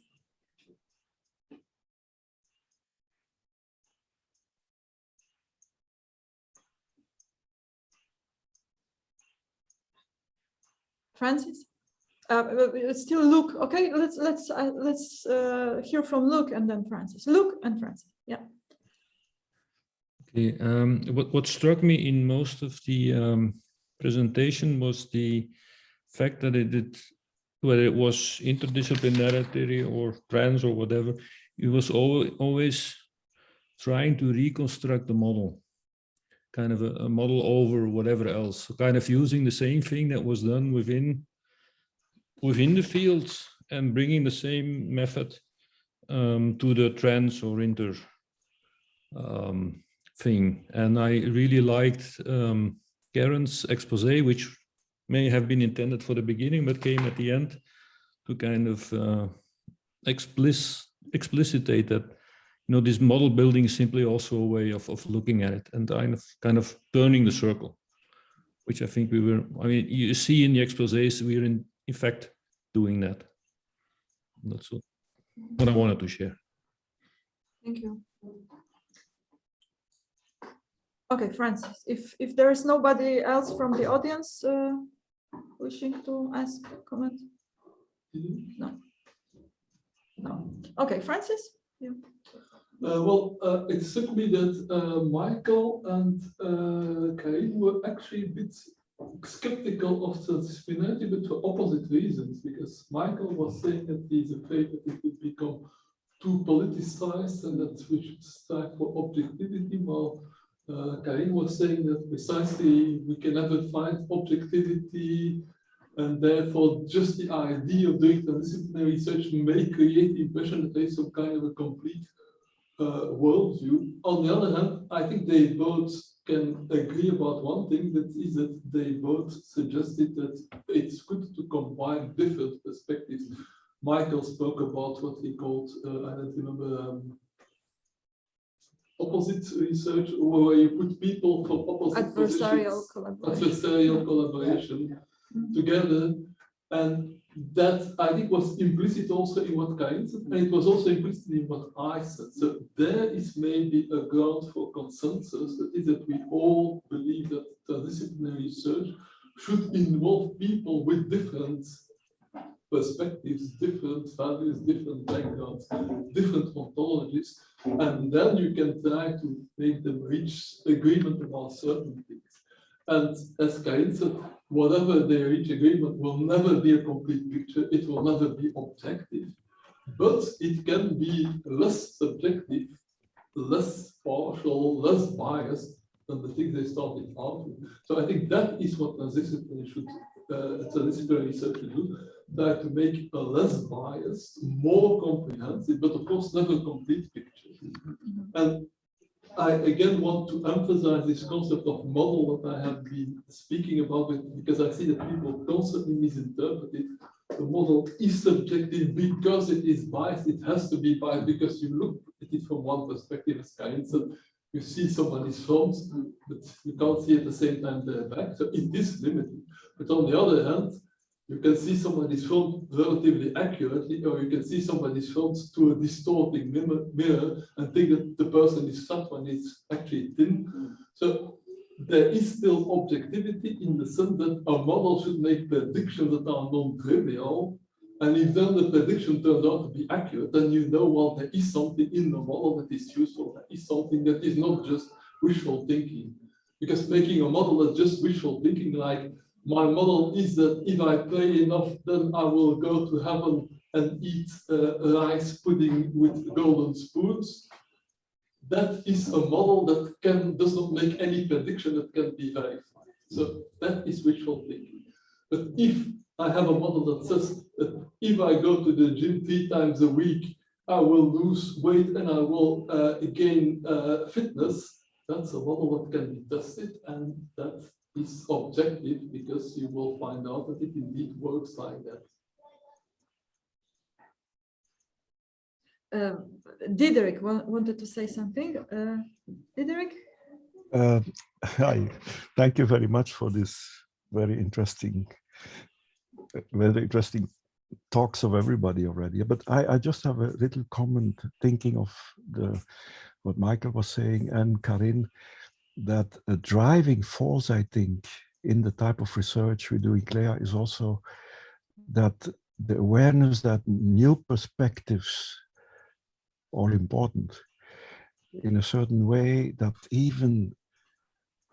Francis? Still Luke. Okay, let's hear from Luke and then Francis. Luke and Francis. Yeah. Okay. What struck me in most of the presentation was the fact that whether it was interdisciplinarity or trans or whatever, it was always trying to reconstruct the model, kind of a model over whatever else, so kind of using the same thing that was done within the fields and bringing the same method to the trans or inter thing. And I really liked Karen's expose, which may have been intended for the beginning, but came at the end to kind of explicitate that, you know, this model building is simply also a way of looking at it and kind of turning the circle, which I think we were, I mean, you see in the exposés, we're in fact doing that. That's what I wanted to share. Thank you. Okay, Francis, if there is nobody else from the audience wishing to ask a comment? No. No. Okay, Francis? Yeah. Well, it struck me that Michael and Karin were actually a bit skeptical of transdisciplinarity, but for opposite reasons, because Michael was saying that he's afraid that it would become too politicized and that we should strive for objectivity, while Karin was saying that precisely we can never find objectivity, and therefore just the idea of doing transdisciplinary research may create the impression that there is some kind of a complete worldview. On the other hand, I think they both can agree about one thing, that is that they both suggested that it's good to combine different perspectives. Michael spoke about what he called, I don't remember, opposite research, where you put people from opposite Adversarial collaboration together, and that I think was implicit also in what Karin said, and it was also implicit in what I said. So there is maybe a ground for consensus, that is that we all believe that transdisciplinary research should involve people with different perspectives, different values, different backgrounds, different ontologies, and then you can try to make them reach agreement about certain things. And as Karin said, whatever they reach agreement will never be a complete picture, it will never be objective, but it can be less subjective, less partial, less biased than the things they started out with. So I think that is what transdisciplinary research should do, try to make a less biased, more comprehensive, but of course never complete picture. And I again want to emphasize this concept of model that I have been speaking about, because I see that people constantly misinterpret it. The model is subjective because it is biased. It has to be biased because you look at it from one perspective, as Karin said. You see somebody's front, but you can't see at the same time their back. So it is limited. But on the other hand, you can see somebody's front relatively accurately, or you can see somebody's front to a distorting mirror and think that the person is fat when it's actually thin. So there is still objectivity in the sense that a model should make predictions that are non-trivial. And if then the prediction turns out to be accurate, then you know, well, there is something in the model that is useful. There is something that is not just wishful thinking. Because making a model that's just wishful thinking, like, my model is that if I pray enough, then I will go to heaven and eat rice pudding with golden spoons. That is a model that does not make any prediction that can be verified. So that is wishful thinking. But if I have a model that says that if I go to the gym 3 times a week, I will lose weight and I will gain fitness, that's a model that can be tested, and that is objective because you will find out that it indeed works like that. Diederik wanted to say something. Diederik? Hi, thank you very much for this very interesting talks of everybody already. But I just have a little comment thinking of what Michael was saying and Karin, that a driving force, I think, in the type of research we do in CLEA is also that the awareness that new perspectives are important in a certain way, that even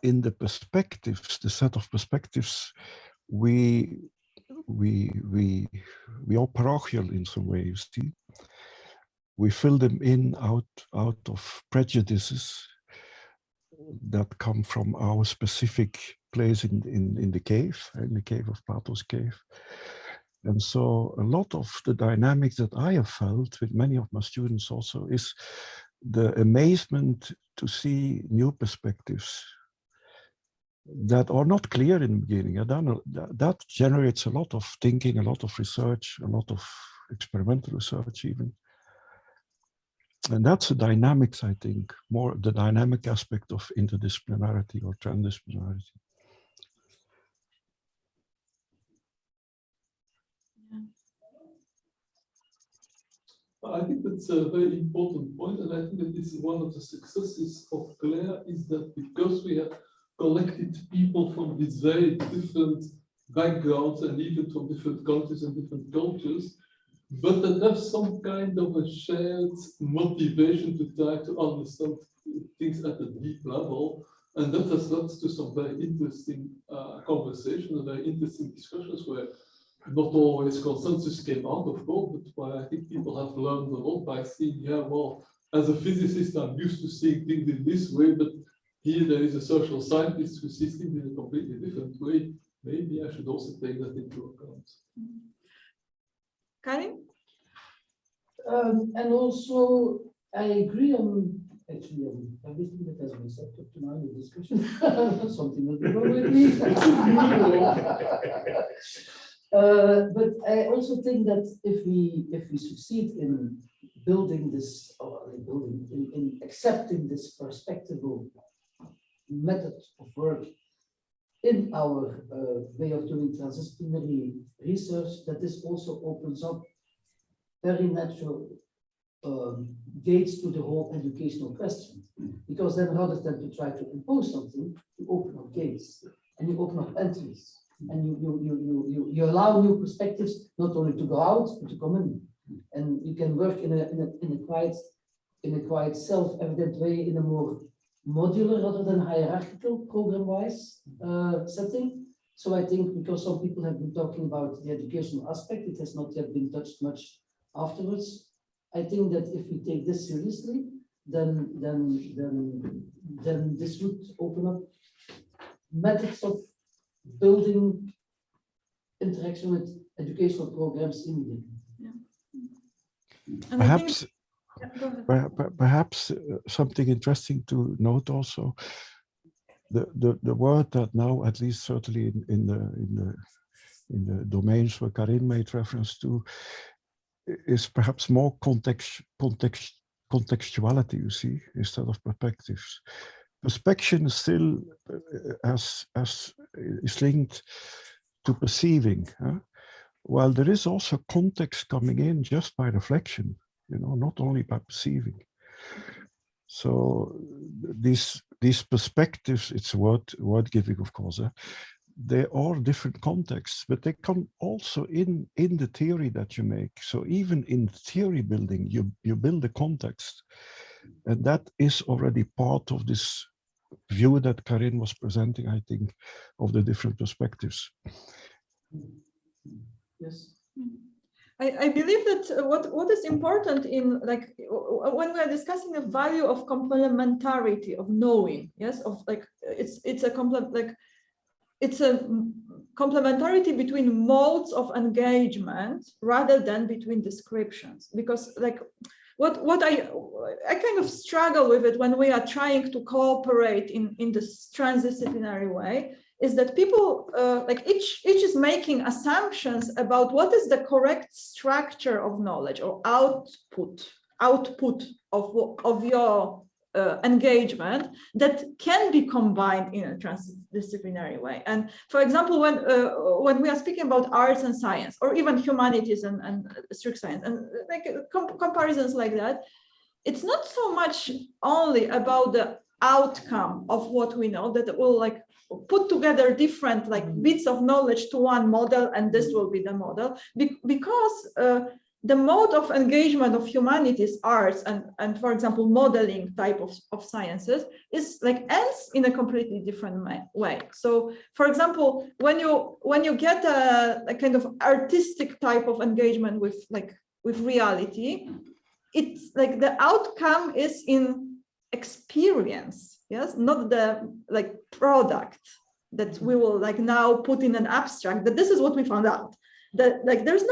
in the perspectives, the set of perspectives, we are parochial in some way, you see. We fill them in out of prejudices that come from our specific place in the cave of Plato's cave. And so a lot of the dynamics that I have felt with many of my students also is the amazement to see new perspectives that are not clear in the beginning. That generates a lot of thinking, a lot of research, a lot of experimental research even. And that's the dynamics, I think, more the dynamic aspect of interdisciplinarity or transdisciplinarity. I think that's a very important point, and I think that this is one of the successes of CLEA, is that because we have collected people from these very different backgrounds and even from different countries and different cultures, but that have some kind of a shared motivation to try to understand things at a deep level. And that has led to some very interesting conversations and very interesting discussions where not always consensus came out, of course, but where I think people have learned a lot by seeing, yeah, well, as a physicist, I'm used to seeing things in this way, but here there is a social scientist who sees things in a completely different way. Maybe I should also take that into account. Karin? And also, I agree on actually on everything that has been said up to now in the discussion. Something will be wrong with me. But I also think that if we succeed in building this, or in accepting this perspectival method of work in our way of doing transdisciplinary research, that this also opens up very natural gates to the whole educational question. Because then rather than to try to impose something, you open up gates and you open up entries. And you allow new perspectives not only to go out, but to come in. And you can work in a quite self-evident way, in a more modular rather than hierarchical program-wise setting. So I think because some people have been talking about the educational aspect, it has not yet been touched much afterwards. I think that if we take this seriously, then this would open up methods of building interaction with educational programs immediately. Yeah. Perhaps, perhaps something interesting to note also, the word that now, at least certainly in the domains where Karin made reference to, is perhaps more contextuality, you see, instead of perspectives. Perspection still is linked to perceiving, while there is also context coming in just by reflection, not only by perceiving. So these perspectives, it's word giving, of course. They are different contexts, but they come also in the theory that you make. So even in theory building, you build a context, and that is already part of this view that Karin was presenting, I think, of the different perspectives. Yes. I believe that what is important in, like, when we are discussing the value of complementarity of knowing, yes, of like it's a complementarity between modes of engagement rather than between descriptions, because like what I kind of struggle with it when we are trying to cooperate in this transdisciplinary way is that people like each is making assumptions about what is the correct structure of knowledge or output of your engagement that can be combined in a transdisciplinary way. And for example, when we are speaking about arts and science, or even humanities and strict science, and like comparisons like that, it's not so much only about the outcome of what we know, that it will like put together different like bits of knowledge to one model, and this will be the model, because the mode of engagement of humanities, arts, and for example, modeling type of sciences is like ends in a completely different way. So for example, when you get a kind of artistic type of engagement with reality, it's like the outcome is in experience, yes, not the like product that we will like now put in an abstract, that this is what we found out. That like there's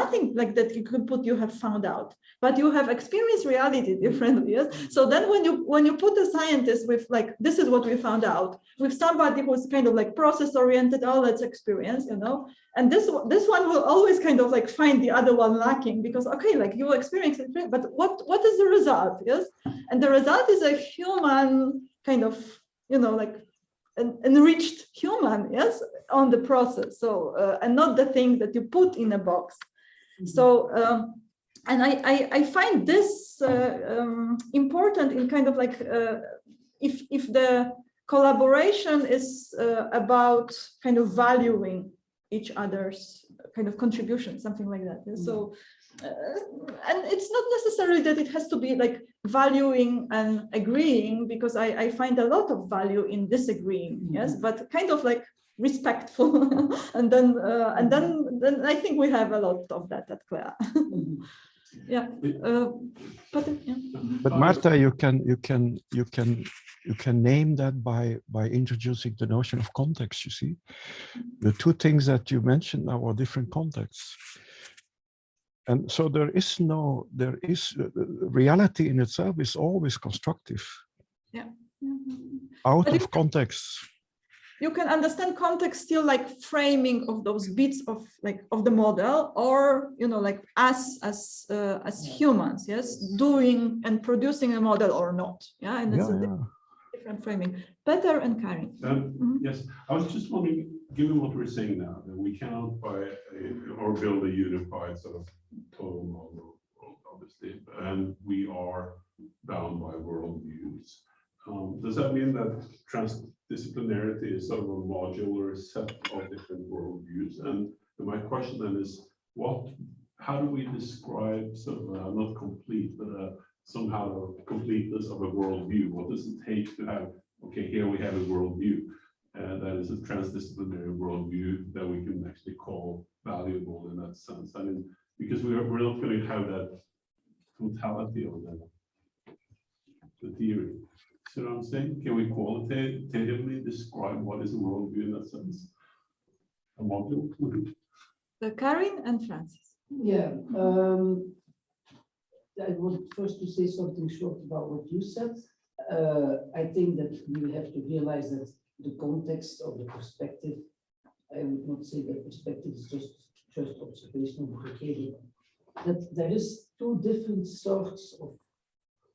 nothing like that you have found out, but you have experienced reality differently. Yes. So then when you put a scientist with like this is what we found out, with somebody who's kind of like process oriented, oh, let's experience, you know, and this one will always kind of like find the other one lacking, because okay, like you experience it, but what is the result? Yes, and the result is a human kind of, you know, like an enriched human, yes, on the process. So and not the thing that you put in a box. So and I find this important in kind of like if the collaboration is about kind of valuing each other's kind of contribution, something like that. Yes? So and it's not necessarily that it has to be like valuing and agreeing, because I find a lot of value in disagreeing, yes, but kind of like respectful, and then I think we have a lot of that at CLEA. Yeah, but Marta, you can name that by introducing the notion of context. You see, the two things that you mentioned now are different contexts. And so reality in itself is always constructive. Yeah. Out of context. You can understand context still like framing of those bits of like of the model, or you know, like as humans, yes, doing and producing a model or not. Yeah, and it's different framing. Peter and Karin. Yes, I was just wondering, given what we're saying now, that we cannot build a unified sort of total model, obviously, and we are bound by worldviews. Does that mean that transdisciplinarity is sort of a modular set of different worldviews? And my question then is, how do we describe sort of not complete, but somehow the completeness of a worldview? What does it take to have? Okay, here we have a worldview, and that is a transdisciplinary worldview that we can actually call valuable in that sense. I mean, because we're not going to have that totality of the theory. See what I'm saying? Can we qualitatively describe what is a worldview in that sense? A module? Karin and Francis. Yeah. I want first to say something short about what you said. I think that we have to realize that the context of the perspective, I would not say that perspective is just observational, but okay, that there is two different sorts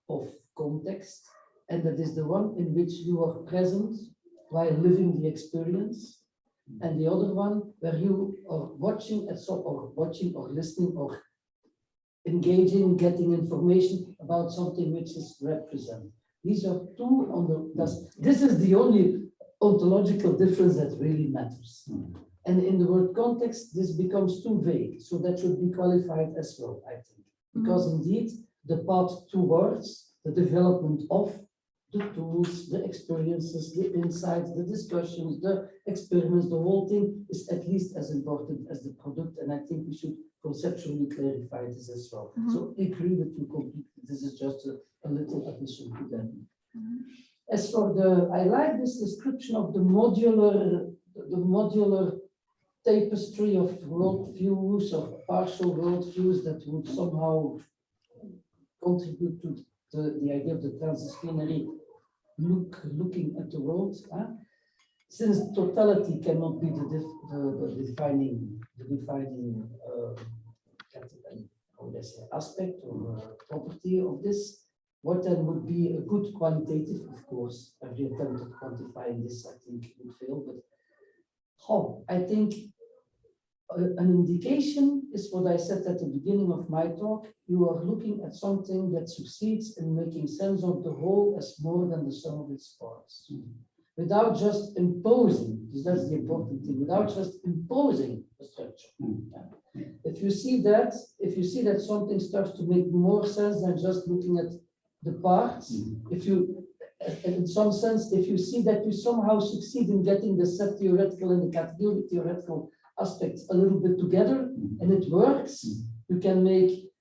of context, and that is the one in which you are present while living the experience, and the other one where you are watching or listening or engaging, getting information about something which is represented. These are two on the, this is the only ontological difference that really matters. And in the word context, this becomes too vague. So that should be qualified as well, I think. Because indeed, the path towards the development of the tools, the experiences, the insights, the discussions, the experiments, the whole thing is at least as important as the product. And I think we should conceptually clarify this as well. So I agree with you completely. This is just a little addition to that. As for I like this description of the modular tapestry of worldviews or partial worldviews that would somehow contribute to the idea of the transdisciplinary looking at the world. Since totality cannot be the defining how would I say, aspect or property of this, what then would be a good qualitative, of course, every attempt at quantifying this, I think, would fail, but I think an indication is what I said at the beginning of my talk. You are looking at something that succeeds in making sense of the whole as more than the sum of its parts. Without just imposing, because that's the important thing, without just imposing a structure. If you see that something starts to make more sense than just looking at the parts, if you, in some sense, if you see that you somehow succeed in getting the set theoretical and the category theoretical aspects a little bit together, and it works, you can make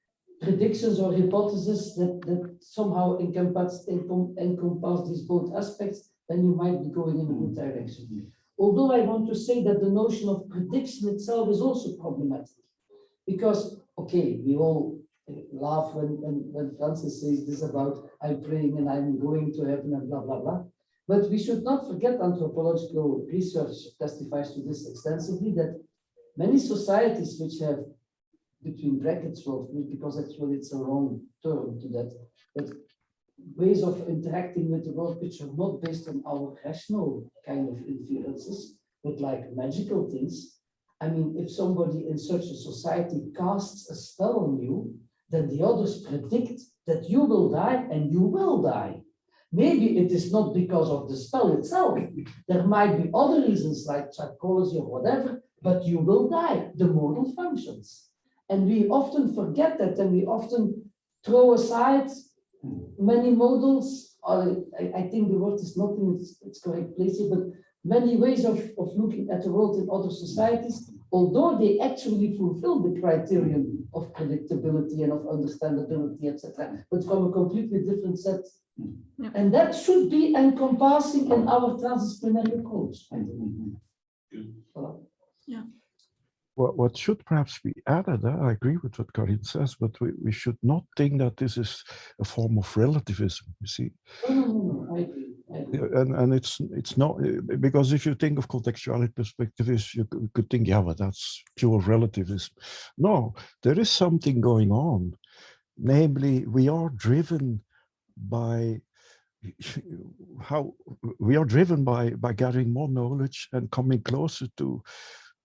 predictions or hypotheses that somehow encompass these both aspects, then you might be going in a good direction. Although I want to say that the notion of prediction itself is also problematic, because, okay, we all laugh when Francis says this about I'm praying and I'm going to heaven and blah, blah, blah. But we should not forget, anthropological research testifies to this extensively, that many societies which have, between brackets, well, because actually it's a wrong term to that, but ways of interacting with the world which are not based on our rational kind of inferences, but like magical things. I mean, if somebody in such a society casts a spell on you, then the others predict that you will die and you will die. Maybe it is not because of the spell itself. There might be other reasons like psychology or whatever, but you will die, the model functions. And we often forget that, and we often throw aside many models, or I think the word is not in its correct place here, but many ways of looking at the world in other societies, although they actually fulfill the criterion of predictability and of understandability, etc., but from a completely different set. Yeah. And that should be encompassing in our transdisciplinary approach. Yeah. What should perhaps be added, I agree with what Karin says, but we should not think that this is a form of relativism, you see. No, I agree. And it's not, because if you think of contextuality perspectivists, you could think, yeah, but that's pure relativism. No, there is something going on. Namely, we are driven by gathering more knowledge and coming closer to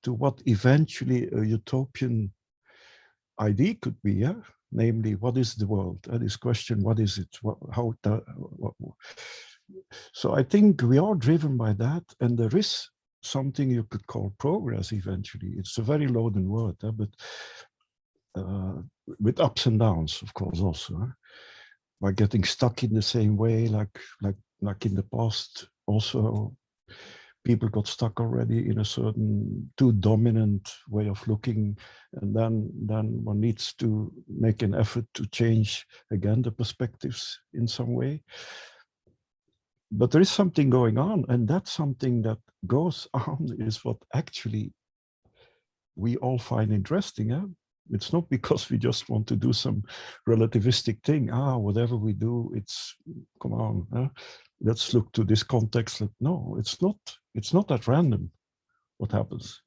what eventually a utopian idea could be, yeah? Namely, what is the world? And this question, what is it? So I think we are driven by that, and there is something you could call progress eventually. It's a very loaded word, but with ups and downs, of course, also. By getting stuck in the same way, like in the past, also people got stuck already in a certain too dominant way of looking, and then one needs to make an effort to change again the perspectives in some way. But there is something going on, and that's something that goes on is what actually we all find interesting. It's not because we just want to do some relativistic thing. Whatever we do, it's, come on, let's look to this context. No, it's not that random what happens.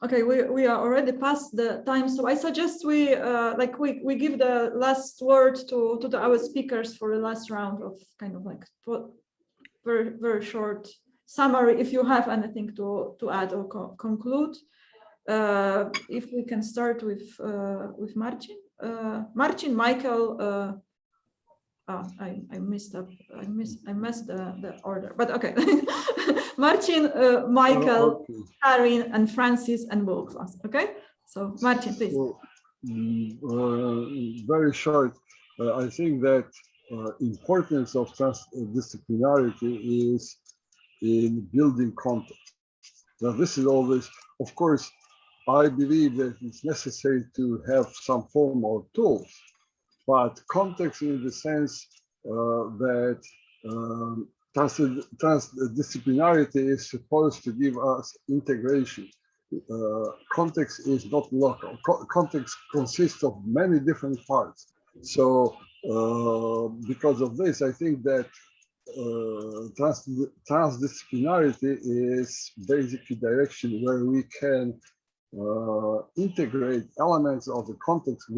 Okay, we are already past the time, so I suggest we give the last word to our speakers for the last round of kind of like very, very short summary, if you have anything to add or conclude. If we can start with Marcin. Marcin, Michael. I messed the order, but okay. Marcin, Michael, Karin, and Francis, and Booklas. Okay, so Marcin, please. So, very short. I think that importance of transdisciplinarity is in building context. Now, this is always, of course, I believe that it's necessary to have some form of tools, but context in the sense that transdisciplinarity is supposed to give us integration. context is not local. Context consists of many different parts. So because of this, I think that transdisciplinarity is basically direction where we can integrate elements of the context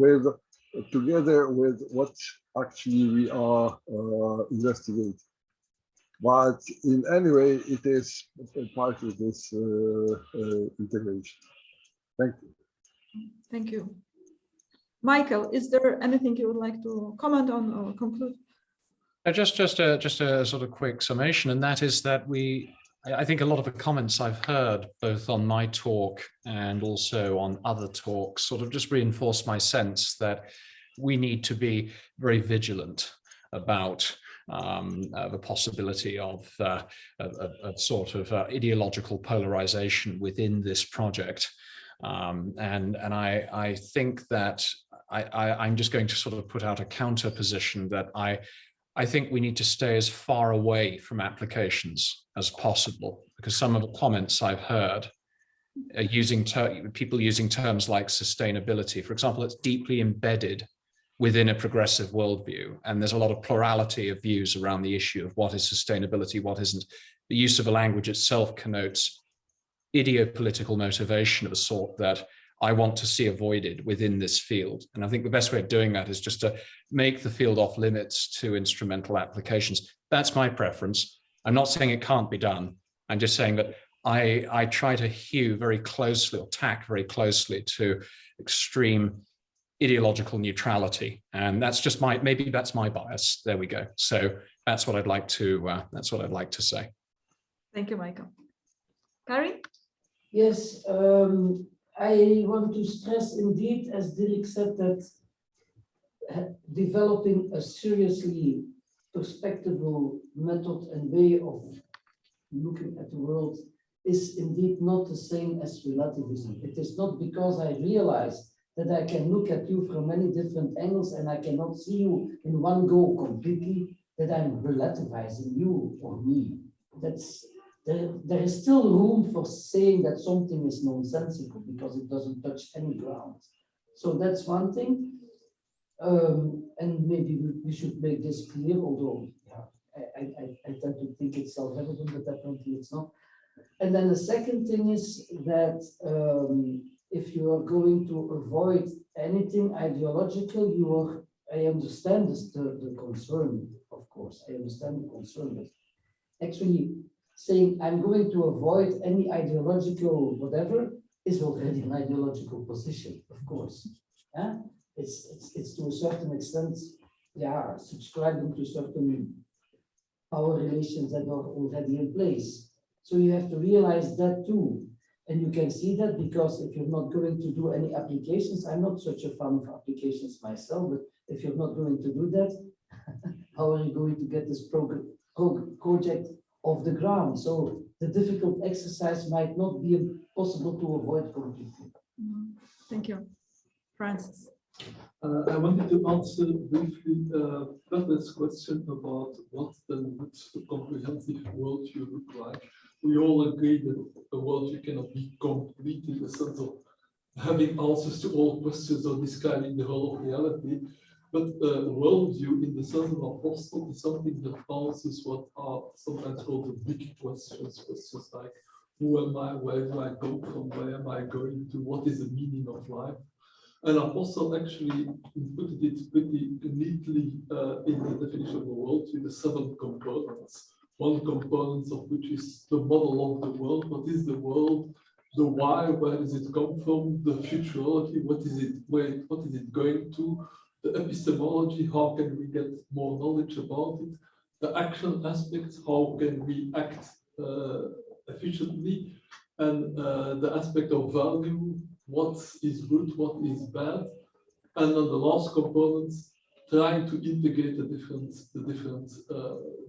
together with what actually we are investigating. But in any way, it is a part of this integration. Thank you. Thank you. Michael, is there anything you would like to comment on or conclude? Just a sort of quick summation, and that is that I think a lot of the comments I've heard, both on my talk and also on other talks, sort of just reinforce my sense that we need to be very vigilant about the possibility of sort of ideological polarization within this project. And I think that I'm just going to sort of put out a counter position that I think we need to stay as far away from applications as possible, because some of the comments I've heard are people using terms like sustainability. For example, it's deeply embedded within a progressive worldview, and there's a lot of plurality of views around the issue of what is sustainability, what isn't. The use of a language itself connotes idiopolitical motivation of a sort that I want to see avoided within this field. And I think the best way of doing that is just to make the field off limits to instrumental applications. That's my preference. I'm not saying it can't be done. I'm just saying that I try to hew very closely or tack very closely to extreme ideological neutrality. And that's just maybe that's my bias. There we go. So that's what I'd like to say. Thank you, Michael. Kari? Yes, I want to stress indeed, as Dirk said, that developing a seriously perspectival method and way of looking at the world is indeed not the same as relativism. It is not because I realize that I can look at you from many different angles and I cannot see you in one go completely, that I'm relativizing you or me. There is still room for saying that something is nonsensical because it doesn't touch any ground. So that's one thing. And maybe we should make this clear, although yeah, I tend to think it's self-evident, but apparently it's not. And then the second thing is that if you are going to avoid anything ideological, I understand the concern, of course. I understand the concern, but actually saying I'm going to avoid any ideological whatever is already an ideological position, of course. Yeah? It's to a certain extent, yeah, subscribing to certain power relations that are already in place. So you have to realize that too. And you can see that because if you're not going to do any applications, I'm not such a fan of applications myself, but if you're not going to do that, how are you going to get this project off the ground? So the difficult exercise might not be possible to avoid completely. Thank you. Francis. I wanted to answer briefly Peter's question about what then would the comprehensive worldview look like. We all agree that a worldview cannot be complete in the sense of having answers to all questions or describing the whole of reality. But worldview in the sense of apostle is something that answers what are sometimes called the big questions like who am I, where do I come from, where am I going to, what is the meaning of life? And apostle actually put it pretty neatly in the definition of the worldview, the 7 components. One component of which is the model of the world. What is the world? The why, where does it come from? The futurology, what is it going to? The epistemology, how can we get more knowledge about it? The action aspects, how can we act efficiently? And the aspect of value, what is good, what is bad? And then the last component, trying to integrate the different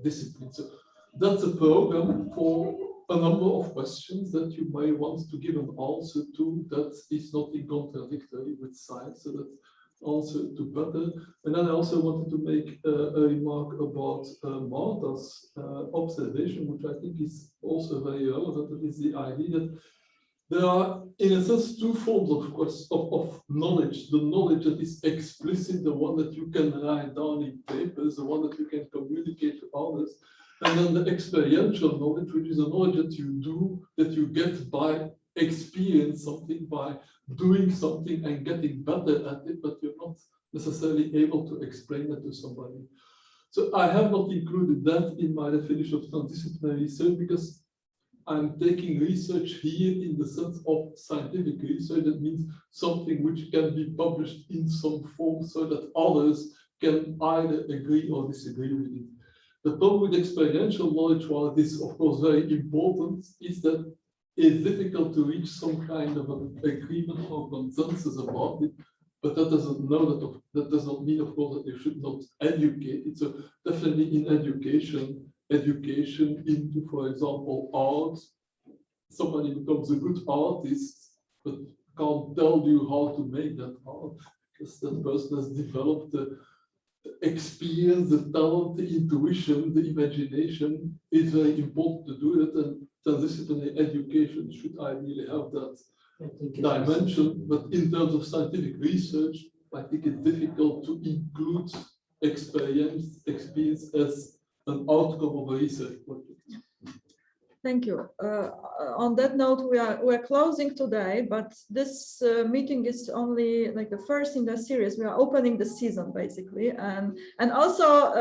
disciplines. So that's a program for a number of questions that you may want to give an answer to that is not in contradictory with science. So that's answer to better. And then I also wanted to make a remark about Martha's observation, which I think is also very relevant. That is the idea that there are, in a sense, two forms of knowledge. The knowledge that is explicit, the one that you can write down in papers, the one that you can communicate to others. And then the experiential knowledge, which is a knowledge that you do, that you get by experience something, by doing something and getting better at it, but you're not necessarily able to explain that to somebody. So I have not included that in my definition of transdisciplinary research because I'm taking research here in the sense of scientific research. That means something which can be published in some form so that others can either agree or disagree with it. The problem with experiential knowledge, while it is of course very important, is that it's difficult to reach some kind of an agreement or consensus about it. But that doesn't that does not mean, of course, that you should not educate it. So definitely in education into, for example, art, somebody becomes a good artist, but can't tell you how to make that art because that person has developed the experience, the talent, the intuition, the imagination. It's very important to do it, and transdisciplinary education should ideally have that dimension. But in terms of scientific research, I think it's difficult to include experience as an outcome of a research project. Thank you. On that note, we're closing today, but this meeting is only like the first in the series. We are opening the season basically, and also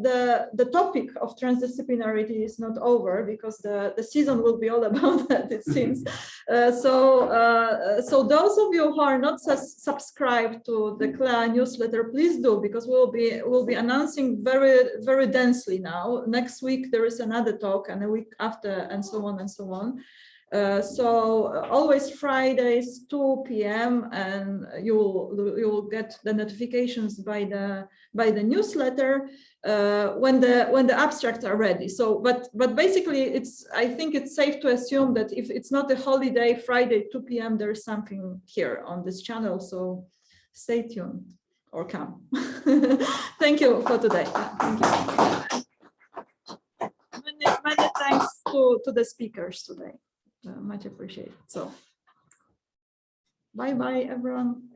the topic of transdisciplinarity is not over because the season will be all about that, it seems. So those of you who are not subscribed to the CLEA newsletter, please do, because we'll be announcing very densely now. Next week there is another talk, and a week after, and so on and so on. So always Fridays 2 p.m. and you'll get the notifications by the newsletter when the abstracts are ready. So but basically I think it's safe to assume that if it's not a holiday, Friday 2 p.m. there is something here on this channel. So stay tuned or come. Thank you for today. Thank you. Many thanks to the speakers today. Much appreciated. So bye everyone.